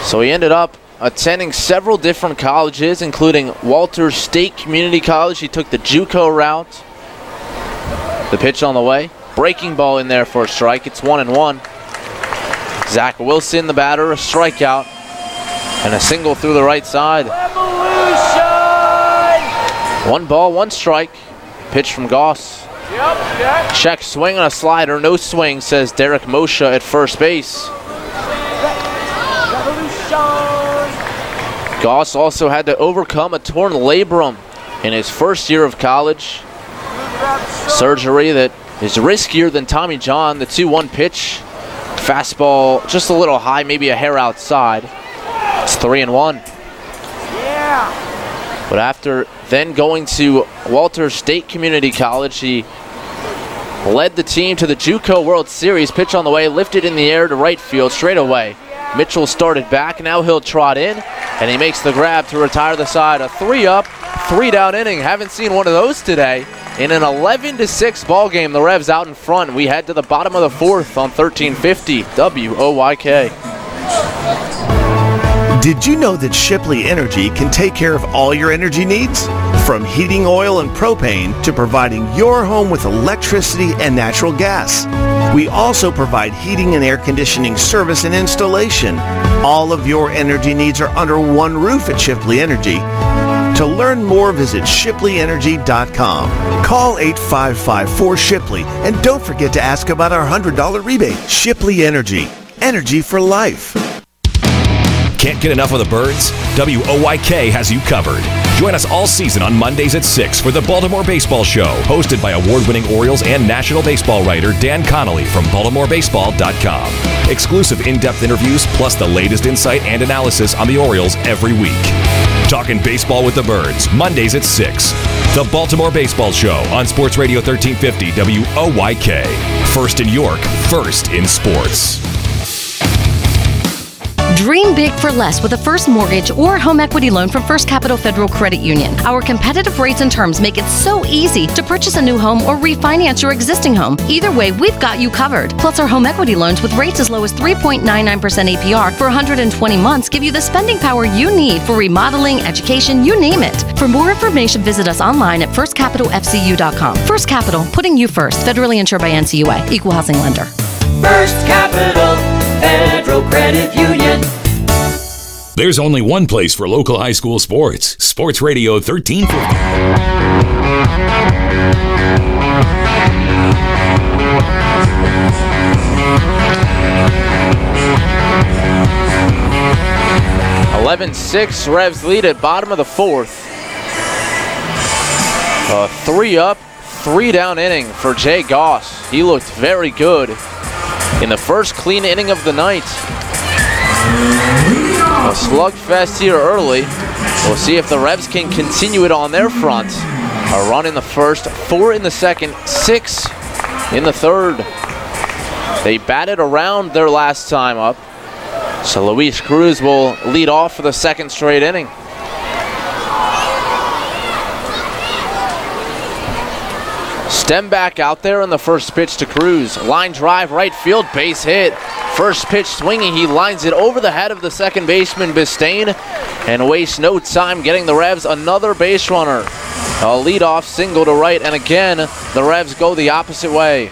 [SPEAKER 2] So he ended up attending several different colleges, including Walters State Community College. He took the JUCO route. The pitch on the way, breaking ball in there for a strike. It's 1-1. Zach Wilson, the batter, a strikeout, and a single through the right side. Revolution! 1 ball, 1 strike. Pitch from Goss. Check swing on a slider, no swing, says Derek Moshe at first base. Goss also had to overcome a torn labrum in his first year of college. Surgery that is riskier than Tommy John. The 2-1 pitch. Fastball just a little high, maybe a hair outside. It's 3-1. But after then going to Walters State Community College, he led the team to the JUCO World Series. Pitch on the way, lifted in the air to right field straight away. Mitchell started back, now he'll trot in, and he makes the grab to retire the side. A 3 up, 3 down inning. Haven't seen one of those today. In an 11-6 ball game, the Revs out in front. We head to the bottom of the 4th on 1350 WOYK.
[SPEAKER 8] Did you know that Shipley Energy can take care of all your energy needs? From heating oil and propane to providing your home with electricity and natural gas. We also provide heating and air conditioning service and installation. All of your energy needs are under one roof at Shipley Energy. To learn more, visit ShipleyEnergy.com. Call 855-4SHIPLEY and don't forget to ask about our $100 rebate. Shipley Energy. Energy for life.
[SPEAKER 6] Can't get enough of the Birds? WOYK has you covered. Join us all season on Mondays at 6 for the Baltimore Baseball Show, hosted by award-winning Orioles and National Baseball writer Dan Connolly from BaltimoreBaseball.com. Exclusive in-depth interviews plus the latest insight and analysis on the Orioles every week. Talking baseball with the Birds, Mondays at 6. The Baltimore Baseball Show on Sports Radio 1350 WOYK. First in York, first in sports.
[SPEAKER 9] Dream big for less with a first mortgage or home equity loan from First Capital Federal Credit Union. Our competitive rates and terms make it so easy to purchase a new home or refinance your existing home. Either way, we've got you covered. Plus, our home equity loans with rates as low as 3.99% APR for 120 months give you the spending power you need for remodeling, education, you name it. For more information, visit us online at firstcapitalfcu.com. First Capital, putting you first. Federally insured by NCUA. Equal housing lender.
[SPEAKER 23] First Capital Federal Credit Union.
[SPEAKER 6] There's only one place for local high school sports. Sports Radio 1350.
[SPEAKER 2] (11-6) Revs lead at bottom of the 4th. A 3 up, 3 down inning for Jay Goss. He looked very good in the first clean inning of the night. A slugfest here early. We'll see if the Revs can continue it on their front. A run in the first, 4 in the second, 6 in the third. They batted around their last time up. So Luis Cruz will lead off for the second straight inning. Stem back out there on the first pitch to Cruz. Line drive, right field, base hit. First pitch swinging, he lines it over the head of the second baseman, Bistain, and wastes no time getting the Revs another base runner. A leadoff single to right, and again, the Revs go the opposite way.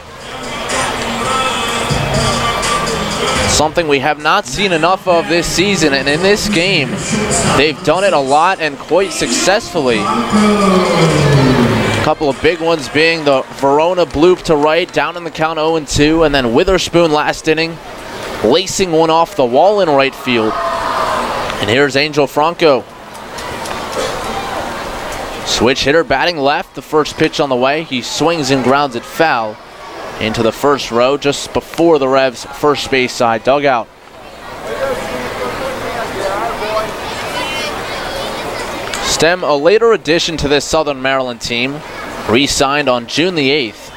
[SPEAKER 2] Something we have not seen enough of this season, and in this game, they've done it a lot and quite successfully. A couple of big ones being the Verona bloop to right, down in the count 0-2, and then Witherspoon last inning, lacing one off the wall in right field. And here's Angel Franco. Switch hitter batting left, the first pitch on the way. He swings and grounds it foul into the first row just before the Revs' first base side dugout. Stem, a later addition to this Southern Maryland team, re-signed on June the 8th.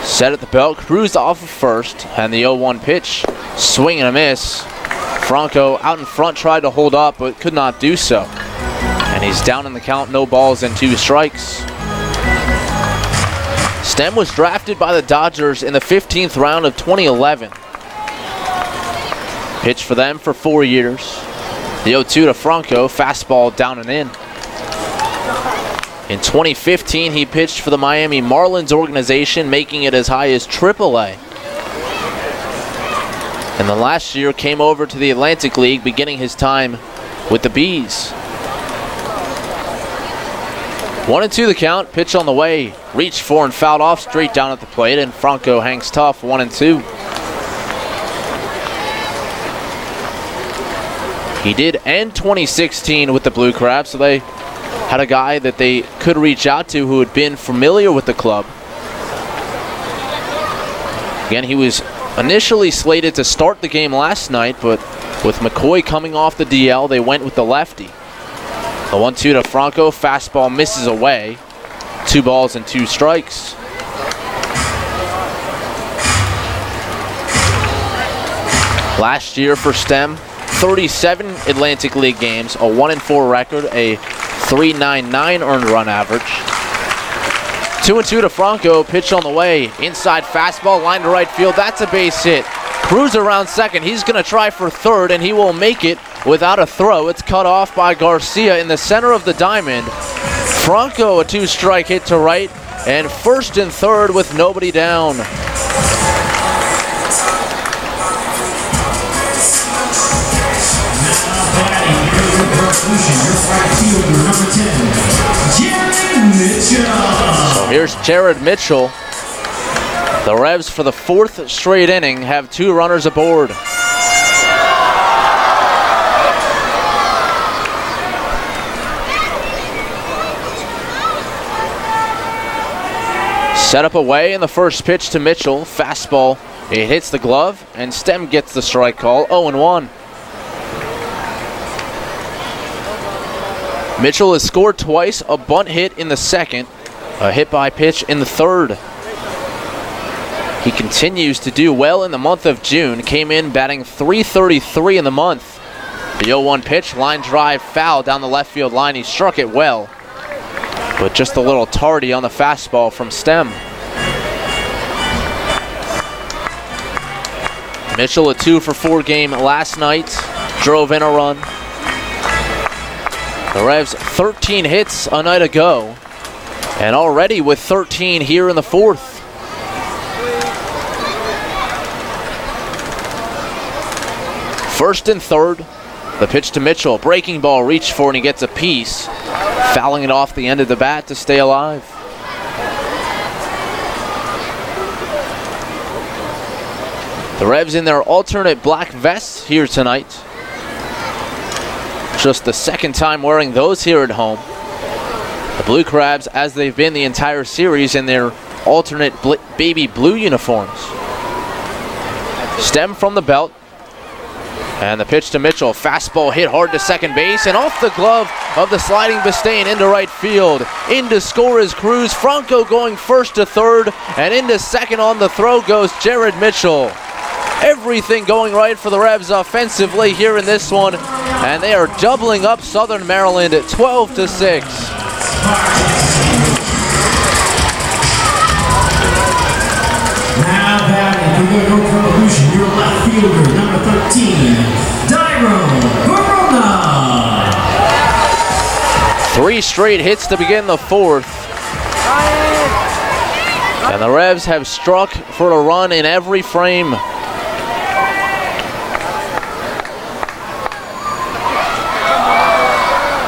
[SPEAKER 2] Set at the belt, cruised off of first, and the 0-1 pitch, swing and a miss. Franco out in front tried to hold up, but could not do so. And he's down in the count, no balls and 2 strikes. Stem was drafted by the Dodgers in the 15th round of 2011. Pitched for them for 4 years. The 0-2 to Franco, fastball down and in. In 2015, he pitched for the Miami Marlins organization, making it as high as AAA. And the last year came over to the Atlantic League, beginning his time with the Bees. 1-2 the count, pitch on the way, reached for and fouled off straight down at the plate, and Franco hangs tough, 1-2. He did end 2016 with the Blue Crabs, so they had a guy that they could reach out to who had been familiar with the club. Again, he was initially slated to start the game last night, but with McCoy coming off the DL, they went with the lefty. The 1-2 to Franco, fastball misses away. 2 balls and 2 strikes. Last year for Stem, 37 Atlantic League games, a 1-4 record, a .399 earned run average. 2-2 to Franco, pitch on the way. Inside fastball, line to right field. That's a base hit. Cruz around second. He's going to try for third, and he will make it without a throw. It's cut off by Garcia in the center of the diamond. Franco, a 2-strike hit to right, and first and third with nobody down. So here's Jared Mitchell. The Revs, for the 4th straight inning, have 2 runners aboard. Set up away in the first pitch to Mitchell. Fastball, it hits the glove, and Stem gets the strike call, 0-1. Mitchell has scored twice, a bunt hit in the second, a hit by pitch in the third. He continues to do well in the month of June, came in batting .333 in the month. The 0-1 pitch, line drive, foul down the left field line. He struck it well, but just a little tardy on the fastball from Stem. Mitchell, a 2-for-4 game last night, drove in a run. The Revs 13 hits a night ago, and already with 13 here in the 4th. First and third, the pitch to Mitchell, breaking ball, reached for, and he gets a piece, fouling it off the end of the bat to stay alive. The Revs in their alternate black vests here tonight. Just the 2nd time wearing those here at home. The Blue Crabs, as they've been the entire series, in their alternate baby blue uniforms. Stem from the belt. And the pitch to Mitchell. Fastball hit hard to second base and off the glove of the sliding Bistain into right field. In to score is Cruz. Franco going first to third, and into second on the throw goes Jared Mitchell. Everything going right for the Revs offensively here in this one, and they are doubling up Southern Maryland at 12-6.
[SPEAKER 11] Now batting for the North Revolution, your left fielder, number 13, Verona.
[SPEAKER 2] 3 straight hits to begin the 4th. And the Revs have struck for a run in every frame.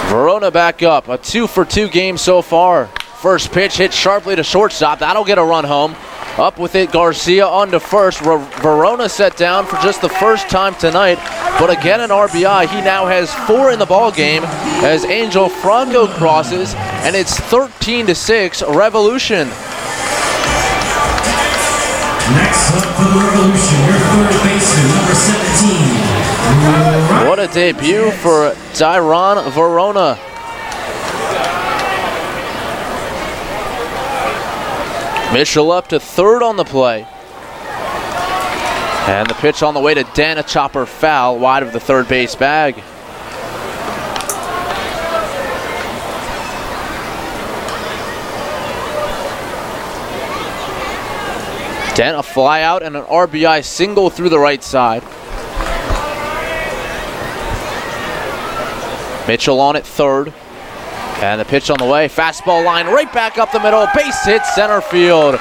[SPEAKER 2] Verona back up, a 2-for-2 game so far. First pitch hit sharply to shortstop. That'll get a run home. Up with it, Garcia on to first. Verona set down for just the first time tonight, but again an RBI. He now has 4 in the ball game as Angel Franco crosses, and it's 13-6 Revolution.
[SPEAKER 11] Next up for the Revolution, your third baseman, number 17.
[SPEAKER 2] What a debut for Dairon Verona. Mitchell up to third on the play. And the pitch on the way to Dan, a chopper foul wide of the third base bag. Dent a fly out and an RBI single through the right side. Mitchell on at third. And the pitch on the way, fastball line right back up the middle, base hit center field.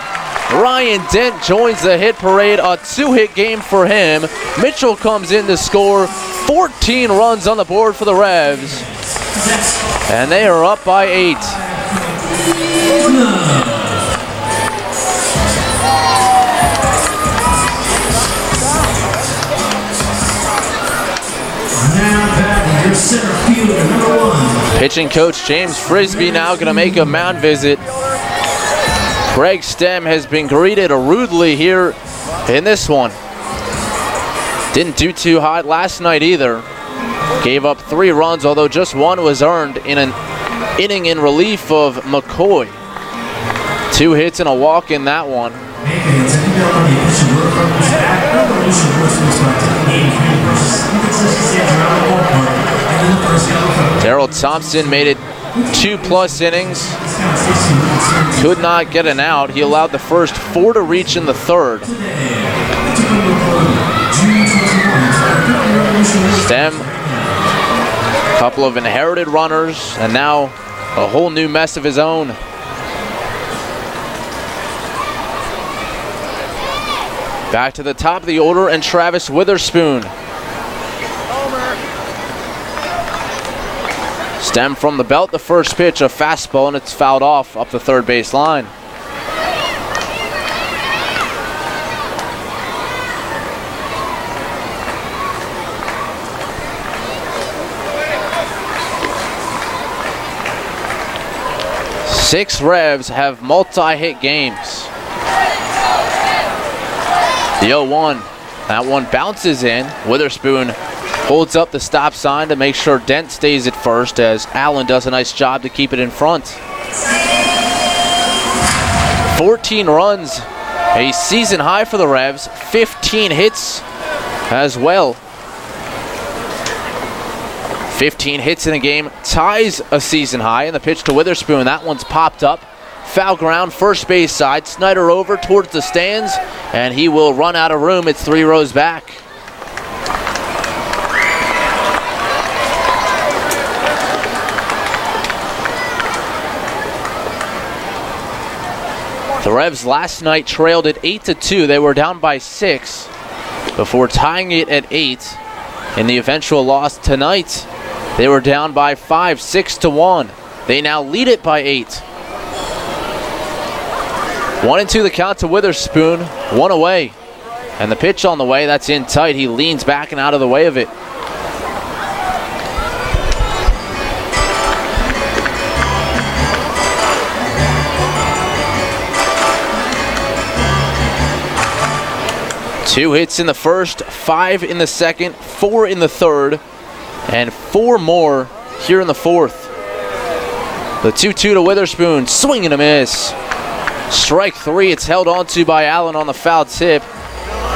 [SPEAKER 2] Ryan Dent joins the hit parade, a 2-hit game for him. Mitchell comes in to score 14 runs on the board for the Revs. And they are up by 8.
[SPEAKER 11] Center fielder, number 1.
[SPEAKER 2] Pitching coach James Frisbee now going to make a mound visit. Greg Stem has been greeted rudely here in this one. Didn't do too hot last night either. Gave up 3 runs, although just 1 was earned in an inning in relief of McCoy. 2 hits and a walk in that one. Darrell Thompson made it 2+ innings. Could not get an out. He allowed the first 4 to reach in the third. Stem, a couple of inherited runners, and now a whole new mess of his own. Back to the top of the order, and Travis Witherspoon. Stem from the belt, the first pitch, a fastball, and it's fouled off up the third base line. Six Revs have multi-hit games. The 0-1, that one bounces in. Witherspoon holds up the stop sign to make sure Dent stays at first as Allen does a nice job to keep it in front. 14 runs, a season high for the Revs, 15 hits as well. 15 hits in a game ties a season high, and the pitch to Witherspoon, that one's popped up. Foul ground, first base side, Snyder over towards the stands, and he will run out of room. It's 3 rows back. The Revs last night trailed it 8-2. They were down by 6 before tying it at 8 in the eventual loss tonight. They were down by 5, 6-1. They now lead it by 8. 1-2 the count to Witherspoon, 1 away. And the pitch on the way, that's in tight. He leans back and out of the way of it. Two hits in the first, 5 in the second, 4 in the third, and 4 more here in the fourth. The 2-2 to Witherspoon, swing and a miss. Strike 3, it's held onto by Allen on the foul tip.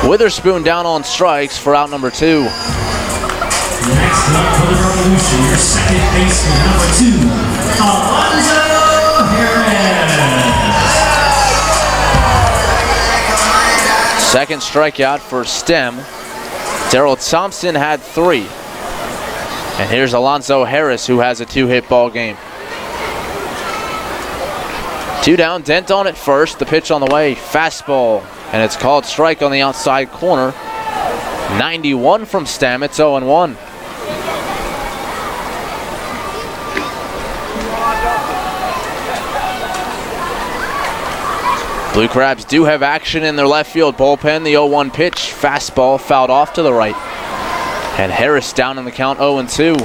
[SPEAKER 2] Witherspoon down on strikes for out number 2.
[SPEAKER 11] Next up for the Revolution, your second baseman, number 2, Alonzo Harris.
[SPEAKER 2] Second strikeout for Stem. Darrell Thompson had 3. And here's Alonzo Harris, who has a 2-hit ball game. Two down, Dent on it first. The pitch on the way, fastball, and it's called strike on the outside corner. 91 from Stem. It's 0-1. Blue Crabs do have action in their left field bullpen. The 0-1 pitch, fastball, fouled off to the right. And Harris down in the count, 0-2.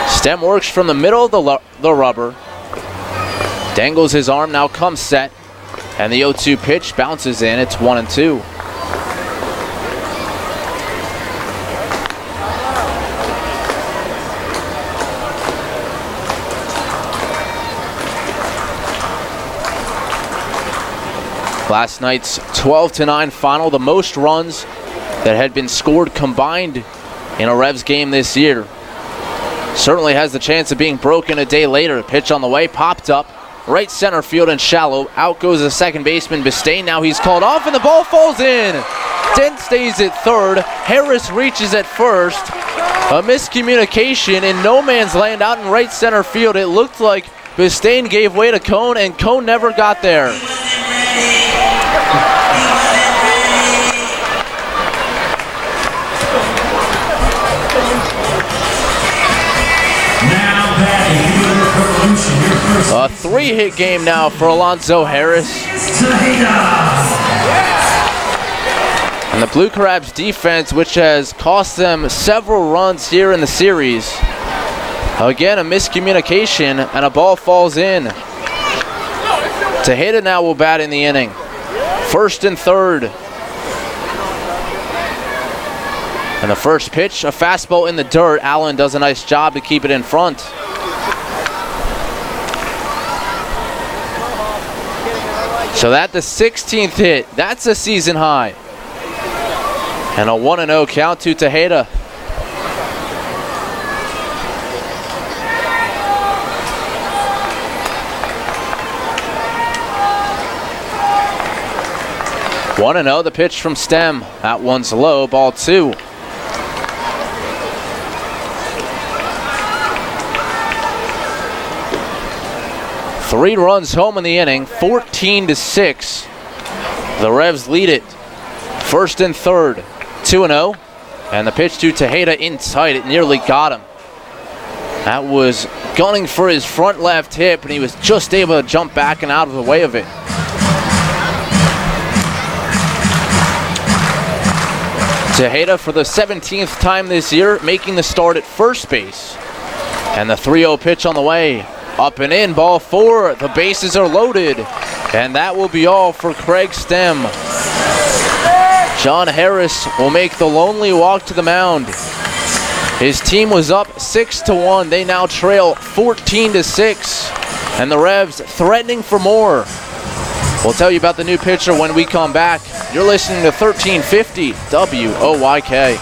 [SPEAKER 2] Stem works from the middle of the rubber. Dangles his arm, now comes set. And the 0-2 pitch bounces in. It's 1-2. Last night's 12-9 final, the most runs that had been scored combined in a Revs game this year. Certainly has the chance of being broken a day later. Pitch on the way, popped up, right center field and shallow. Out goes the second baseman, Bistain. Now he's called off and the ball falls in. Dent stays at third. Harris reaches at first. A miscommunication in no man's land out in right center field. It looked like Bistain gave way to Cone, and Cone never got there. A 3-hit game now for Alonzo Harris. And the Blue Crabs defense, which has cost them several runs here in the series. Again, a miscommunication and a ball falls in. Tejeda now will bat in the inning. First and third. And the first pitch, a fastball in the dirt. Allen does a nice job to keep it in front. So that's the 16th hit. That's a season high. And a 1-0 count to Tejeda. One and 0, the pitch from Stem. That one's low, ball 2. Three runs home in the inning, 14-6. The Revs lead it. First and third, 2-0. And the pitch to Tejeda inside, it nearly got him. That was gunning for his front left hip, and he was just able to jump back and out of the way of it. Tejeda for the 17th time this year, making the start at first base. And the 3-0 pitch on the way. Up and in, ball 4. The bases are loaded. And that will be all for Craig Stem. John Harris will make the lonely walk to the mound. His team was up 6-1. They now trail 14-6. And the Revs threatening for more. We'll tell you about the new pitcher when we come back. You're listening to 1350 WOYK.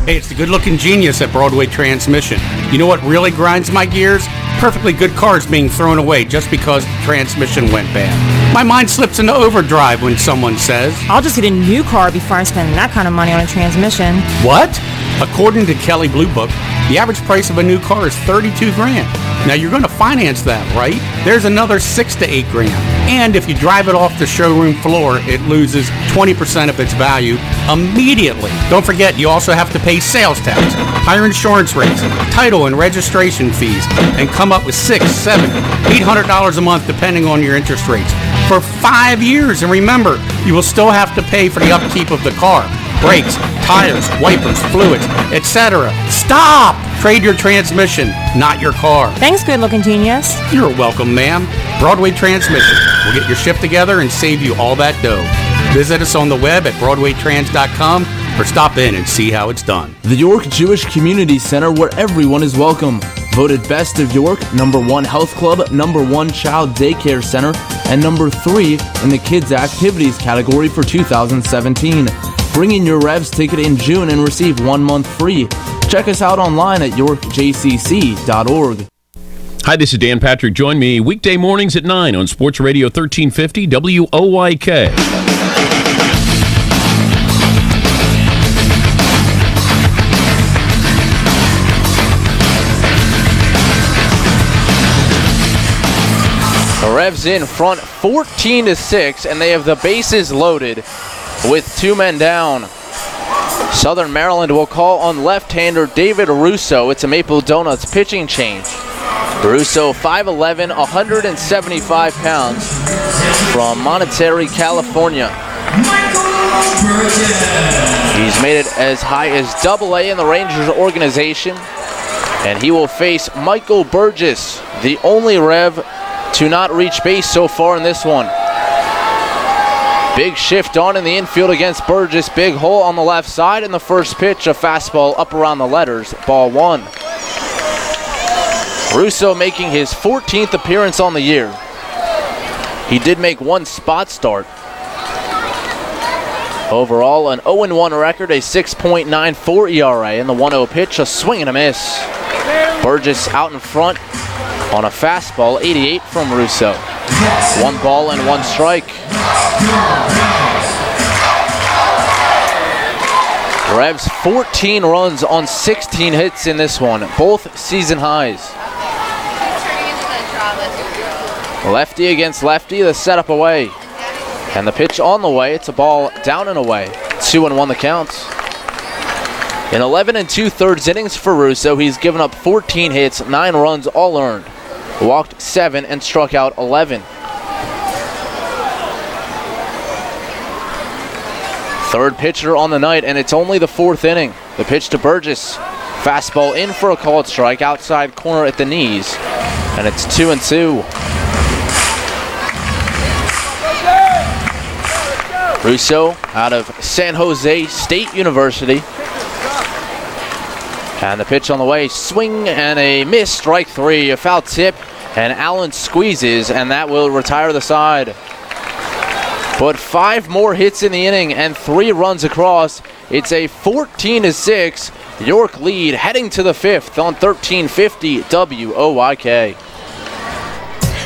[SPEAKER 12] Hey, it's the good-looking genius at Broadway Transmission. You know what really grinds my gears? Perfectly good cars being thrown away just because the transmission went bad. My mind slips into overdrive when someone says,
[SPEAKER 13] I'll just get a new car before I spend that kind of money on a transmission.
[SPEAKER 12] What? According to Kelley Blue Book, the average price of a new car is $32,000. Now you're going to finance that, right? There's another $6,000 to $8,000. And if you drive it off the showroom floor, it loses 20% of its value immediately. Don't forget, you also have to pay sales tax, higher insurance rates, title and registration fees, and come up with $600, $700, $800 a month depending on your interest rates for 5 years. And remember, you will still have to pay for the upkeep of the car. Brakes, tires, wipers, fluids, etc. Stop! Trade your transmission, not your car.
[SPEAKER 13] Thanks, good-looking genius.
[SPEAKER 12] You're welcome, ma'am. Broadway Transmission. We'll get your shift together and save you all that dough. Visit us on the web at BroadwayTrans.com or stop in and see how it's done.
[SPEAKER 5] The York Jewish Community Center, where everyone is welcome. Voted Best of York, #1 Health Club, #1 Child Daycare Center, and #3 in the Kids Activities category for 2017. Bring in your Revs ticket in June and receive 1 month free. Check us out online at yorkjcc.org.
[SPEAKER 7] Hi, this is Dan Patrick. Join me weekday mornings at 9 on Sports Radio 1350 WOYK.
[SPEAKER 2] The Revs in front 14-6, and they have the bases loaded with 2 men down. Southern Maryland will call on left-hander David Russo. It's a Maple Donuts pitching change. Russo, 5'11", 175 pounds, from Monterey, California. He's made it as high as AA in the Rangers organization, and he will face Michael Burgess, the only Rev to not reach base so far in this one. Big shift on in the infield against Burgess. Big hole on the left side, and the first pitch, a fastball up around the letters, ball 1. Russo making his 14th appearance on the year. He did make 1 spot start. Overall, an 0-1 record, a 6.94 ERA, and the 1-0 pitch, a swing and a miss. Burgess out in front on a fastball, 88 from Russo. 1 ball and 1 strike. Revs 14 runs on 16 hits in this one, both season highs. Lefty against lefty, the setup away. And the pitch on the way, it's a ball down and away. 2-1 the count. In 11 2/3 innings for Russo, he's given up 14 hits, 9 runs all earned. Walked 7 and struck out 11. Third pitcher on the night, and it's only the 4th inning. The pitch to Burgess. Fastball in for a called strike, outside corner at the knees. And it's 2-2. Russo out of San Jose State University. And the pitch on the way, swing and a miss, strike 3, a foul tip, and Allen squeezes, and that will retire the side. But 5 more hits in the inning and 3 runs across. It's a 14-6 York lead heading to the 5th on 1350 WOYK.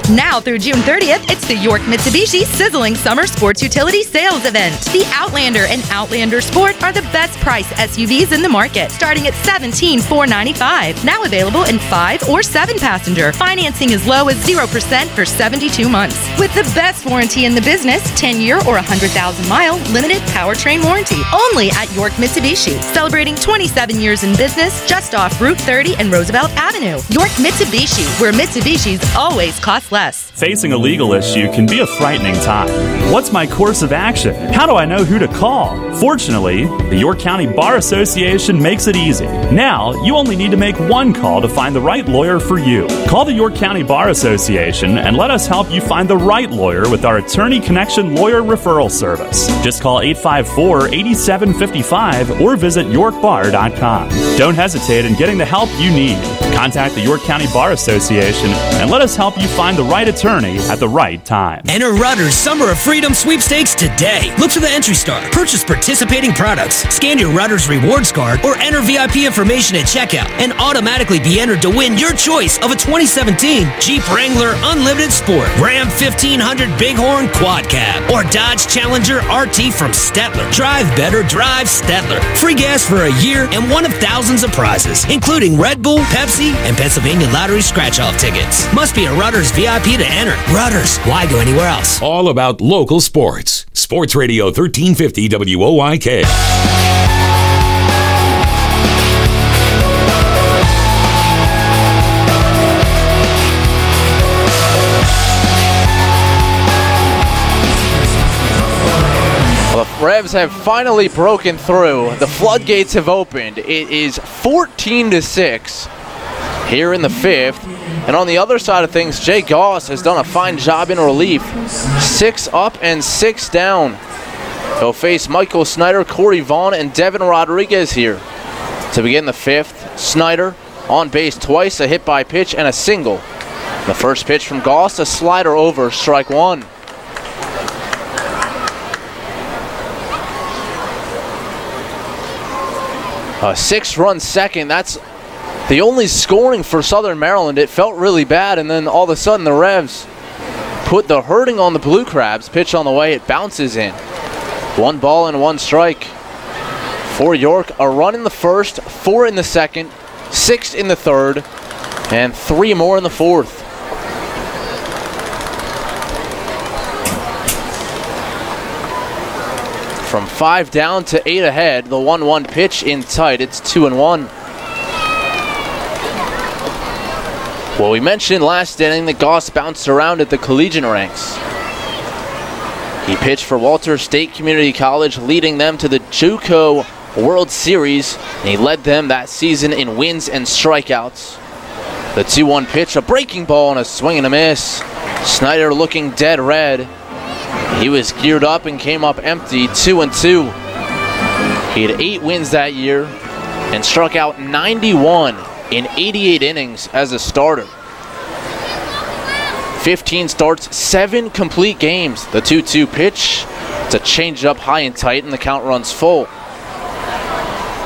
[SPEAKER 10] Now through June 30th, it's the York Mitsubishi Sizzling Summer Sports Utility Sales Event. The Outlander and Outlander Sport are the best price SUVs in the market, starting at $17,495. Now available in 5 or 7 passenger. Financing as low as 0% for 72 months. With the best warranty in the business, 10-year or 100,000-mile limited powertrain warranty. Only at York Mitsubishi. Celebrating 27 years in business just off Route 30 and Roosevelt Avenue. York Mitsubishi, where Mitsubishis always cost less.
[SPEAKER 18] Facing a legal issue can be a frightening time. What's my course of action? How do I know who to call? Fortunately, the York County Bar Association makes it easy. Now, you only need to make 1 call to find the right lawyer for you. Call the York County Bar Association and let us help you find the right lawyer with our Attorney Connection Lawyer Referral Service. Just call 854-8755 or visit yorkbar.com. Don't hesitate in getting the help you need. Contact the York County Bar Association and let us help you find the right attorney at the right time.
[SPEAKER 15] Enter Rutter's Summer of Freedom sweepstakes today. Look for the entry star, purchase participating products, scan your Rutter's rewards card, or enter VIP information at checkout and automatically be entered to win your choice of a 2017 Jeep Wrangler Unlimited Sport, Ram 1500 Bighorn Quad Cab, or Dodge Challenger RT from Stettler. Drive better, drive Stettler. Free gas for a year and one of thousands of prizes, including Red Bull, Pepsi, and Pennsylvania Lottery scratch-off tickets. Must be a Rutter's VIP to enter. Rudders, why go anywhere else?
[SPEAKER 6] All about local sports. Sports Radio 1350 WOYK.
[SPEAKER 2] The Revs have finally broken through. The floodgates have opened. It is 14-6 here in the 5th. And on the other side of things, Jay Goss has done a fine job in relief. 6 up and 6 down. He'll face Michael Snyder, Corey Vaughn, and Devin Rodriguez here. To begin the 5th, Snyder on base twice, a hit by pitch and a single. The first pitch from Goss, a slider over, strike 1. A 6-run second, that's the only scoring for Southern Maryland. It felt really bad, and then all of a sudden the Revs put the hurting on the Blue Crabs. Pitch on the way, it bounces in. 1 ball and 1 strike for York. A run in the first, 4 in the second, 6 in the third, and 3 more in the fourth. From 5 down to 8 ahead, the 1-1 pitch in tight. It's 2-1. Well, we mentioned last inning that Goss bounced around at the collegiate ranks. He pitched for Walter State Community College, leading them to the JUCO World Series, and he led them that season in wins and strikeouts. The 2-1 pitch, a breaking ball and a swing and a miss. Snyder looking dead red. He was geared up and came up empty, 2-2. He had 8 wins that year and struck out 91 in 88 innings as a starter. 15 starts, 7 complete games. The 2-2 pitch, it's a changeup high and tight, and the count runs full.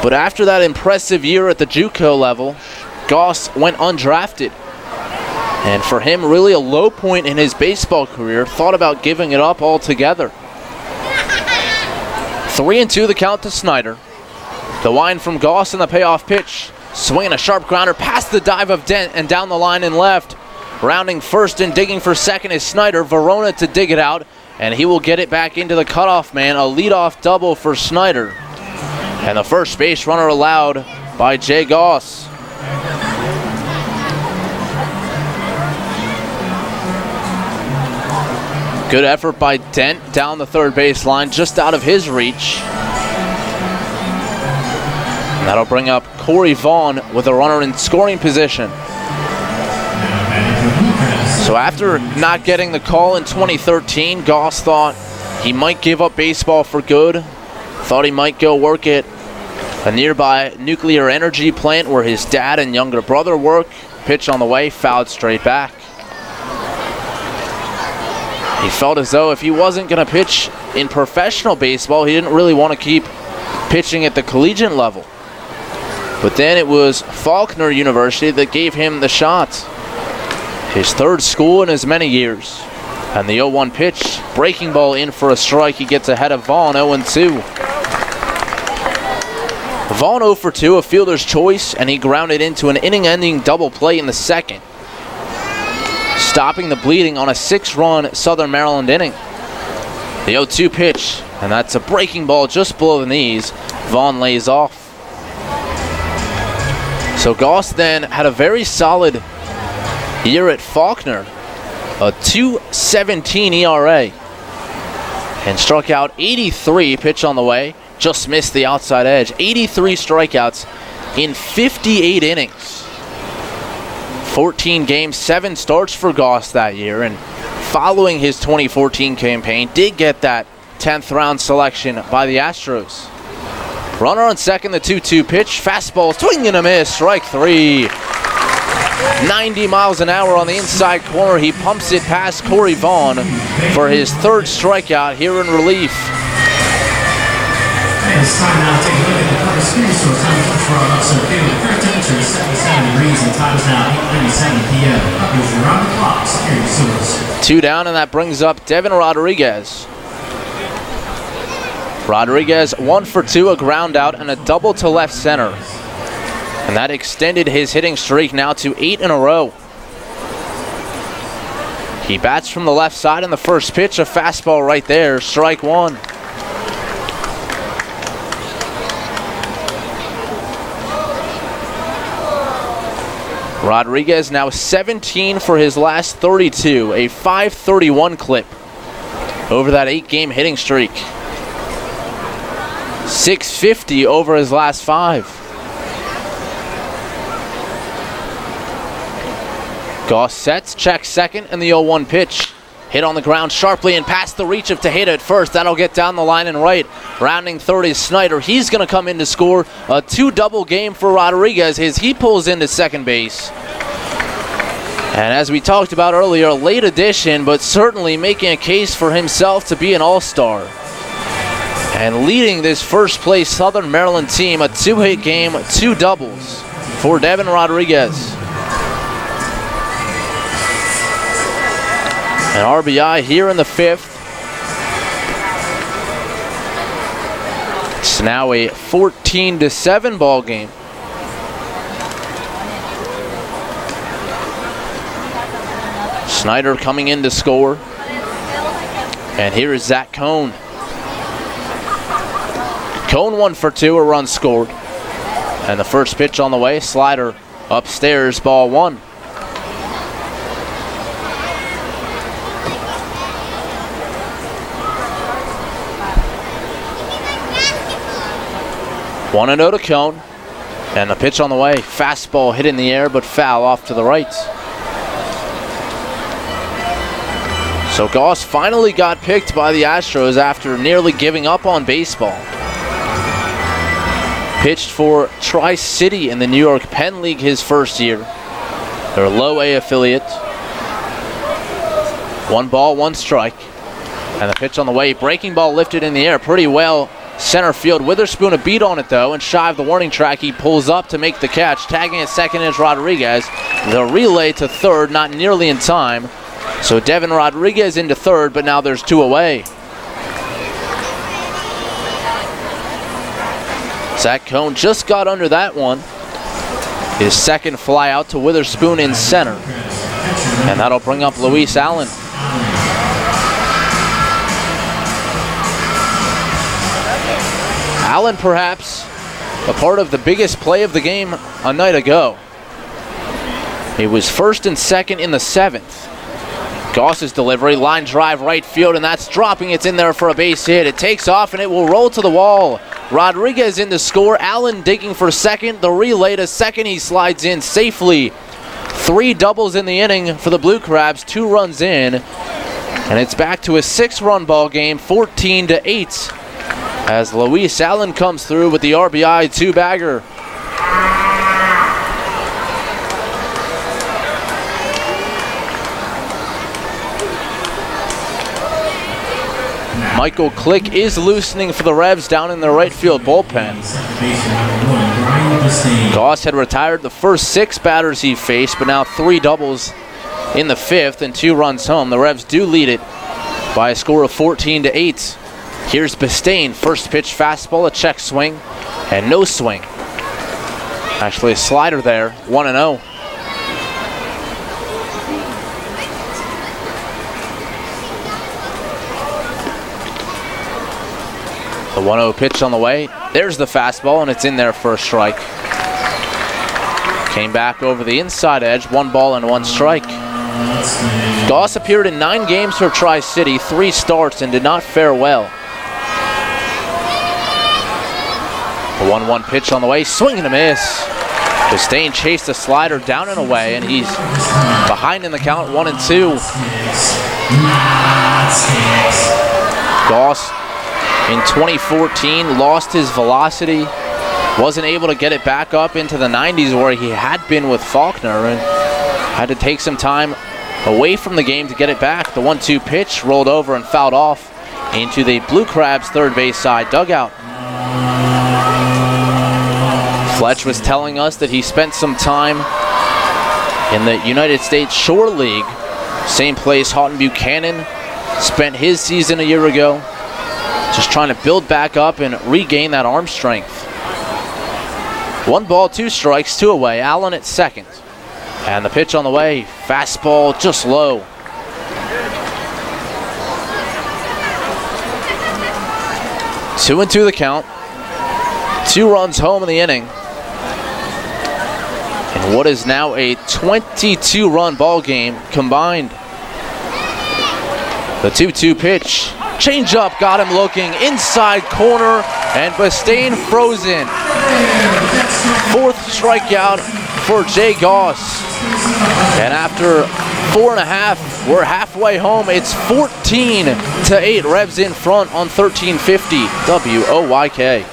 [SPEAKER 2] But after that impressive year at the JUCO level, Goss went undrafted. And for him, really a low point in his baseball career. Thought about giving it up altogether. 3-2 the count to Snyder. The wind from Goss and the payoff pitch. Swinging a sharp grounder past the dive of Dent and down the line and left. Rounding first and digging for second is Snyder. Verona to dig it out, and he will get it back into the cutoff man. A leadoff double for Snyder. And the first base runner allowed by Jay Goss. Good effort by Dent down the third base line, just out of his reach. And that'll bring up Corey Vaughn with a runner in scoring position. So after not getting the call in 2013, Goss thought he might give up baseball for good. Thought he might go work at a nearby nuclear energy plant where his dad and younger brother work. Pitch on the way, fouled straight back. He felt as though if he wasn't going to pitch in professional baseball, he didn't really want to keep pitching at the collegiate level. But then it was Faulkner University that gave him the shot. His third school in as many years. And the 0-1 pitch, breaking ball in for a strike. He gets ahead of Vaughn, 0-2. Vaughn 0 for 2, a fielder's choice, and he grounded into an inning-ending double play in the second, stopping the bleeding on a 6-run Southern Maryland inning. The 0-2 pitch, and that's a breaking ball just below the knees. Vaughn lays off. So Goss then had a very solid year at Faulkner, a 2.17 ERA, and struck out 83. Pitch on the way, just missed the outside edge. 83 strikeouts in 58 innings. 14 games, 7 starts for Goss that year, and following his 2014 campaign, did get that 10th round selection by the Astros. Runner on second, the 2-2 pitch, fastball, swing and a miss, strike 3. 90 miles an hour on the inside corner. He pumps it past Corey Vaughn for his 3rd strikeout here in relief.
[SPEAKER 11] It's time now to take a look at the Carter Spears Store. Time to for our upset field. Current temperature is 77 degrees and time is now 8:97 p.m. Here's your round the clock security source.
[SPEAKER 2] 2 down, and that brings up Devin Rodriguez. Rodriguez 1 for 2, a ground out and a double to left center. And that extended his hitting streak now to 8 in a row. He bats from the left side in the first pitch, a fastball right there, strike 1. Rodriguez now 17 for his last 32, a .531 clip over that 8-game hitting streak. 650 over his last 5. Goss sets, checks second, and the 0-1 pitch. Hit on the ground sharply and past the reach of Tejeda at first. That'll get down the line and right. Rounding third is Snyder. He's going to come in to score. A 2-double game for Rodriguez as he pulls into second base. And as we talked about earlier, a late addition, but certainly making a case for himself to be an all-star. And leading this first-place Southern Maryland team, a 2-hit game, 2 doubles. for Devin Rodriguez. An RBI here in the 5th. It's now a 14-7 ball game. Snyder coming in to score. And here is Zach Cohn. Cohn 1 for 2, a run scored. And the first pitch on the way, slider upstairs, ball 1. One and 0 to Cohn. And the pitch on the way, fastball hit in the air, but foul off to the right. So Goss finally got picked by the Astros after nearly giving up on baseball. Pitched for Tri-City in the New York Penn League his first year. Their low A affiliate. 1 ball, 1 strike. And the pitch on the way, breaking ball lifted in the air pretty well. Center field, Witherspoon a beat on it though, and shy of the warning track, he pulls up to make the catch. Tagging at second is Rodriguez. The relay to third, not nearly in time. So Devin Rodriguez into third, but now there's 2 away. Zach Cohn just got under that one. His second fly out to Witherspoon in center. And that'll bring up Luis Allen. Allen perhaps a part of the biggest play of the game a night ago. He was first and second in the 7th. Goss's delivery, line drive right field, and that's dropping. It's in there for a base hit. It takes off and it will roll to the wall. Rodriguez in to score. Allen digging for second. The relay to second. He slides in safely. 3 doubles in the inning for the Blue Crabs. 2 runs in. And it's back to a 6-run ball game, 14-8. As Luis Allen comes through with the RBI 2-bagger. Michael Click is loosening for the Revs down in the right field bullpen. Goss had retired the first 6 batters he faced, but now 3 doubles in the 5th and 2 runs home. The Revs do lead it by a score of 14-8. Here's Bistain, first pitch fastball, a check swing, and no swing. Actually a slider there, 1-0. The 1-0 pitch on the way. There's the fastball, and it's in there for a strike. Came back over the inside edge, 1 ball and 1 strike. Goss appeared in 9 games for Tri-City, 3 starts, and did not fare well. The 1-1 pitch on the way, swing and a miss. Bistain chased the slider down and away, and he's behind in the count, 1-2. Goss in 2014 lost his velocity, wasn't able to get it back up into the 90s where he had been with Faulkner, and had to take some time away from the game to get it back. The 1-2 pitch rolled over and fouled off into the Blue Crabs third base side dugout. Fletch was telling us that he spent some time in the United States Shore League, same place Houghton Buchanan spent his season a year ago. Just trying to build back up and regain that arm strength. 1 ball, 2 strikes, 2 away. Allen at second. And the pitch on the way, fastball just low. Two and 2 the count. 2 runs home in the inning. And what is now a 22-run ball game combined. The 2-2 pitch. Change up, got him looking inside corner, and Bistain frozen. 4th strikeout for Jay Goss. And after 4.5, we're halfway home. It's 14-8. Revs in front on 1350 WOYK.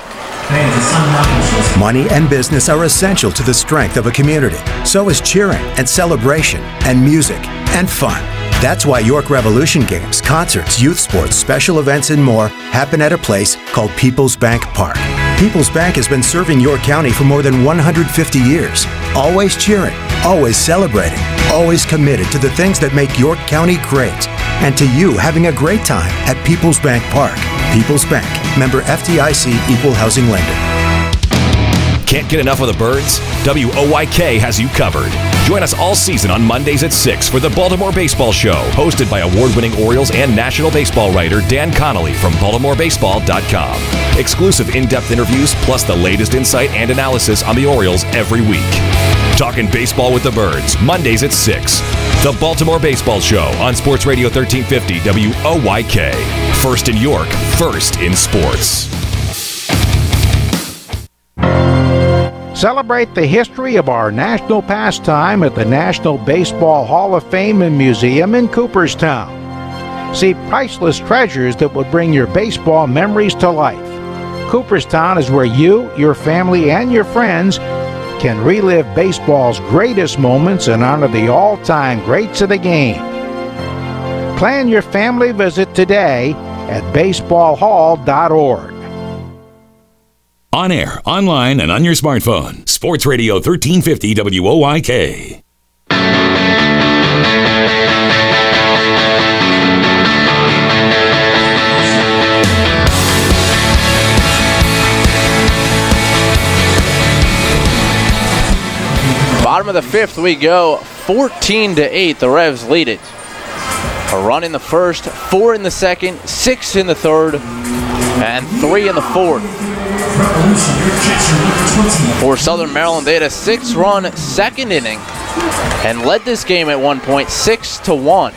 [SPEAKER 3] Money and business are essential to the strength of a community. So is cheering and celebration and music and fun. That's why York Revolution games, concerts, youth sports, special events, and more happen at a place called People's Bank Park. People's Bank has been serving York County for more than 150 years. Always cheering, always celebrating, always committed to the things that make York County great. And to you having a great time at People's Bank Park. People's Bank, member FDIC, equal housing lender.
[SPEAKER 6] Can't get enough of the birds? WOYK has you covered. Join us all season on Mondays at 6 for the Baltimore Baseball Show, hosted by award-winning Orioles and National Baseball writer Dan Connolly from BaltimoreBaseball.com. Exclusive in-depth interviews, plus the latest insight and analysis on the Orioles every week. Talking baseball with the birds, Mondays at 6. The Baltimore Baseball Show on Sports Radio 1350 WOYK. First in York, first in sports.
[SPEAKER 14] Celebrate the history of our national pastime at the National Baseball Hall of Fame and Museum in Cooperstown. See priceless treasures that will bring your baseball memories to life. Cooperstown is where you, your family, and your friends can relive baseball's greatest moments and honor the all-time greats of the game. Plan your family visit today at baseballhall.org.
[SPEAKER 16] On air, online, and on your smartphone. Sports Radio 1350 WOYK.
[SPEAKER 2] Bottom of the fifth we go, 14-8. The Revs lead it. A run in the first, 4 in the second, 6 in the third, and 3 in the fourth. For Southern Maryland, they had a 6-run second inning and led this game at one point 6-1.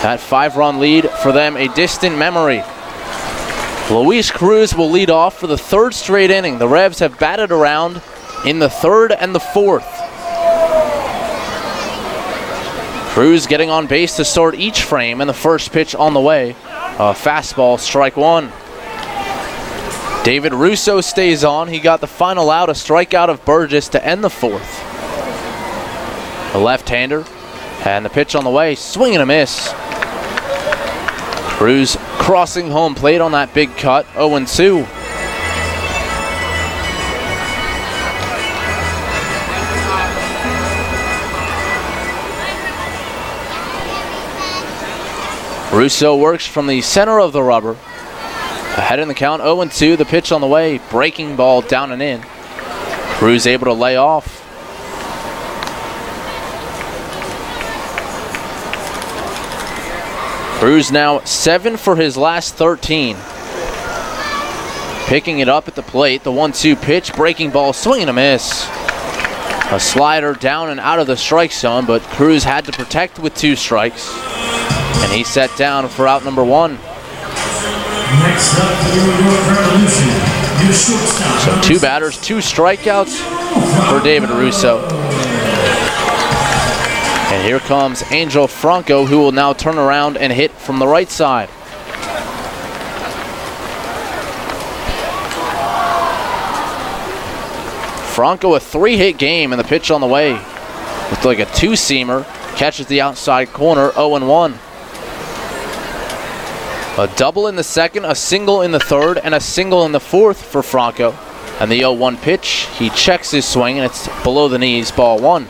[SPEAKER 2] That 5-run lead for them a distant memory. Luis Cruz will lead off for the 3rd straight inning. The Revs have batted around in the 3rd and the 4th. Cruz getting on base to start each frame, and the first pitch on the way. A fastball, strike one. David Russo stays on. He got the final out, a strikeout of Burgess to end the 4th. A left-hander, and the pitch on the way, swing and a miss. Cruz crossing home plate on that big cut, 0-2. Russo works from the center of the rubber. Ahead in the count, 0-2. The pitch on the way, breaking ball down and in. Cruz able to lay off. Cruz now 7 for his last 13. Picking it up at the plate, the 1-2 pitch, breaking ball, swing and a miss. A slider down and out of the strike zone, but Cruz had to protect with 2 strikes. And he's set down for out number 1.
[SPEAKER 11] Next up, the New York Revolution, your shortstop.
[SPEAKER 2] So 2 batters, 2 strikeouts for David Russo. And here comes Angel Franco, who will now turn around and hit from the right side. Franco, a 3-hit game, and the pitch on the way. Looked like a 2-seamer. Catches the outside corner, 0-1. A double in the second, a single in the third, and a single in the fourth for Franco. And the 0-1 pitch, he checks his swing, and it's below the knees, ball 1.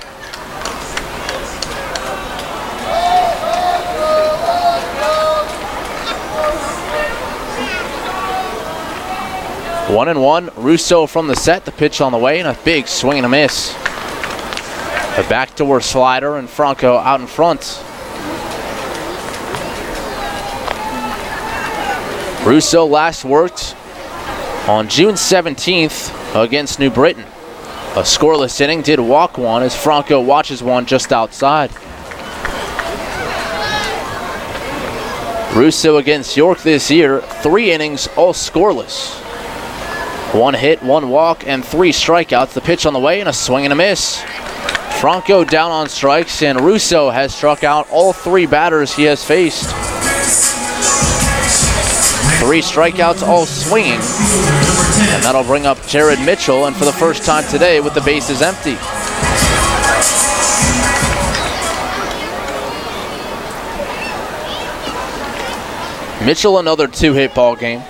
[SPEAKER 2] One and one, Russo from the set, the pitch on the way, and a big swing and a miss. A backdoor slider, and Franco out in front. Russo last worked on June 17th against New Britain. A scoreless inning, did walk one as Franco watches one just outside. Russo against York this year, 3 innings, all scoreless. 1 hit, 1 walk, and 3 strikeouts. The pitch on the way and a swing and a miss. Franco down on strikes, and Russo has struck out all 3 batters he has faced. 3 strikeouts, all swinging. And that'll bring up Jared Mitchell, and for the first time today with the bases empty. Mitchell, another 2-hit ball game.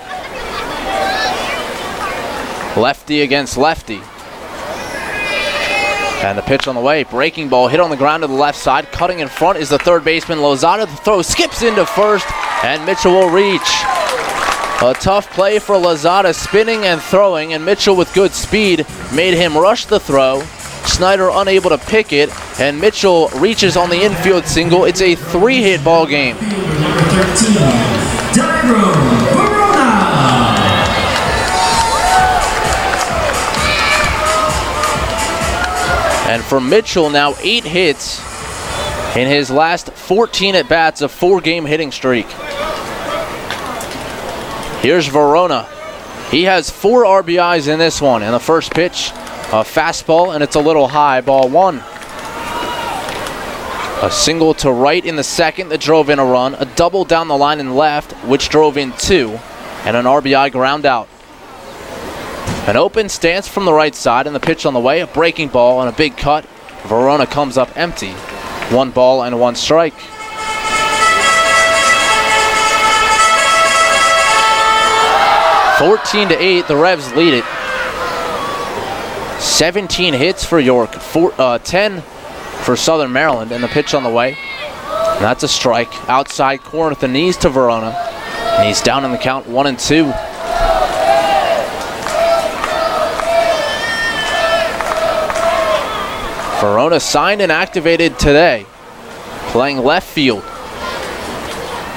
[SPEAKER 2] Lefty against lefty. And the pitch on the way. Breaking ball hit on the ground to the left side. Cutting in front is the third baseman, Lozada. The throw skips into first, and Mitchell will reach. A tough play for Lozada, spinning and throwing, and Mitchell with good speed made him rush the throw. Snyder unable to pick it, and Mitchell reaches on the infield single. It's a 3-hit ball game. And for Mitchell, now 8 hits in his last 14 at-bats, a 4-game hitting streak. Here's Verona. He has 4 RBIs in this one. And the first pitch, a fastball, and it's a little high, ball 1. A single to right in the second that drove in a run, a double down the line in left, which drove in 2, and an RBI ground out. An open stance from the right side, and the pitch on the way, a breaking ball and a big cut. Verona comes up empty. 1 ball and 1 strike. (14-8), the Revs lead it. 17 hits for York, 10 for Southern Maryland, and the pitch on the way. And that's a strike. Outside corner at the knees to Verona. And he's down in the count, 1-2. Verona signed and activated today, playing left field.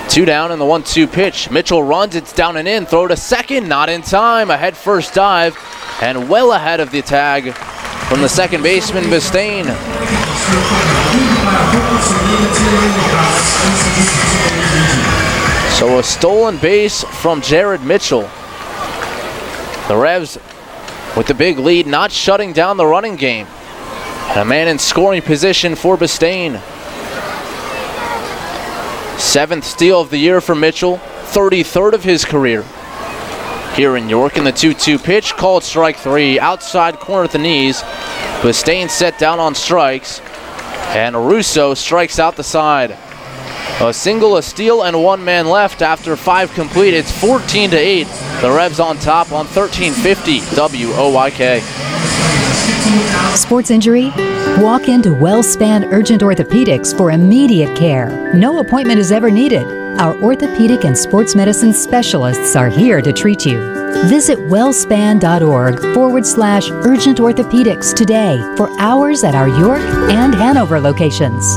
[SPEAKER 2] 2 down in the 1-2 pitch. Mitchell runs, it's down and in. Throw to second, not in time. A head first dive, and well ahead of the tag from the second baseman, Bistain. So a stolen base from Jared Mitchell. The Revs with the big lead, not shutting down the running game. And a man in scoring position for Bistain. 7th steal of the year for Mitchell, 33rd of his career. Here in York in the 2-2 pitch, called strike 3, outside corner at the knees. Bistain set down on strikes, and Russo strikes out the side. A single, a steal, and 1 man left after 5 complete. It's 14-8. The Revs on top on 1350 WOYK.
[SPEAKER 17] Sports injury? Walk into WellSpan Urgent Orthopedics for immediate care. No appointment is ever needed. Our orthopedic and sports medicine specialists are here to treat you. Visit wellspan.org/urgent orthopedics today for hours at our York and Hanover locations.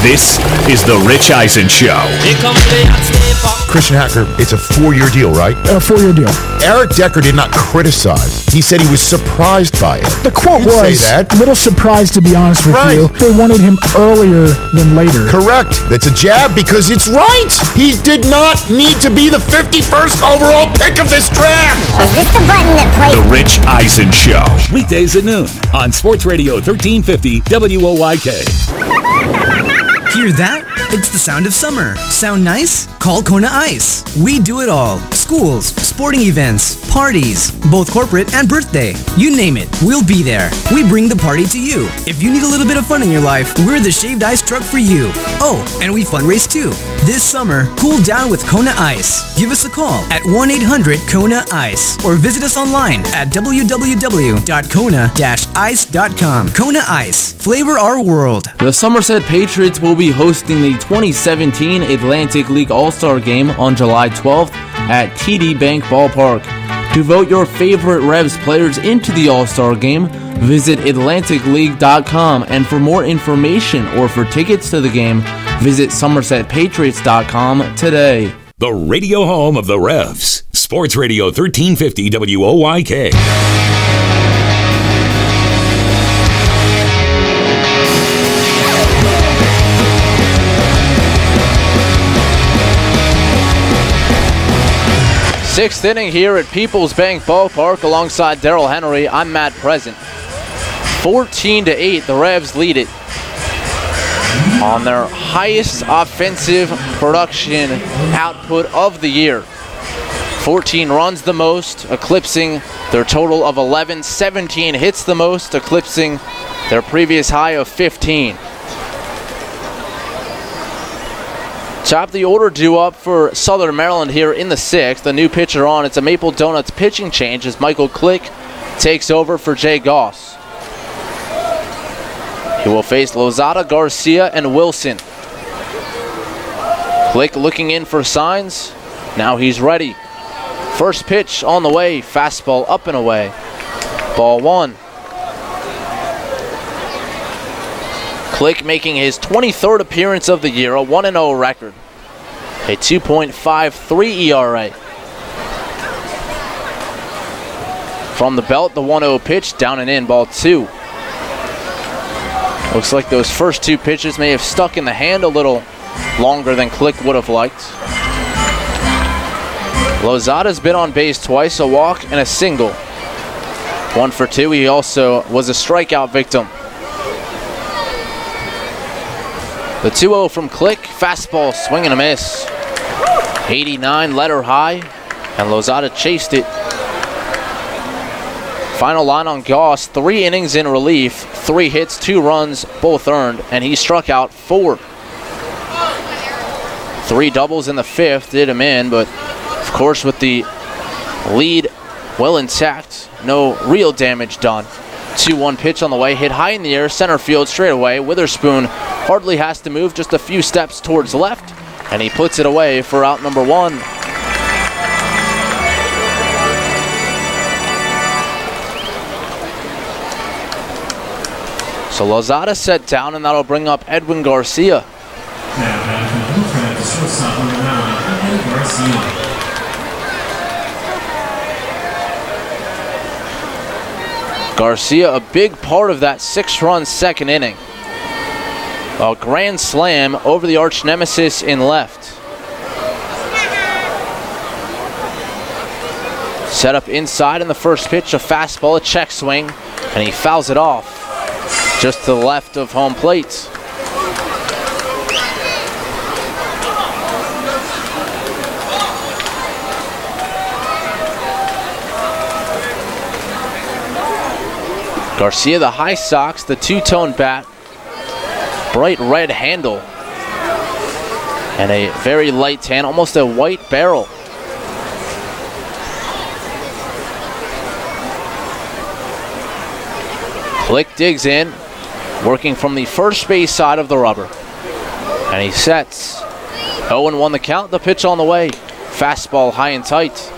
[SPEAKER 6] This is The Rich Eisen Show.
[SPEAKER 19] Christian Hacker, it's a 4-year deal, right?
[SPEAKER 21] A 4-year deal.
[SPEAKER 19] Eric Decker did not criticize. He said he was surprised by it.
[SPEAKER 21] The quote was,
[SPEAKER 19] say that.
[SPEAKER 21] a little surprised to be honest with you. They wanted him earlier than later.
[SPEAKER 19] Correct. That's a jab because it's right. He did not need to be the 51st overall pick of this draft.
[SPEAKER 24] Is this the button that plays?
[SPEAKER 6] The Rich Eisen Show.
[SPEAKER 16] Weekdays at noon on Sports Radio 1350 WOYK.
[SPEAKER 15] Hear that? It's the sound of summer. Sound nice? Call Kona Ice. We do it all. Schools, sporting events, parties, both corporate and birthday. You name it, we'll be there. We bring the party to you. If you need a little bit of fun in your life, we're the shaved ice truck for you. Oh, and we fundraise too. This summer, cool down with Kona Ice. Give us a call at 1-800-KONA-ICE or visit us online at www.kona-ice.com. Kona Ice. Flavor our world.
[SPEAKER 5] The Somerset Patriots will be hosting the 2017 Atlantic League All-Star Game on July 12th at TD Bank Ballpark. To vote your favorite Revs players into the All-Star Game, visit AtlanticLeague.com, and for more information or for tickets to the game, visit SomersetPatriots.com today.
[SPEAKER 16] The radio home of the Revs. Sports Radio 1350 WOYK.
[SPEAKER 2] Sixth inning here at Peoples Bank Ballpark alongside Darrell Henry. I'm Matt Present. 14-8, the Revs lead it on their highest offensive production output of the year. 14 runs the most, eclipsing their total of 11. 17 hits the most, eclipsing their previous high of 15. Top of the order due up for Southern Maryland here in the 6th. The new pitcher on. It's a Maple Donuts pitching change as Michael Click takes over for Jay Goss. He will face Lozada, Garcia, and Wilson. Click looking in for signs. Now he's ready. First pitch on the way. Fastball up and away. Ball 1. Click making his 23rd appearance of the year, a 1-0 record. A 2.53 ERA. From the belt, the 1-0 pitch, down and in, ball 2. Looks like those first 2 pitches may have stuck in the hand a little longer than Click would have liked. Lozada's been on base twice, a walk and a single. 1 for 2, he also was a strikeout victim. The 2-0 from Click, fastball, swing and a miss. 89, letter high, and Lozada chased it. Final line on Goss, 3 innings in relief, 3 hits, 2 runs, both earned, and he struck out 4. 3 doubles in the 5th did him in, but of course with the lead well intact, no real damage done. 2-1 pitch on the way, hit high in the air, center field straight away. Witherspoon hardly has to move just a few steps towards left, and he puts it away for out number 1. So Lozada set down, and that'll bring up Edwin Garcia. Garcia, a big part of that 6-run second inning. A grand slam over the arch nemesis in left. Set up inside in the first pitch, a fastball, a check swing, and he fouls it off just to the left of home plate. Garcia, the high socks, the 2-tone bat, bright red handle, and a very light tan, almost a white barrel. Click digs in, working from the first base side of the rubber, and he sets. 0-1 the count, the pitch on the way. Fastball high and tight.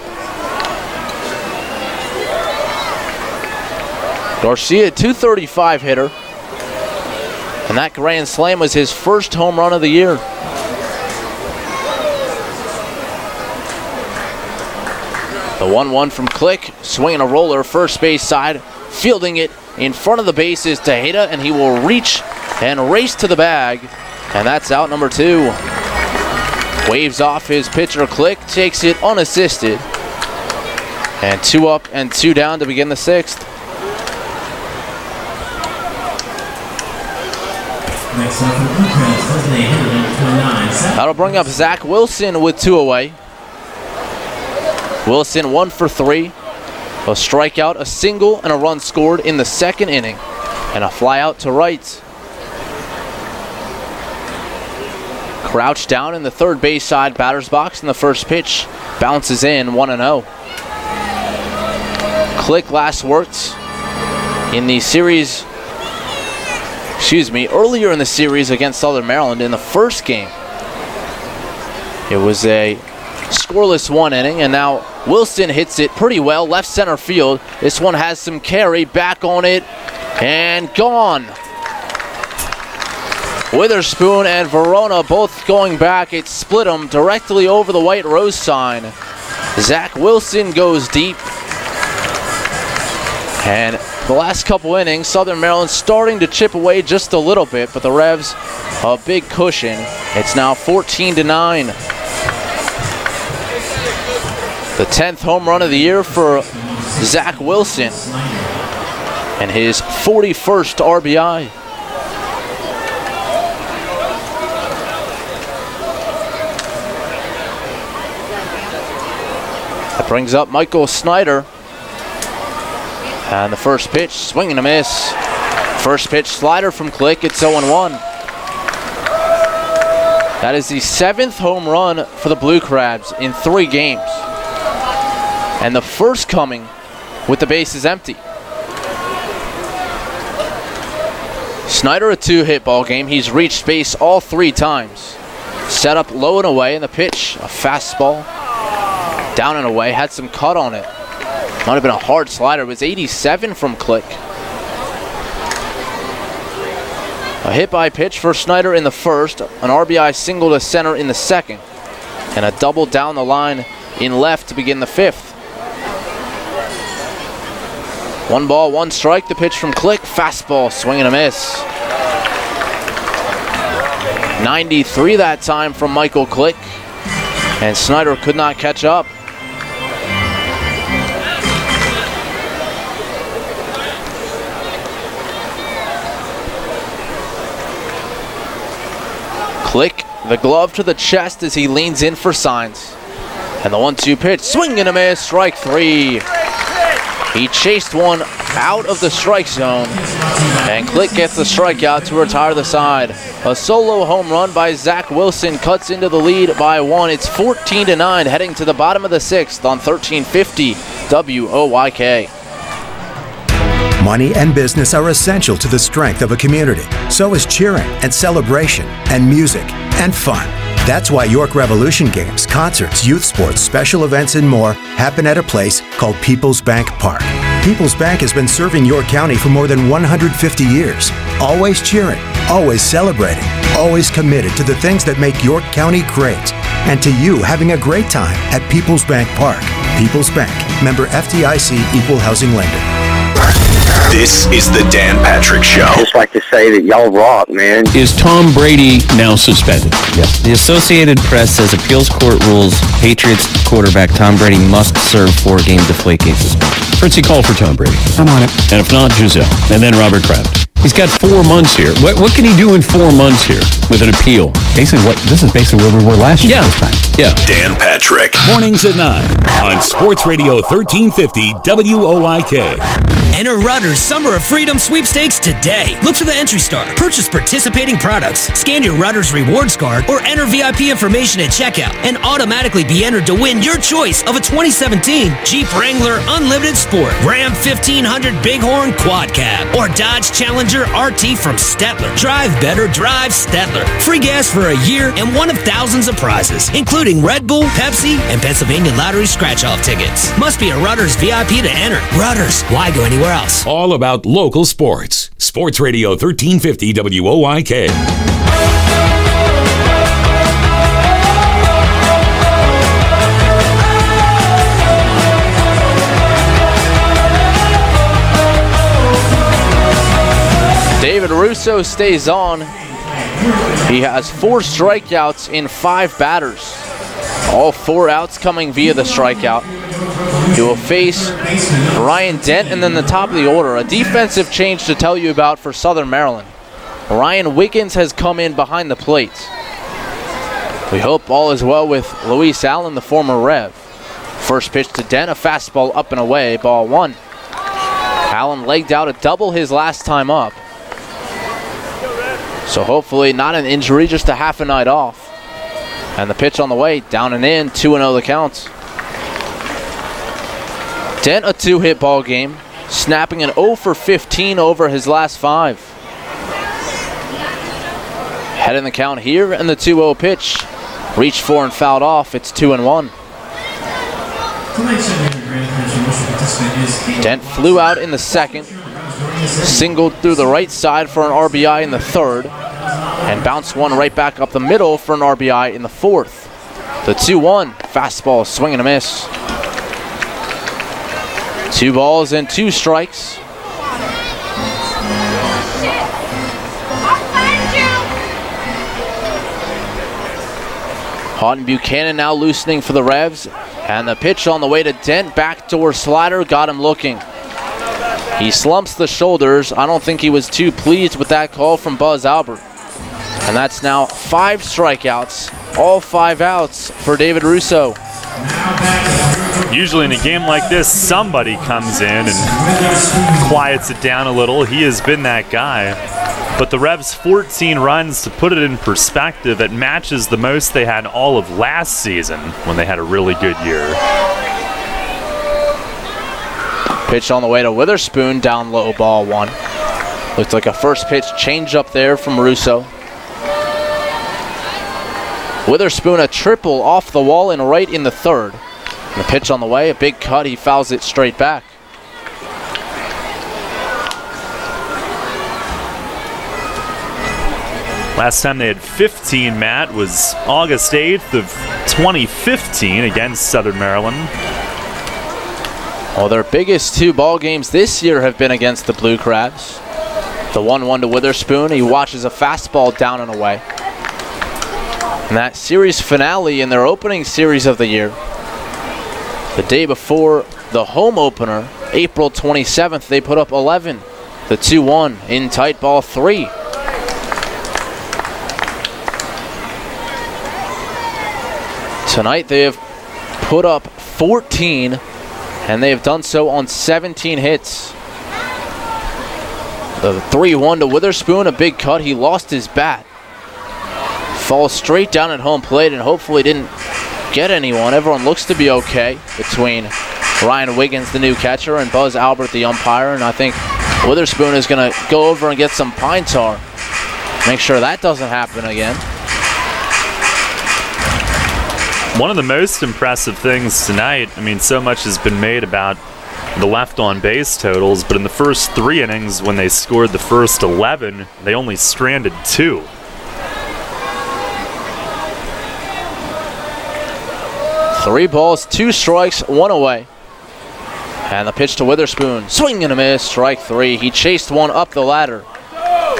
[SPEAKER 2] Garcia, 235 hitter, and that grand slam was his first home run of the year. The 1-1 from Click, swinging a roller, first base side, fielding it in front of the bases to Heda, and he will reach and race to the bag, and that's out number 2. Waves off his pitcher Click, takes it unassisted, and 2 up and 2 down to begin the 6th. That'll bring up Zach Wilson with 2 away. Wilson 1 for 3. A strikeout, a single, and a run scored in the second inning. And a fly out to right. Crouched down in the third base side batter's box, and the first pitch bounces in 1-0. Click last worked in the series. Earlier in the series against Southern Maryland in the first game. It was a scoreless 1 inning, and now Wilson hits it pretty well, left center field. This one has some carry, back on it, and gone. Witherspoon and Verona both going back. It split them directly over the white rose sign. Zach Wilson goes deep. And the last couple innings, Southern Maryland starting to chip away just a little bit, but the Revs a big cushion. It's now 14-9. The 10th home run of the year for Zach Wilson and his 41st RBI. That brings up Michael Snyder. And the first pitch, swing and a miss. First pitch slider from Click, it's 0-1. That is the 7th home run for the Blue Crabs in 3 games. And the first coming with the bases empty. Snyder, a 2-hit ball game. He's reached base all 3 times. Set up low and away, and the pitch, a fastball. Down and away, had some cut on it. Might have been a hard slider. It was 87 from Click. A hit by pitch for Snyder in the first, an RBI single to center in the second, and a double down the line in left to begin the 5th. 1 ball, 1 strike. The pitch from Click, fastball, swing and a miss. 93 that time from Michael Click, and Snyder could not catch up. Click, the glove to the chest as he leans in for signs. And the 1-2 pitch, swing and a miss, strike 3. He chased one out of the strike zone, and Click gets the strikeout to retire the side. A solo home run by Zach Wilson cuts into the lead by 1. It's 14-9 heading to the bottom of the 6th on 1350 WOYK.
[SPEAKER 3] Money and business are essential to the strength of a community. So is cheering and celebration and music and fun. That's why York Revolution games, concerts, youth sports, special events, and more happen at a place called People's Bank Park. People's Bank has been serving York County for more than 150 years. Always cheering, always celebrating, always committed to the things that make York County great. And to you having a great time at People's Bank Park. People's Bank, member FDIC, equal housing lender.
[SPEAKER 4] This is the Dan Patrick Show.
[SPEAKER 20] I just like to say that y'all rock, man.
[SPEAKER 7] Is Tom Brady now suspended?
[SPEAKER 22] Yes. The Associated Press says appeals court rules Patriots quarterback Tom Brady must serve 4-game deflategate suspension.
[SPEAKER 7] Fritzy, call for Tom Brady.
[SPEAKER 22] I'm on it.
[SPEAKER 7] And if not, Giselle. And then Robert Kraft. He's got 4 months here. What can he do in 4 months here with an appeal?
[SPEAKER 22] This is basically where we were last year this time.
[SPEAKER 7] Yeah.
[SPEAKER 4] Dan Patrick.
[SPEAKER 16] Mornings at 9 on Sports Radio 1350 WOYK.
[SPEAKER 15] Enter Rutter's Summer of Freedom sweepstakes today. Look for the entry star. Purchase participating products. Scan your Rutter's rewards card or enter VIP information at checkout and automatically be entered to win your choice of a 2017 Jeep Wrangler Unlimited Sport, Ram 1500 Bighorn Quad Cab, or Dodge Challenger RT from Stettler. Drive better, drive Stettler. Free gas for a year and one of thousands of prizes, including Red Bull, Pepsi, and Pennsylvania Lottery scratch-off tickets. Must be a Rutter's VIP to enter. Rutter's, why go anywhere else?
[SPEAKER 16] All about local sports. Sports Radio 1350 WOYK.
[SPEAKER 2] David Russo stays on. He has 4 strikeouts in 5 batters. All 4 outs coming via the strikeout. He will face Ryan Dent, and then the top of the order, a defensive change to tell you about for Southern Maryland. Ryan Wiggins has come in behind the plate. We hope all is well with Luis Allen, the former Rev. First pitch to Dent, a fastball up and away, ball 1. Allen legged out a double his last time up. So hopefully not an injury, just a half a night off. And the pitch on the way, down and in, 2-0 the count. Dent, a 2-hit ball game, snapping an 0 for 15 over his last 5. Head in the count here, and the 2-0 pitch. Reached for and fouled off, it's 2-1. Dent flew out in the second, singled through the right side for an RBI in the third, and bounced one right back up the middle for an RBI in the fourth. The 2-1, fastball, swing and a miss. 2 balls and 2 strikes. Houghton Buchanan now loosening for the Revs, and the pitch on the way to Dent, backdoor slider, got him looking. He slumps the shoulders. I don't think he was too pleased with that call from Buzz Albert. And that's now 5 strikeouts, all 5 outs for David Russo.
[SPEAKER 1] Usually in a game like this, somebody comes in and quiets it down a little. He has been that guy. But the Revs' 14 runs, to put it in perspective, it matches the most they had all of last season when they had a really good year.
[SPEAKER 2] Pitch on the way to Witherspoon, down low, ball one. Looked like a first pitch change up there from Russo. Witherspoon a triple off the wall and right in the third. And the pitch on the way, a big cut, he fouls it straight back.
[SPEAKER 1] Last time they had 15, Matt, was August 8th of 2015 against Southern Maryland.
[SPEAKER 2] Well, their biggest two ball games this year have been against the Blue Crabs. The 1-1 to Witherspoon, he watches a fastball down and away. And that series finale in their opening series of the year, the day before the home opener, April 27th, they put up 11. The 2-1 in tight ball 3. Tonight they have put up 14, and they have done so on 17 hits. The 3-1 to Witherspoon, a big cut. He lost his bat. Falls straight down at home plate and hopefully didn't get anyone. Everyone looks to be okay between Ryan Wiggins, the new catcher, and Buzz Albert, the umpire. And I think Witherspoon is going to go over and get some pine tar. Make sure that doesn't happen again.
[SPEAKER 1] One of the most impressive things tonight, I mean, so much has been made about the left on base totals, but in the first 3 innings, when they scored the first 11, they only stranded 2.
[SPEAKER 2] Three balls, 2 strikes, 1 away. And the pitch to Witherspoon, swing and a miss, strike 3. He chased one up the ladder,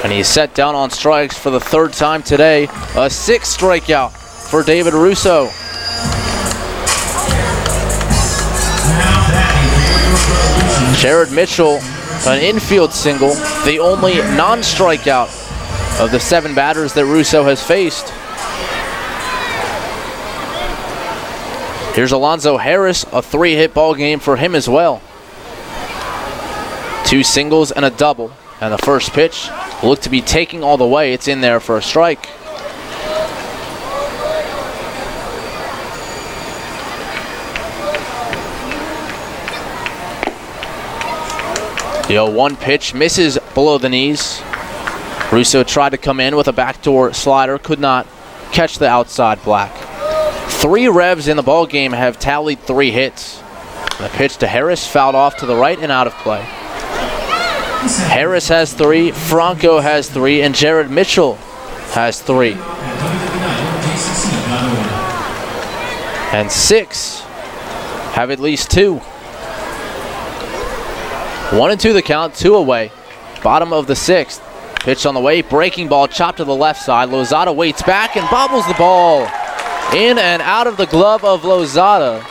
[SPEAKER 2] and he's set down on strikes for the 3rd time today. A 6th strikeout for David Russo. Jared Mitchell, an infield single, the only non-strikeout of the 7 batters that Russo has faced. Here's Alonzo Harris, a 3-hit ball game for him as well. 2 singles and a double, and the first pitch looked to be taking all the way. It's in there for a strike. The 0-1 pitch misses below the knees. Russo tried to come in with a backdoor slider, could not catch the outside black. 3 Revs in the ball game have tallied 3 hits. The pitch to Harris fouled off to the right and out of play. Harris has 3, Franco has 3, and Jared Mitchell has 3. And 6 have at least 2. 1-2 the count, 2 away. Bottom of the 6th. Pitch on the way, breaking ball, chopped to the left side. Lozada waits back and bobbles the ball. In and out of the glove of Lozada.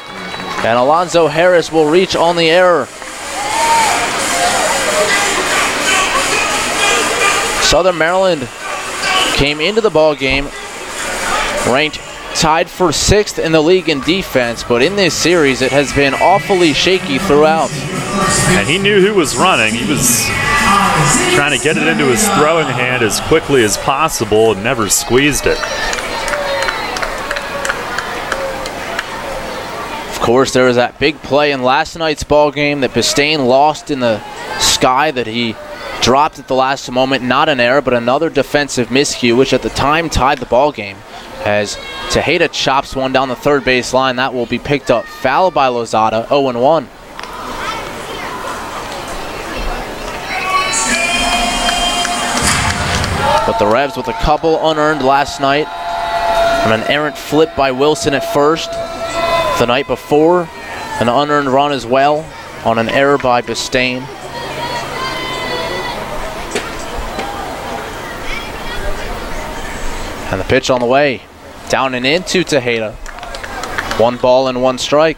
[SPEAKER 2] And Alonzo Harris will reach on the error. Southern Maryland came into the ball game ranked tied for 6th in the league in defense, but in this series it has been awfully shaky throughout.
[SPEAKER 1] And he knew who was running. He was trying to get it into his throwing hand as quickly as possible and never squeezed it.
[SPEAKER 2] Of course, there was that big play in last night's ball game that Bistain lost in the sky that he dropped at the last moment. Not an error, but another defensive miscue, which at the time tied the ball game. As Tejeda chops one down the third base line, that will be picked up. Foul by Lozada, 0-1. But the Revs with a couple unearned last night. And an errant flip by Wilson at first. The night before, an unearned run as well on an error by Bistain. And the pitch on the way. Down and into Tejeda. 1 ball and 1 strike.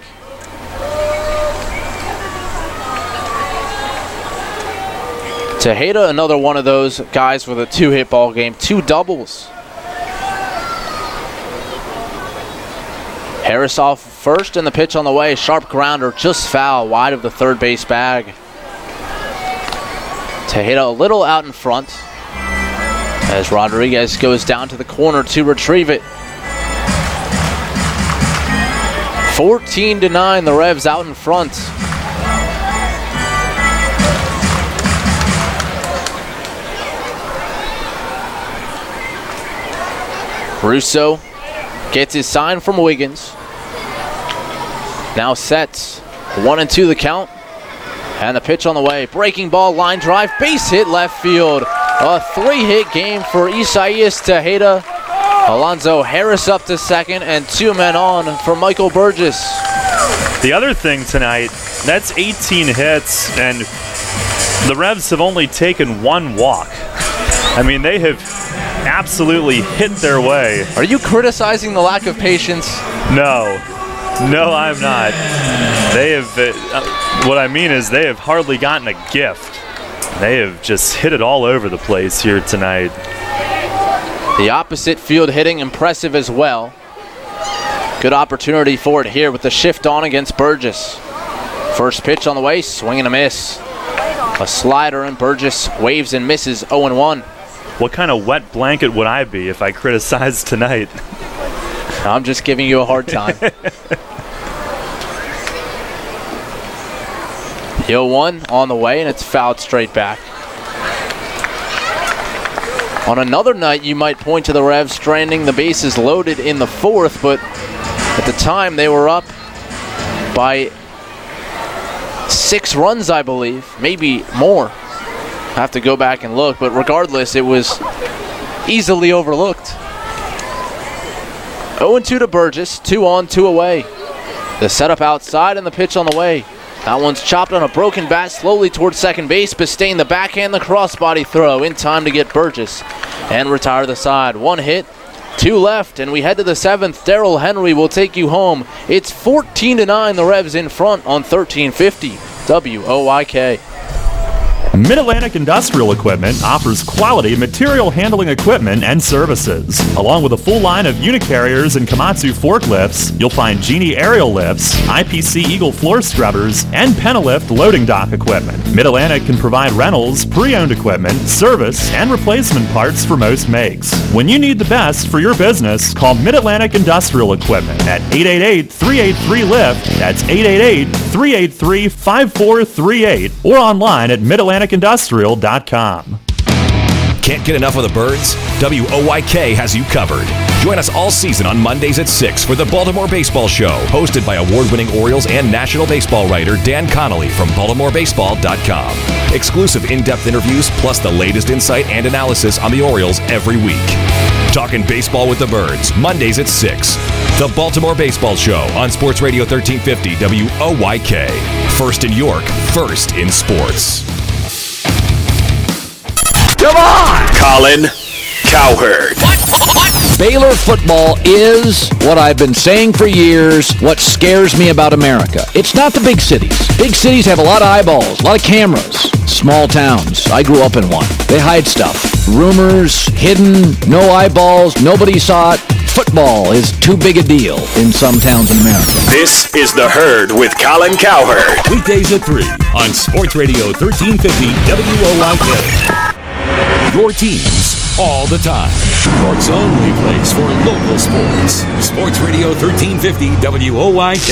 [SPEAKER 2] Tejeda, another one of those guys with a 2-hit ball game, 2 doubles. Harris off first, and the pitch on the way. Sharp grounder, just foul, wide of the third base bag. Tejeda a little out in front. As Rodriguez goes down to the corner to retrieve it. 14-9, the Revs out in front. Russo gets his sign from Wiggins. Now sets. 1-2 the count. And the pitch on the way. Breaking ball, line drive, base hit left field. A 3-hit game for Isaias Tejeda. Alonzo Harris up to second, and 2 men on for Michael Burgess.
[SPEAKER 1] The other thing tonight, that's 18 hits, and the Revs have only taken 1 walk. I mean, they have absolutely hit their way.
[SPEAKER 2] Are you criticizing the lack of patience?
[SPEAKER 1] No. No, I'm not. They have, what I mean is they have hardly gotten a gift. They have just hit it all over the place here tonight.
[SPEAKER 2] The opposite field hitting impressive as well. Good opportunity for it here with the shift on against Burgess. First pitch on the way, swing and a miss. A slider, and Burgess waves and misses 0-1.
[SPEAKER 1] What kind of wet blanket would I be if I criticized tonight?
[SPEAKER 2] I'm just giving you a hard time. The 0-1 on the way, and it's fouled straight back. On another night, you might point to the Revs stranding the bases loaded in the 4th, but at the time they were up by 6 runs, I believe, maybe more. I have to go back and look, but regardless, it was easily overlooked. 0-2 to Burgess, 2 on, 2 away. The setup outside and the pitch on the way. That one's chopped on a broken bat slowly towards second base. Bistain the backhand, the crossbody throw in time to get Burgess and retire the side. 1 hit, 2 left, and we head to the 7th. Darrell Henry will take you home. It's 14-9, the Revs in front on 1350 WOIK.
[SPEAKER 18] Mid-Atlantic Industrial Equipment offers quality material handling equipment and services. Along with a full line of Unicarriers and Komatsu forklifts, you'll find Genie aerial lifts, IPC Eagle floor scrubbers, and Penalift loading dock equipment. Mid-Atlantic can provide rentals, pre-owned equipment, service, and replacement parts for most makes. When you need the best for your business, call Mid-Atlantic Industrial Equipment at 888-383-LIFT. That's 888-383-5438, or online at midatlanticindustrial.com.
[SPEAKER 6] Can't get enough of the Birds? WOYK has you covered. Join us all season on Mondays at 6 for the Baltimore Baseball Show, hosted by award-winning Orioles and National Baseball writer Dan Connolly from BaltimoreBaseball.com. Exclusive in-depth interviews, plus the latest insight and analysis on the Orioles every week. Talking baseball with the Birds, Mondays at 6. The Baltimore Baseball Show on Sports Radio 1350 WOYK. First in York, first in sports.
[SPEAKER 4] Come on! Colin Cowherd.
[SPEAKER 8] Baylor football is what I've been saying for years, what scares me about America. It's not the big cities. Big cities have a lot of eyeballs, a lot of cameras. Small towns. I grew up in one. They hide stuff. Rumors, hidden, no eyeballs, nobody saw it. Football is too big a deal in some towns in America.
[SPEAKER 4] This is The Herd with Colin Cowherd.
[SPEAKER 16] Weekdays at 3 on Sports Radio 1350 WOIK. Your teams all the time. York's only place for local sports. Sports Radio 1350 WOIK.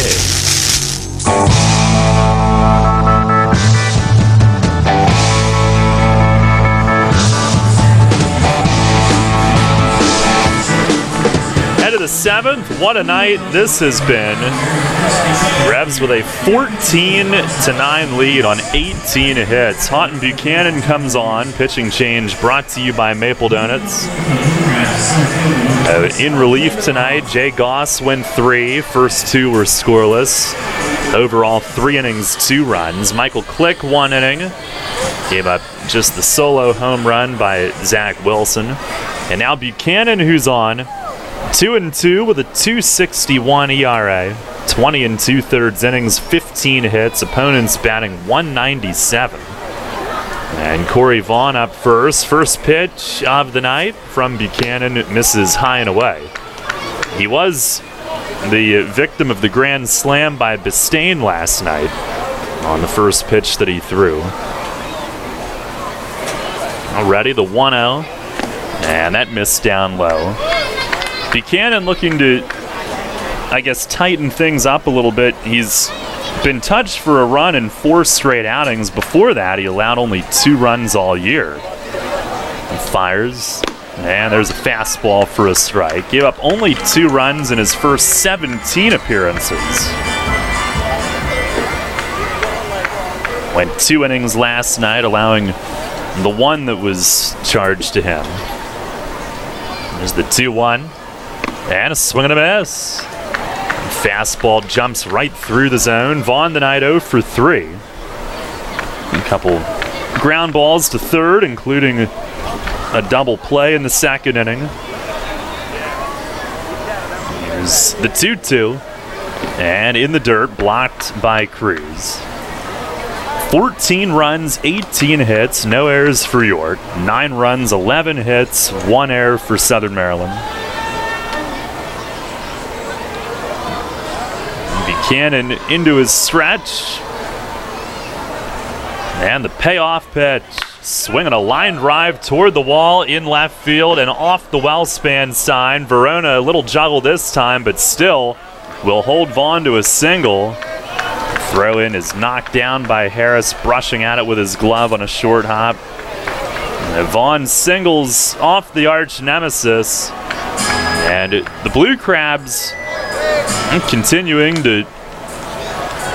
[SPEAKER 1] Head of the 7th, what a night this has been. Revs with a 14-9 lead on 18 hits. Houghton Buchanan comes on. Pitching change brought to you by Maple Donuts. In relief tonight, Jay Goss went 3. First 2 were scoreless. Overall, 3 innings, 2 runs. Michael Click, 1 inning. Gave up just the solo home run by Zach Wilson. And now Buchanan, who's on. 2-2 with a 2.61 ERA. 20 2/3 innings, 15 hits. Opponents batting 197. And Corey Vaughn up first. First pitch of the night from Buchanan misses high and away. He was the victim of the grand slam by Bistain last night on the first pitch that he threw. Already the 1-0. And that missed down low. Buchanan looking to, I guess, tighten things up a little bit. He's been touched for a run in 4 straight outings. Before that, he allowed only 2 runs all year. He fires, and there's a fastball for a strike. Gave up only 2 runs in his first 17 appearances. Went 2 innings last night, allowing the 1 that was charged to him. There's the 2-1, and a swing and a miss. Fastball jumps right through the zone. Vaughn tonight 0 for 3. A couple ground balls to third, including a double play in the second inning. Here's the 2-2, and in the dirt, blocked by Cruz. 14 runs, 18 hits, no errors for York. 9 runs, 11 hits, 1 error for Southern Maryland. Buchanan into his stretch. And the payoff pitch. Swinging a line drive toward the wall in left field and off the well span sign. Verona a little juggle this time, but still will hold Vaughn to a single. Throw in is knocked down by Harris, brushing at it with his glove on a short hop. And Vaughn singles off the arch nemesis. And the Blue Crabs continuing to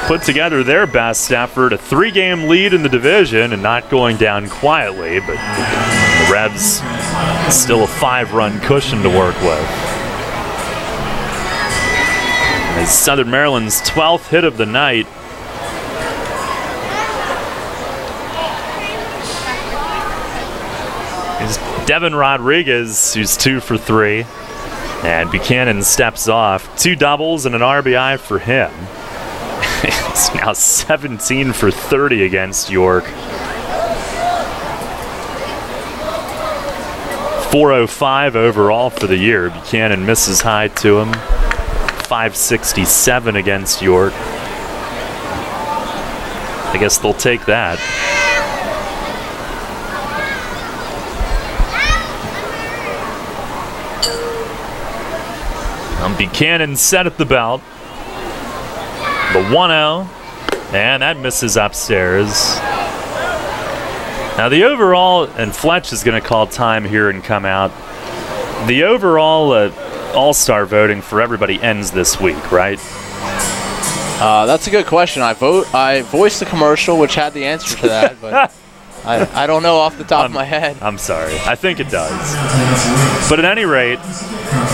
[SPEAKER 1] put together their best effort. A 3-game lead in the division and not going down quietly, but the Revs still a 5-run cushion to work with. As Southern Maryland's 12th hit of the night. Is Devin Rodriguez, who's 2 for 3. And Buchanan steps off. 2 doubles and an RBI for him. He's now 17 for 30 against York. 405 overall for the year. Buchanan misses high to him. 567 against York. I guess they'll take that. Buchanan set at the belt. The 1-0, and that misses upstairs. Now the overall, and Fletch is going to call time here and come out. The overall all-star voting for everybody ends this week, right?
[SPEAKER 2] That's a good question. I voiced the commercial, which had the answer to that, but I don't know off the top of my head.
[SPEAKER 1] I'm sorry. I think it does. But at any rate,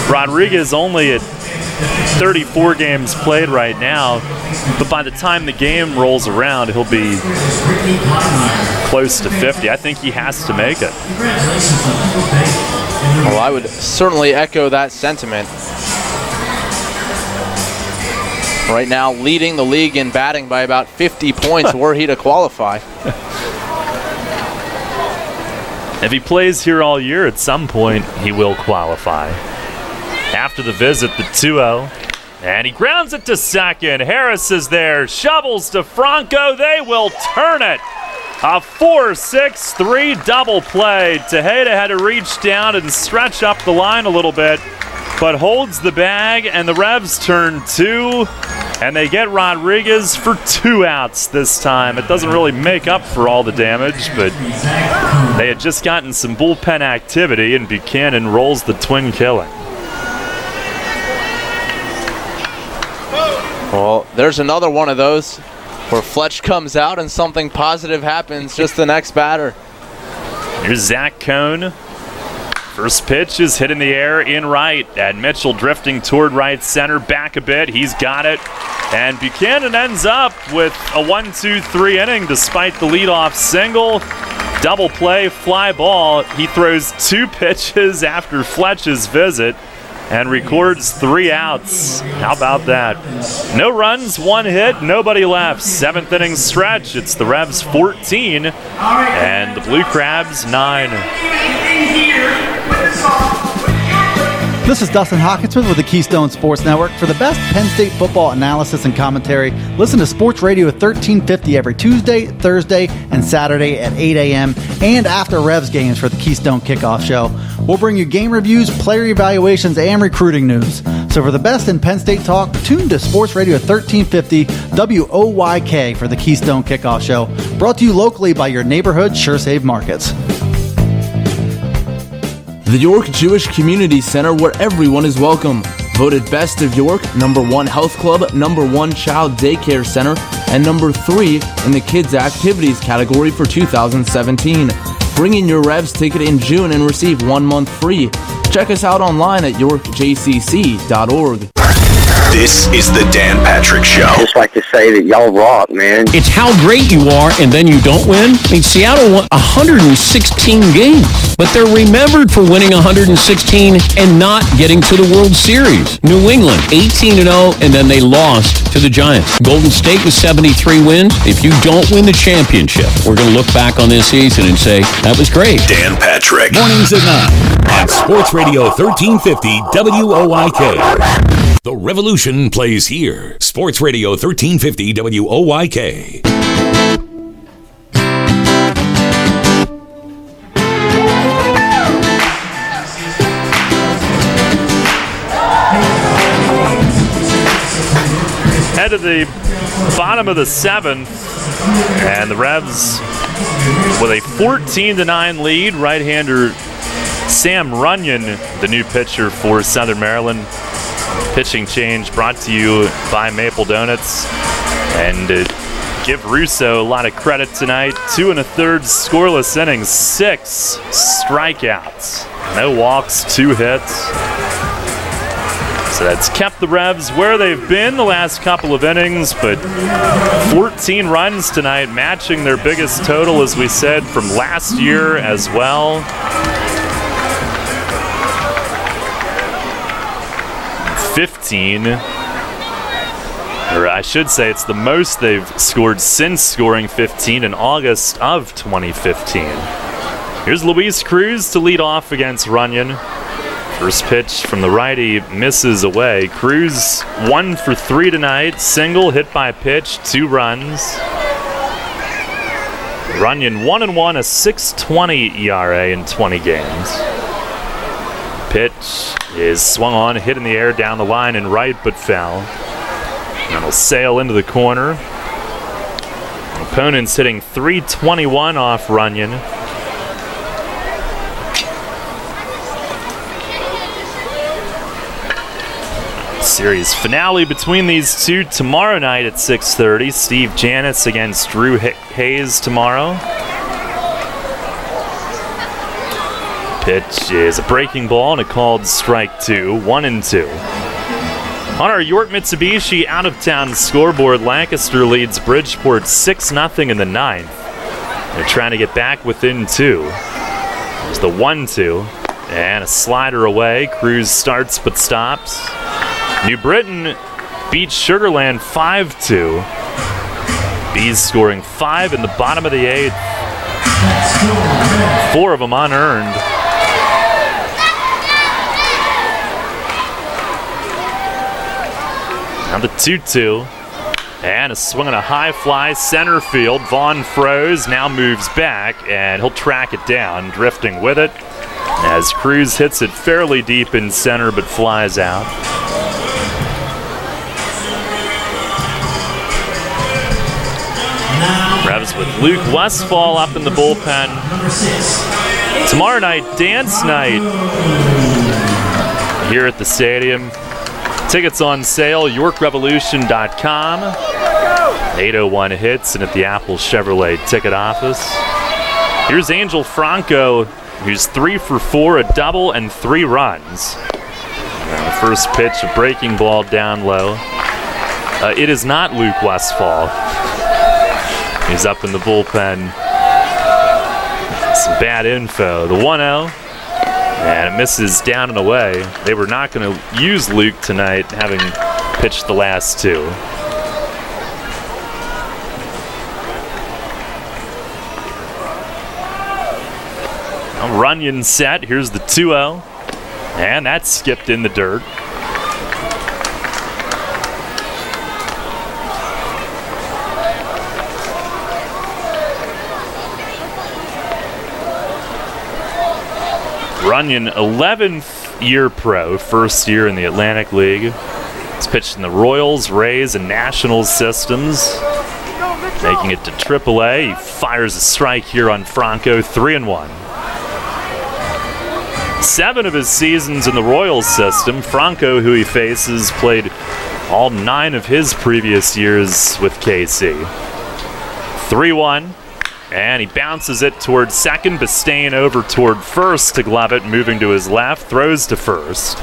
[SPEAKER 1] Rodriguez only at 34 games played right now, but by the time the game rolls around, he'll be close to 50. I think he has to make it.
[SPEAKER 2] Well, I would certainly echo that sentiment. Right now, leading the league in batting by about 50 points were he to qualify.
[SPEAKER 1] If he plays here all year, at some point, he will qualify. After the visit, the 2-0, and he grounds it to second. Harris is there, shovels to Franco. They will turn it. A 4-6-3 double play. Tejeda had to reach down and stretch up the line a little bit, but holds the bag, and the Revs turn 2, and they get Rodriguez for 2 outs this time. It doesn't really make up for all the damage, but they had just gotten some bullpen activity, and Buchanan rolls the twin killing.
[SPEAKER 2] Well, there's another one of those where Fletch comes out and something positive happens, just the next batter.
[SPEAKER 1] Here's Zach Cohn. First pitch is hit in the air in right, and Mitchell drifting toward right center, back a bit, he's got it. And Buchanan ends up with a 1-2-3 inning despite the leadoff single. Double play, fly ball. He throws 2 pitches after Fletch's visit and records 3 outs. How about that? No runs, 1 hit, nobody left. 7th inning stretch. It's the Revs 14 and the Blue Crabs 9.
[SPEAKER 9] This is Dustin Hawkinsmith with the Keystone Sports Network. For the best Penn State football analysis and commentary, listen to Sports Radio 1350 every Tuesday, Thursday, and Saturday at 8 a.m. and after Revs games for the Keystone Kickoff Show. We'll bring you game reviews, player evaluations, and recruiting news. So for the best in Penn State talk, tune to Sports Radio 1350 WOYK for the Keystone Kickoff Show, brought to you locally by your neighborhood SureSave Markets.
[SPEAKER 5] The York Jewish Community Center, where everyone is welcome. Voted Best of York, #1 Health Club, #1 Child Daycare Center, and #3 in the Kids Activities category for 2017. Bring in your Revs ticket in June and receive 1 month free. Check us out online at yorkjcc.org.
[SPEAKER 4] This is the Dan Patrick Show.
[SPEAKER 20] I just like to say that y'all rock, man.
[SPEAKER 7] It's how great you are and then you don't win. I mean, Seattle won 116 games, but they're remembered for winning 116 and not getting to the World Series. New England, 18-0, and then they lost to the Giants. Golden State with 73 wins. If you don't win the championship, we're going to look back on this season and say, that was great.
[SPEAKER 4] Dan Patrick.
[SPEAKER 16] Mornings at 9 on Sports Radio 1350 WOYK. The revolution plays here. Sports Radio 1350 WOYK.
[SPEAKER 1] Head to the bottom of the 7th, and the Revs with a 14-9 lead. Right-hander Sam Runyon, the new pitcher for Southern Maryland. Pitching change brought to you by Maple Donuts. And give Russo a lot of credit tonight. 2 1/3 scoreless innings, 6 strikeouts. No walks, 2 hits. So that's kept the Revs where they've been the last couple of innings, but 14 runs tonight, matching their biggest total, as we said, from last year as well. 15, or I should say it's the most they've scored since scoring 15 in August of 2015. Here's Luis Cruz to lead off against Runyon. First pitch from the righty misses away. Cruz 1 for 3 tonight, single, hit by pitch, 2 runs. Runyon 1-1, a 6.20 ERA in 20 games. Pitch is swung on, hit in the air down the line and right, but foul. And it'll sail into the corner. Opponents hitting .321 off Runyon. Series finale between these two tomorrow night at 6:30. Steve Janis against Drew Hayes tomorrow. Pitch is a breaking ball and a called strike 2, 1-2. On our York Mitsubishi out-of-town scoreboard, Lancaster leads Bridgeport 6-0 in the 9th. They're trying to get back within 2. There's the 1-2 and a slider away. Cruz starts but stops. New Britain beats Sugarland 5-2. Bees scoring 5 in the bottom of the 8th. 4 of them unearned. Now the 2-2. And a swing and a high fly center field. Vaughn froze, now moves back, and he'll track it down, drifting with it as Cruz hits it fairly deep in center but flies out. Revs with Luke Westfall up in the bullpen. Tomorrow night, dance night here at the stadium. Tickets on sale, YorkRevolution.com. 801 hits and at the Apple Chevrolet ticket office. Here's Angel Franco, who's 3 for 4, a double and 3 runs. And the first pitch, a breaking ball down low. It is not Luke Westfall. He's up in the bullpen. Some bad info. The 1-0. And it misses down and away. They were not going to use Luke tonight, having pitched the last 2. Now Runyon set. Here's the 2-0. And that's skipped in the dirt. Runyon, 11th year pro, first year in the Atlantic League. He's pitched in the Royals, Rays, and Nationals systems. Making it to AAA. He fires a strike here on Franco, 3-1. 7 of his seasons in the Royals system. Franco, who he faces, played all 9 of his previous years with KC. 3-1, and he bounces it towards second. Bistain over toward first to glove it, moving to his left, throws to first,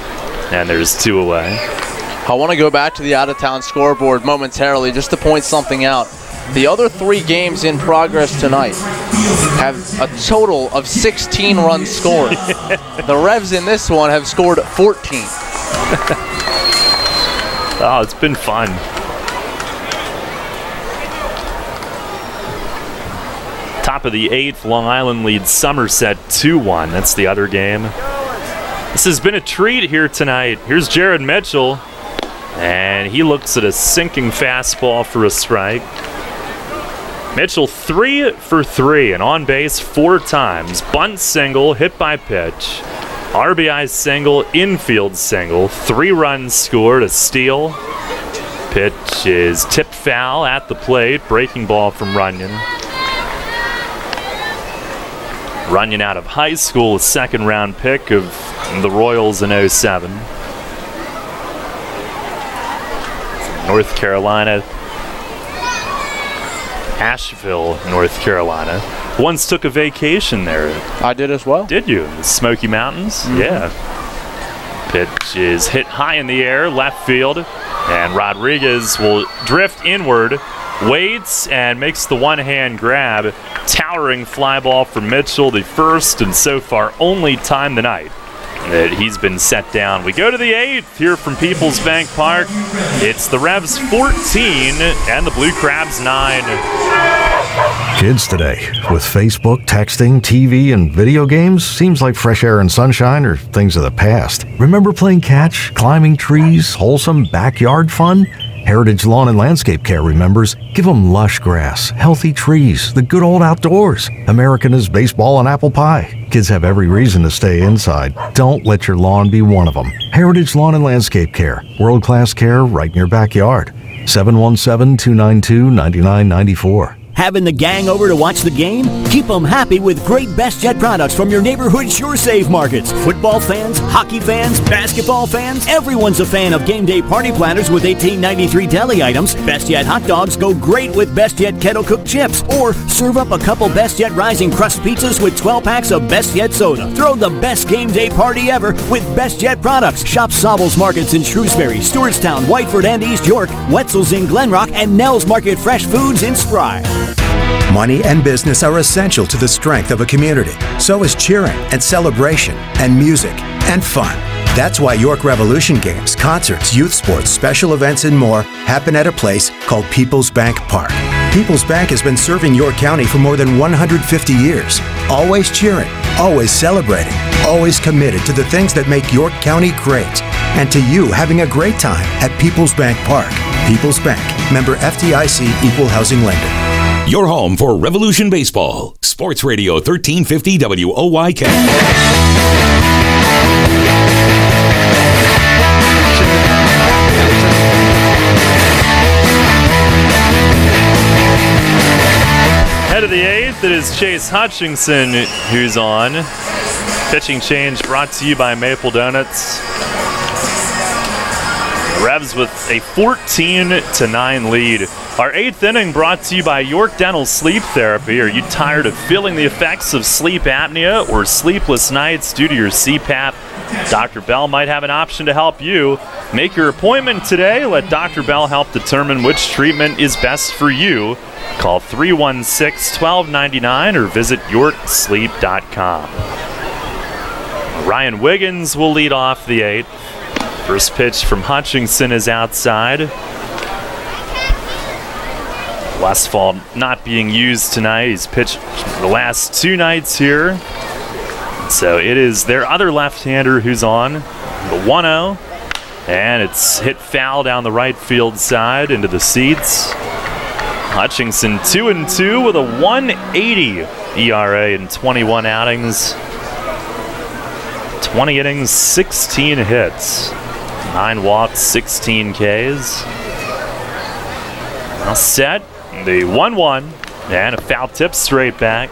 [SPEAKER 1] and there's 2 away.
[SPEAKER 2] I want to go back to the out-of-town scoreboard momentarily just to point something out. The other 3 games in progress tonight have a total of 16 runs scored. The Revs in this one have scored 14.
[SPEAKER 1] Oh, it's been fun. Top of the 8th, Long Island leads Somerset 2-1. That's the other game. This has been a treat here tonight. Here's Jared Mitchell, and he looks at a sinking fastball for a strike. Mitchell 3 for 3 and on base 4 times. Bunt single, hit by pitch. RBI single, infield single. 3 runs scored, a steal. Pitch is tipped foul at the plate. Breaking ball from Runyon. Runyon out of high school, a 2nd round pick of the Royals in 07. North Carolina. Asheville, North Carolina. Once took a vacation there.
[SPEAKER 2] I did as well.
[SPEAKER 1] Did you? The Smoky Mountains? Yeah. Pitch is hit high in the air, left field, and Rodriguez will drift inward, waits, and makes the one-hand grab. Towering fly ball from Mitchell, the first and so far only time tonight that he's been set down. We go to the 8th here from Peoples Bank Park. It's the Revs 14 and the Blue Crabs 9.
[SPEAKER 12] Kids today, with Facebook, texting, TV, and video games, seems like fresh air and sunshine are things of the past. Remember playing catch, climbing trees, wholesome backyard fun? Heritage Lawn and Landscape Care remembers, give them lush grass, healthy trees, the good old outdoors. American is baseball and apple pie. Kids have every reason to stay inside. Don't let your lawn be one of them. Heritage Lawn and Landscape Care, world-class care right in your backyard. 717-292-9994.
[SPEAKER 13] Having the gang over to watch the game? Keep them happy with great BestJet products from your neighborhood SureSave markets. Football fans, hockey fans, basketball fans, everyone's a fan of game day party planners with $18.93 deli items. BestJet hot dogs go great with BestJet kettle cooked chips. Or serve up a couple BestJet Rising Crust pizzas with 12 packs of BestJet soda. Throw the best game day party ever with BestJet products. Shop Sobel's Markets in Shrewsbury, Stewartstown, Whiteford and East York, Wetzel's in Glenrock, and Nell's Market Fresh Foods in Spry.
[SPEAKER 3] Money and business are essential to the strength of a community. So is cheering and celebration and music and fun. That's why York Revolution games, concerts, youth sports, special events, and more happen at a place called Peoples Bank Park. Peoples Bank has been serving York County for more than 150 years. Always cheering, always celebrating, always committed to the things that make York County great. And to you having a great time at Peoples Bank Park. Peoples Bank, member FDIC, equal housing lender.
[SPEAKER 16] Your home for Revolution Baseball. Sports Radio 1350 WOYK.
[SPEAKER 1] Head of the 8th, it is Chase Hutchinson who's on. Pitching change brought to you by Maple Donuts. Revs with a 14-9 lead. Our 8th inning brought to you by York Dental Sleep Therapy. Are you tired of feeling the effects of sleep apnea or sleepless nights due to your CPAP? Dr. Bell might have an option to help you. Make your appointment today. Let Dr. Bell help determine which treatment is best for you. Call 316-1299 or visit yorksleep.com. Ryan Wiggins will lead off the 8th. First pitch from Hutchinson is outside. Westfall not being used tonight. He's pitched the last 2 nights here. So it is their other left-hander who's on. The 1-0. And it's hit foul down the right field side into the seats. Hutchinson 2-2 with a 1.80 ERA in 21 outings. 20 innings, 16 hits, 9 walks, 16 Ks. Now set, the 1-1, and a foul tip straight back.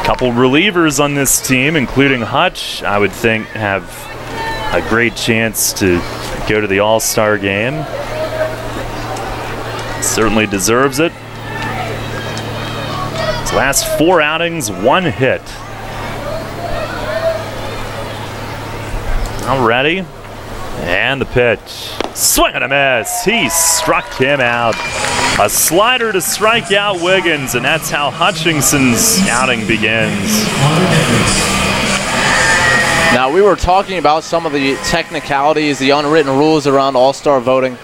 [SPEAKER 1] Couple relievers on this team, including Hutch, I would think have a great chance to go to the All-Star game. Certainly deserves it. His last 4 outings, 1 hit. All ready, and the pitch. Swing and a miss. He struck him out. A slider to strike out Wiggins, and that's how Hutchinson's outing begins.
[SPEAKER 2] Now, we were talking about some of the technicalities, the unwritten rules around All-Star voting.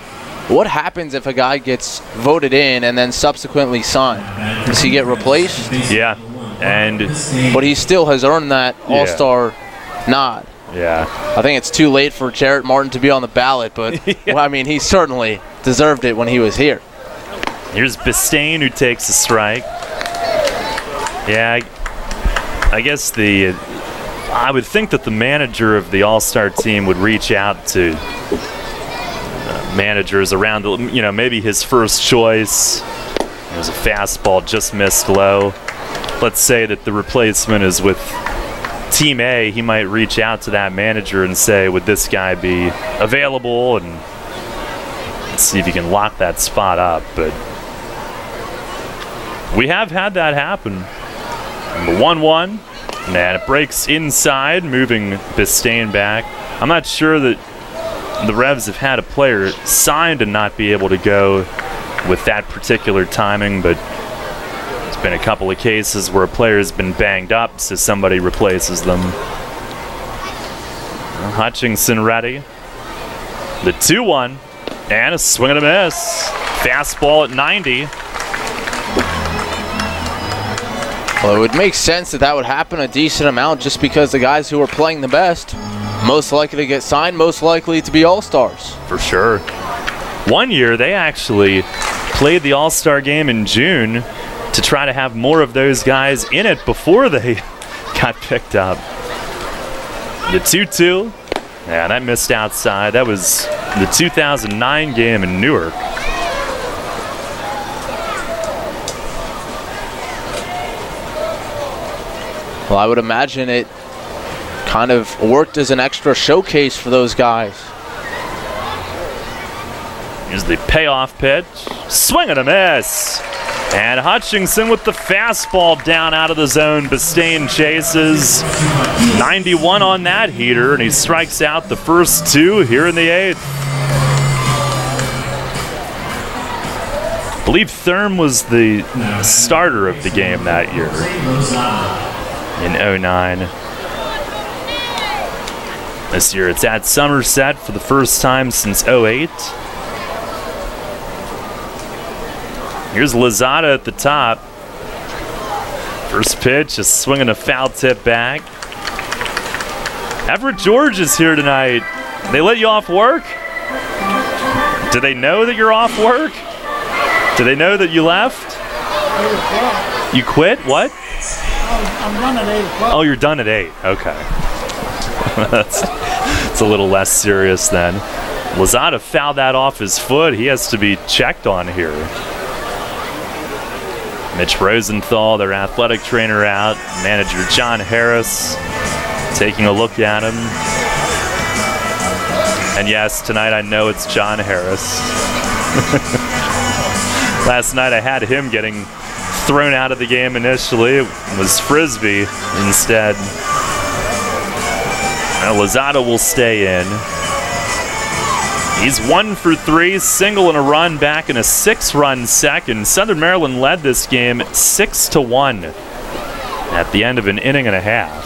[SPEAKER 2] What happens if a guy gets voted in and then subsequently signed? Does he get replaced?
[SPEAKER 1] Yeah,
[SPEAKER 2] but he still has earned that All-Star nod.
[SPEAKER 1] Yeah.
[SPEAKER 2] I think it's too late for Jarrett Martin to be on the ballot, but well, I mean, he certainly deserved it when he was here.
[SPEAKER 1] Here's Bistain, who takes a strike. Yeah, I guess I would think that the manager of the All-Star team would reach out to managers around, maybe his first choice. There's a fastball just missed low. Let's say that the replacement is with Team A. He might reach out to that manager and say, would this guy be available, and see if he can lock that spot up. But we have had that happen. The 1-1, and it breaks inside, moving Bistain back. I'm not sure that the Revs have had a player signed and not be able to go with that particular timing, but there's been a couple of cases where a player has been banged up, so somebody replaces them. Hutchinson ready. The 2-1, and a swing and a miss. Fastball at 90.
[SPEAKER 2] Well, it would make sense that would happen a decent amount, just because the guys who are playing the best, most likely to get signed, most likely to be All-Stars.
[SPEAKER 1] For sure. One year, they actually played the All-Star game in June to try to have more of those guys in it before they got picked up. The 2-2, yeah, that missed outside. That was the 2009 game in Newark.
[SPEAKER 2] Well, I would imagine it kind of worked as an extra showcase for those guys.
[SPEAKER 1] Here's the payoff pitch. Swing and a miss. And Hutchinson with the fastball down out of the zone. Bistain chases. 91 on that heater, and he strikes out the first 2 here in the 8th. I believe Thurm was the starter of the game that year in 09. This year it's at Somerset for the first time since 08. Here's Lozada at the top. First pitch, a swing and a foul tip back. Everett George is here tonight. They let you off work? Do they know that you're off work? Do they know that you left? You quit? What?
[SPEAKER 10] I'm done at 8 o'clock.
[SPEAKER 1] Oh, you're done at 8. Okay. It's a little less serious then. Lozada fouled that off his foot. He has to be checked on here. Mitch Rosenthal, their athletic trainer, out. Manager John Harris taking a look at him. And yes, tonight I know it's John Harris. Last night I had him getting thrown out of the game initially. It was Frisbee instead. Now Lozada will stay in. He's 1 for 3, single and a run back in a 6-run second. Southern Maryland led this game 6-1 at the end of an inning and a half.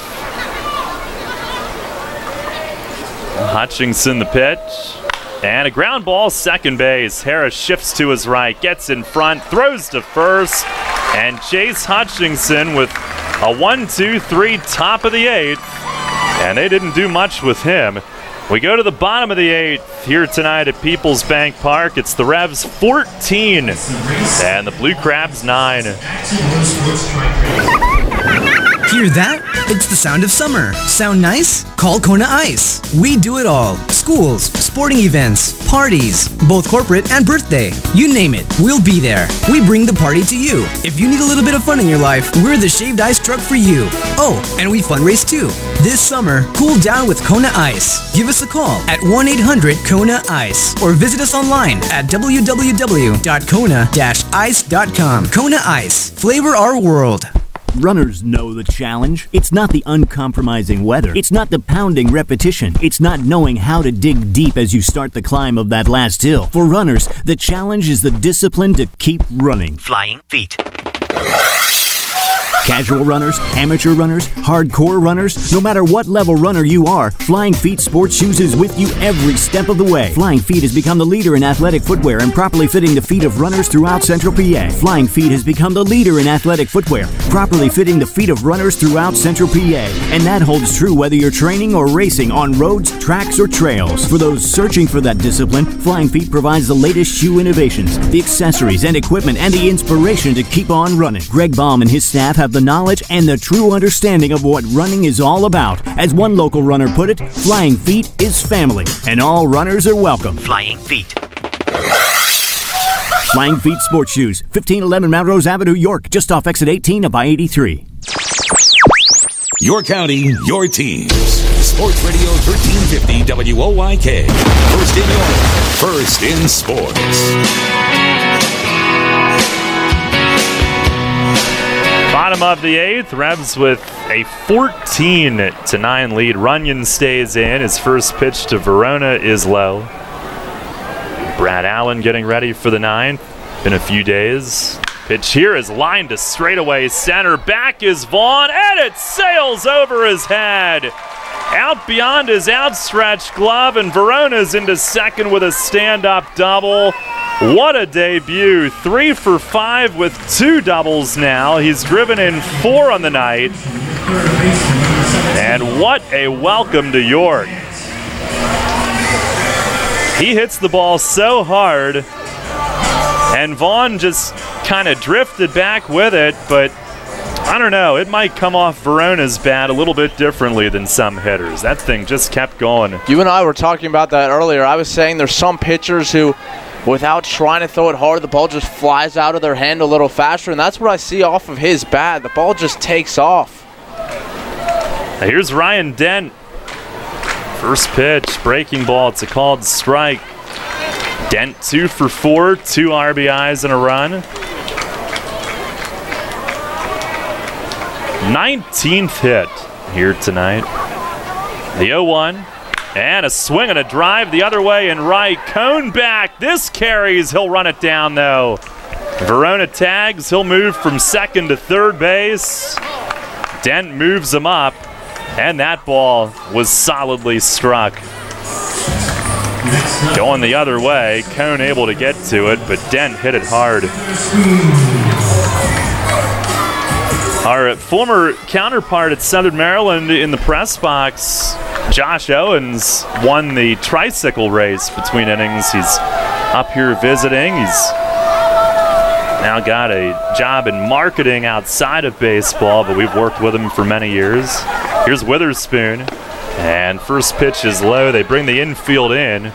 [SPEAKER 1] Hutchinson the pitch. And a ground ball, second base. Harris shifts to his right, gets in front, throws to first, and Chase Hutchinson with a 1-2-3 top of the 8th. And they didn't do much with him. We go to the bottom of the 8th here tonight at Peoples Bank Park. It's the Revs 14 and the Blue Crabs 9.
[SPEAKER 15] Hear that? It's the sound of summer. Sound nice? Call Kona Ice. We do it all. Schools, sporting events, parties, both corporate and birthday. You name it, we'll be there. We bring the party to you. If you need a little bit of fun in your life, we're the shaved ice truck for you. Oh, and we fundraise too. This summer, cool down with Kona Ice. Give us a call at 1-800-KONA-ICE or visit us online at www.kona-ice.com. Kona Ice. Flavor our world.
[SPEAKER 13] Runners know the challenge. It's not the uncompromising weather. It's not the pounding repetition. It's not knowing how to dig deep as you start the climb of that last hill. For runners, the challenge is the discipline to keep running.
[SPEAKER 11] Flying feet.
[SPEAKER 13] Casual runners, amateur runners, hardcore runners, no matter what level runner you are, Flying Feet Sports Shoes is with you every step of the way. Flying Feet has become the leader in athletic footwear and properly fitting the feet of runners throughout Central PA. Flying Feet has become the leader in athletic footwear, properly fitting the feet of runners throughout Central PA. And that holds true whether you're training or racing on roads, tracks, or trails. For those searching for that discipline, Flying Feet provides the latest shoe innovations, the accessories and equipment, and the inspiration to keep on running. Greg Baum and his staff have the knowledge and the true understanding of what running is all about. As one local runner put it, Flying Feet is family, and all runners are welcome.
[SPEAKER 11] Flying Feet.
[SPEAKER 13] Flying Feet Sports Shoes, 1511 Melrose Avenue, York, just off exit 18 of I-83.
[SPEAKER 16] Your county, your teams. Sports Radio 1350 WOYK. First in York, first in sports.
[SPEAKER 1] Bottom of the 8th, Rebs with a 14-9 lead. Runyon stays in. His first pitch to Verona is low. Brad Allen getting ready for the 9th. Been a few days. Pitch here is lined to straightaway center. Back is Vaughn, and it sails over his head. Out beyond his outstretched glove, and Verona's into second with a stand-up double. What a debut. 3 for 5 with 2 doubles now. He's driven in 4 on the night. And what a welcome to York. He hits the ball so hard, and Vaughn just kind of drifted back with it, but I don't know, it might come off Verona's bat a little bit differently than some hitters. That thing just kept going.
[SPEAKER 2] You and I were talking about that earlier. I was saying there's some pitchers who, without trying to throw it hard, the ball just flies out of their hand a little faster, and that's what I see off of his bat. The ball just takes off.
[SPEAKER 1] Now here's Ryan Dent. First pitch, breaking ball. It's a called strike. Dent 2 for 4, 2 RBIs and a run. 19th hit here tonight. The 0-1. And a swing and a drive the other way and right. Cone back. This carries. He'll run it down, though. Verona tags. He'll move from second to third base. Dent moves him up. And that ball was solidly struck. Going the other way. Cone able to get to it, but Dent hit it hard. Our former counterpart at Southern Maryland in the press box, Josh Owens, won the tricycle race between innings. He's up here visiting. He's now got a job in marketing outside of baseball, but we've worked with him for many years. Here's Witherspoon, and first pitch is low. They bring the infield in,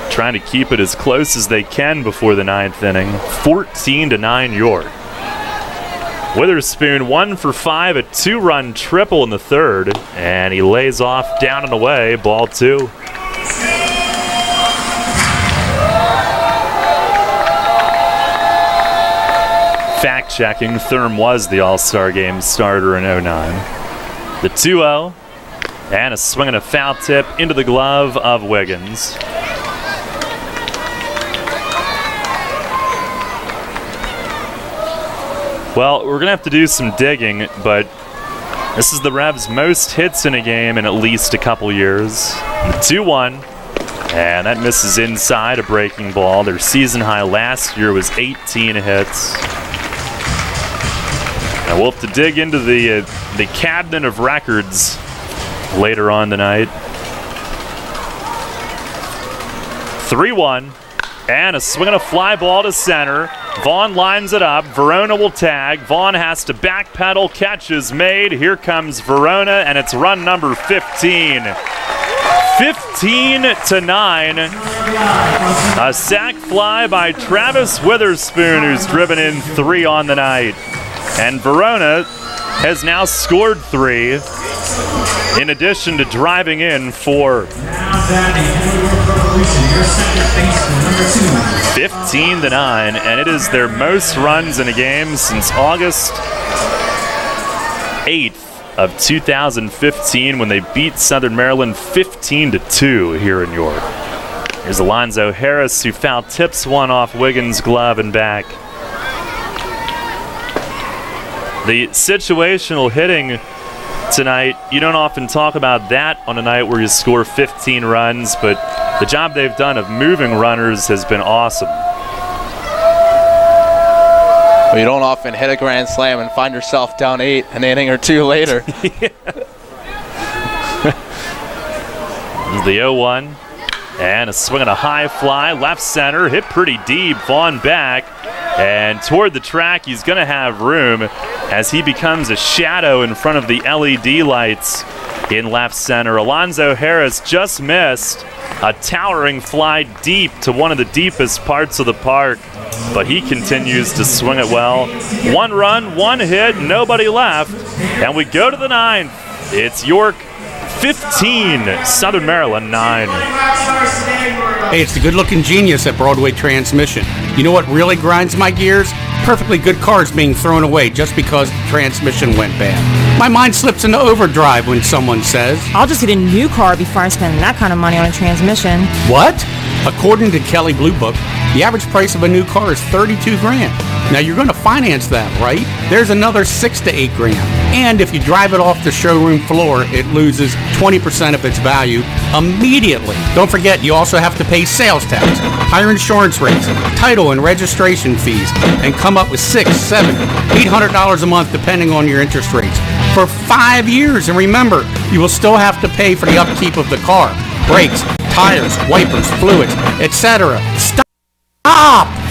[SPEAKER 1] trying to keep it as close as they can before the 9th inning. 14-9 York. Witherspoon 1 for 5, a 2-run triple in the 3rd, and he lays off down and away, ball 2. Fact-checking, Thurm was the All-Star Game starter in 09. The 2-0, and a swing and a foul tip into the glove of Wiggins. Well, we're going to have to do some digging, but this is the Revs' most hits in a game in at least a couple years. The 2-1, and that misses inside, a breaking ball. Their season high last year was 18 hits. Now we'll have to dig into the cabinet of records later on tonight. 3-1, And a swing and a fly ball to center. Vaughn lines it up. Verona will tag. Vaughn has to backpedal. Catch is made. Here comes Verona, and it's run number 15. 15-9. A sac fly by Travis Witherspoon, who's driven in 3 on the night. And Verona has now scored 3, in addition to driving in 4. 15-9, and it is their most runs in a game since August 8th of 2015, when they beat Southern Maryland 15-2 here in York. Here's Alonzo Harris, who foul tips one off Wiggins' glove and back. The situational hitting tonight, you don't often talk about that on a night where you score 15 runs, but the job they've done of moving runners has been awesome.
[SPEAKER 2] Well, you don't often hit a grand slam and find yourself down 8 an inning or 2 later.
[SPEAKER 1] This is the 0-1. And a swing and a high fly, left center, hit pretty deep. Vaughn back, and toward the track, he's going to have room as he becomes a shadow in front of the LED lights in left center. Alonzo Harris just missed a towering fly deep to one of the deepest parts of the park, but he continues to swing it well. 1 run, 1 hit, nobody left, and we go to the 9th. It's York 15, Southern Maryland 9.
[SPEAKER 11] Hey, it's the good-looking genius at Broadway Transmission. You know what really grinds my gears? Perfectly good cars being thrown away just because the transmission went bad. My mind slips into overdrive when someone says,
[SPEAKER 14] I'll just get a new car before I spend that kind of money on a transmission.
[SPEAKER 11] What? According to Kelley Blue Book, the average price of a new car is $32 grand. Now you're going to finance that, right? There's another $6 to $8 grand. And if you drive it off the showroom floor, it loses 20% of its value immediately. Don't forget, you also have to pay sales tax, higher insurance rates, title and registration fees, and come up with $600, $700, $800 a month depending on your interest rates for 5 years. And remember, you will still have to pay for the upkeep of the car, brakes, tires, wipers, fluids, etc. Stop!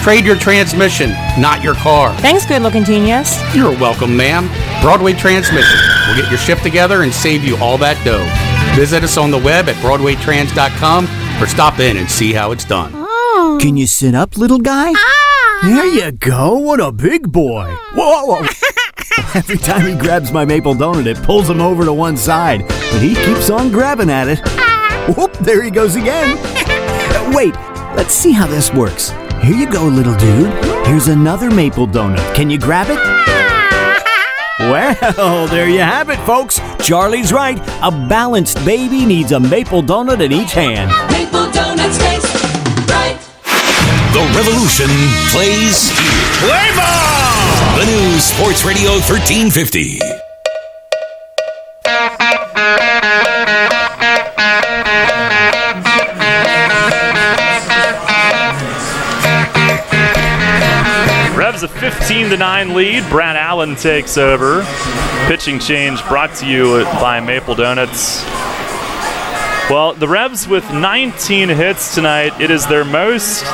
[SPEAKER 11] Trade your transmission, not your car.
[SPEAKER 14] Thanks, good-looking genius.
[SPEAKER 11] You're welcome, ma'am. Broadway Transmission. We'll get your shift together and save you all that dough. Visit us on the web at BroadwayTrans.com or stop in and see how it's done.
[SPEAKER 13] Oh. Can you sit up, little guy? There you go. What a big boy. Whoa. Every time he grabs my maple donut, it pulls him over to one side, but he keeps on grabbing at it. Whoop, there he goes again. Wait, let's see how this works. Here you go, little dude. Here's another maple donut. Can you grab it? Well, there you have it, folks. Charlie's right. A balanced baby needs a maple donut in each hand.
[SPEAKER 23] Maple donuts taste right.
[SPEAKER 16] The revolution plays here. Play ball! The new Sports Radio 1350.
[SPEAKER 1] Revs a 15-9 lead. Brad Allen takes over. Pitching change brought to you by Maple Donuts. Well, the Revs with 19 hits tonight. It is their most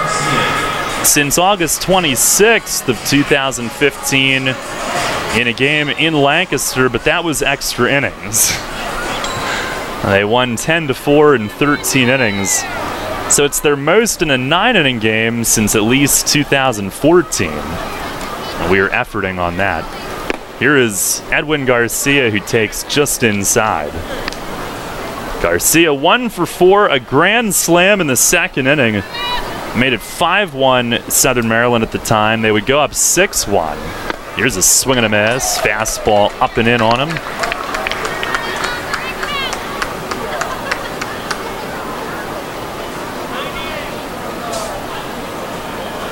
[SPEAKER 1] since August 26th of 2015 in a game in Lancaster, but that was extra innings. They won 10-4 in 13 innings. So it's their most in a 9-inning game since at least 2014. We are efforting on that. Here is Edwin Garcia, who takes just inside. Garcia 1 for 4, a grand slam in the second inning. Made it 5-1 Southern Maryland at the time. They would go up 6-1. Here's a swing and a miss. Fastball up and in on him.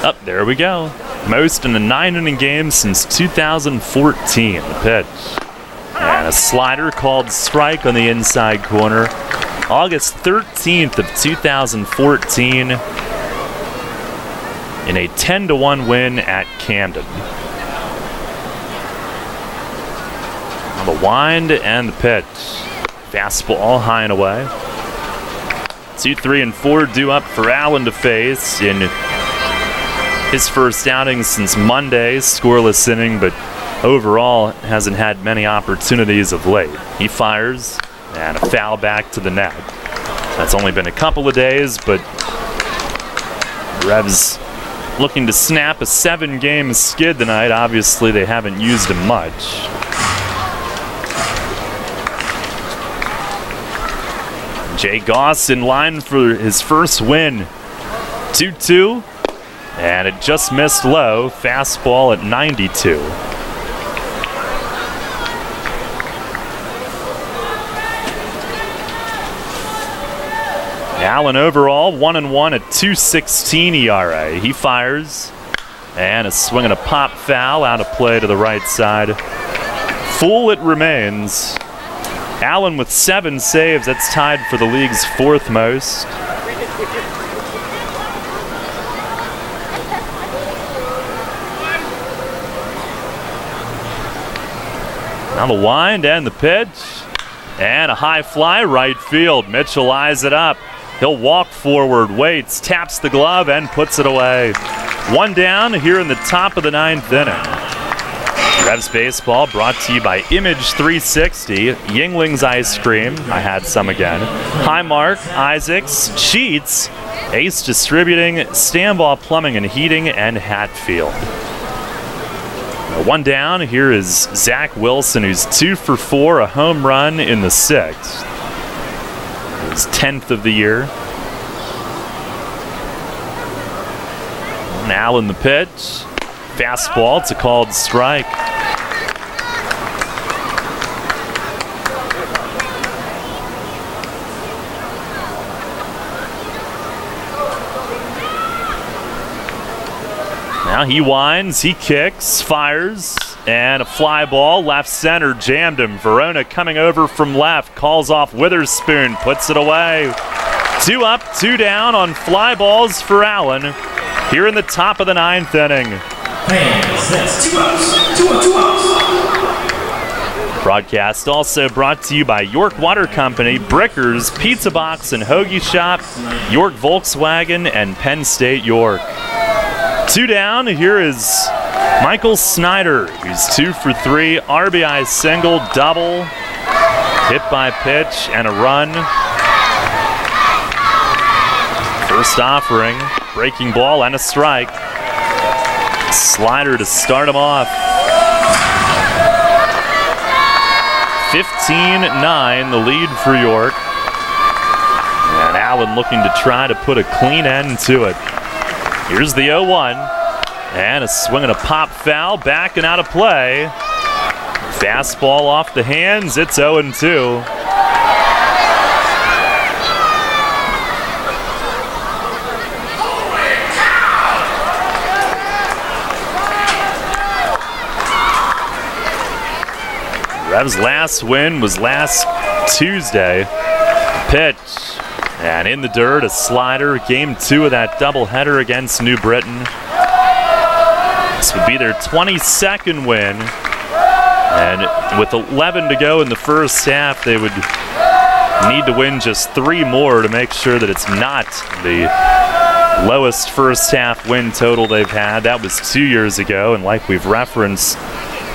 [SPEAKER 1] Up, there we go. Most in a 9-inning game since 2014. The pitch. And a slider called strike on the inside corner. August 13th of 2014 in a 10-1 win at Camden. On the wind and the pitch. Fastball high and away. 2, 3, and 4 due up for Allen to face in His first outing since Monday, scoreless inning, but overall hasn't had many opportunities of late. He fires, and a foul back to the net. That's only been a couple of days, but Revs looking to snap a 7-game skid tonight. Obviously, they haven't used him much. Jay Goss in line for his first win. 2-2, and it just missed low. Fastball at 92. Allen overall 1-1 at 2.16 ERA. He fires, and a swing and a pop foul out of play to the right side. Full it remains. Allen with 7 saves. That's tied for the league's 4th most. Now the wind and the pitch. And a high fly right field. Mitchell eyes it up. He'll walk forward, waits, taps the glove, and puts it away. 1 down here in the top of the 9th inning. Revs Baseball brought to you by Image 360, Yingling's Ice Cream, I had some again, Highmark, Isaacs, Sheets, Ace Distributing, Stanball Plumbing and Heating, and Hatfield. 1 down, here is Zach Wilson, who's 2 for 4, a home run in the 6th. His 10th of the year. Now in the pitch. Fastball, it's a called strike. Now he winds, he kicks, fires, and a fly ball, left center, jammed him. Verona coming over from left, calls off Witherspoon, puts it away. 2 up, 2 down on fly balls for Allen here in the top of the 9th inning.
[SPEAKER 17] That's 2 outs, 2 outs.
[SPEAKER 1] Broadcast also brought to you by York Water Company, Brickers, Pizza Box and Hoagie Shop, York Volkswagen, and Penn State York. 2 down, here is Michael Snyder, who's 2 for 3, RBI single, double, hit by pitch, and a run. First offering, breaking ball, and a strike. Slider to start him off. 15-9, the lead for York. And Allen looking to try to put a clean end to it. Here's the 0-1, and a swing and a pop foul, back and out of play. Fastball off the hands, it's 0-2. Revs' last win was last Tuesday. Pitch. And in the dirt, a slider. Game 2 of that doubleheader against New Britain. This would be their 22nd win. And with 11 to go in the first half, they would need to win just 3 more to make sure that it's not the lowest first half win total they've had. That was 2 years ago, and like we've referenced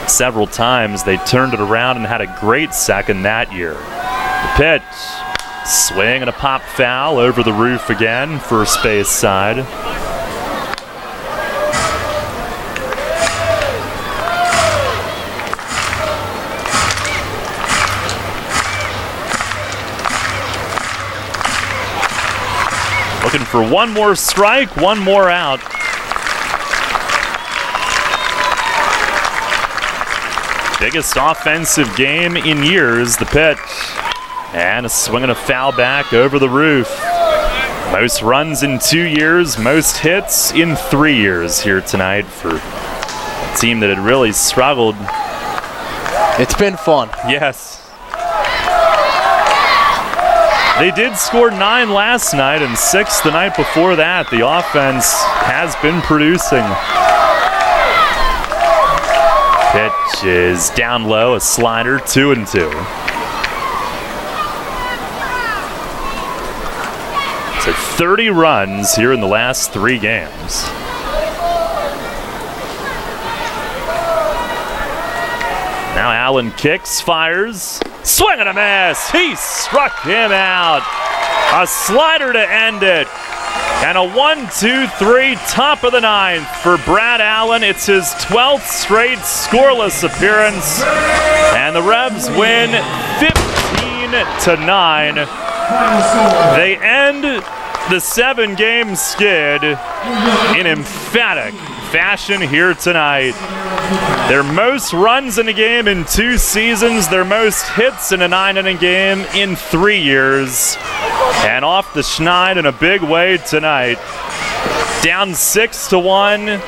[SPEAKER 1] several times, they turned it around and had a great second that year. The pitch. Swing and a pop foul over the roof again, first base side. Looking for 1 more strike, 1 more out. Biggest offensive game in years, the pitch. And a swing and a foul back over the roof. Most runs in 2 years, most hits in 3 years here tonight for a team that had really struggled.
[SPEAKER 2] It's been fun.
[SPEAKER 1] Yes. They did score 9 last night and 6 the night before that. The offense has been producing. Pitch is down low, a slider, 2-2. So 30 runs here in the last 3 games. Now Allen kicks, fires, swing and a miss. He struck him out. A slider to end it. And a 1-2-3 top of the ninth for Brad Allen. It's his 12th straight scoreless appearance. And the Revs win 15-9. They end the 7-game skid in emphatic fashion here tonight. Their most runs in a game in 2 seasons, their most hits in a 9-inning game in 3 years. And off the schneid in a big way tonight. Down 6-1.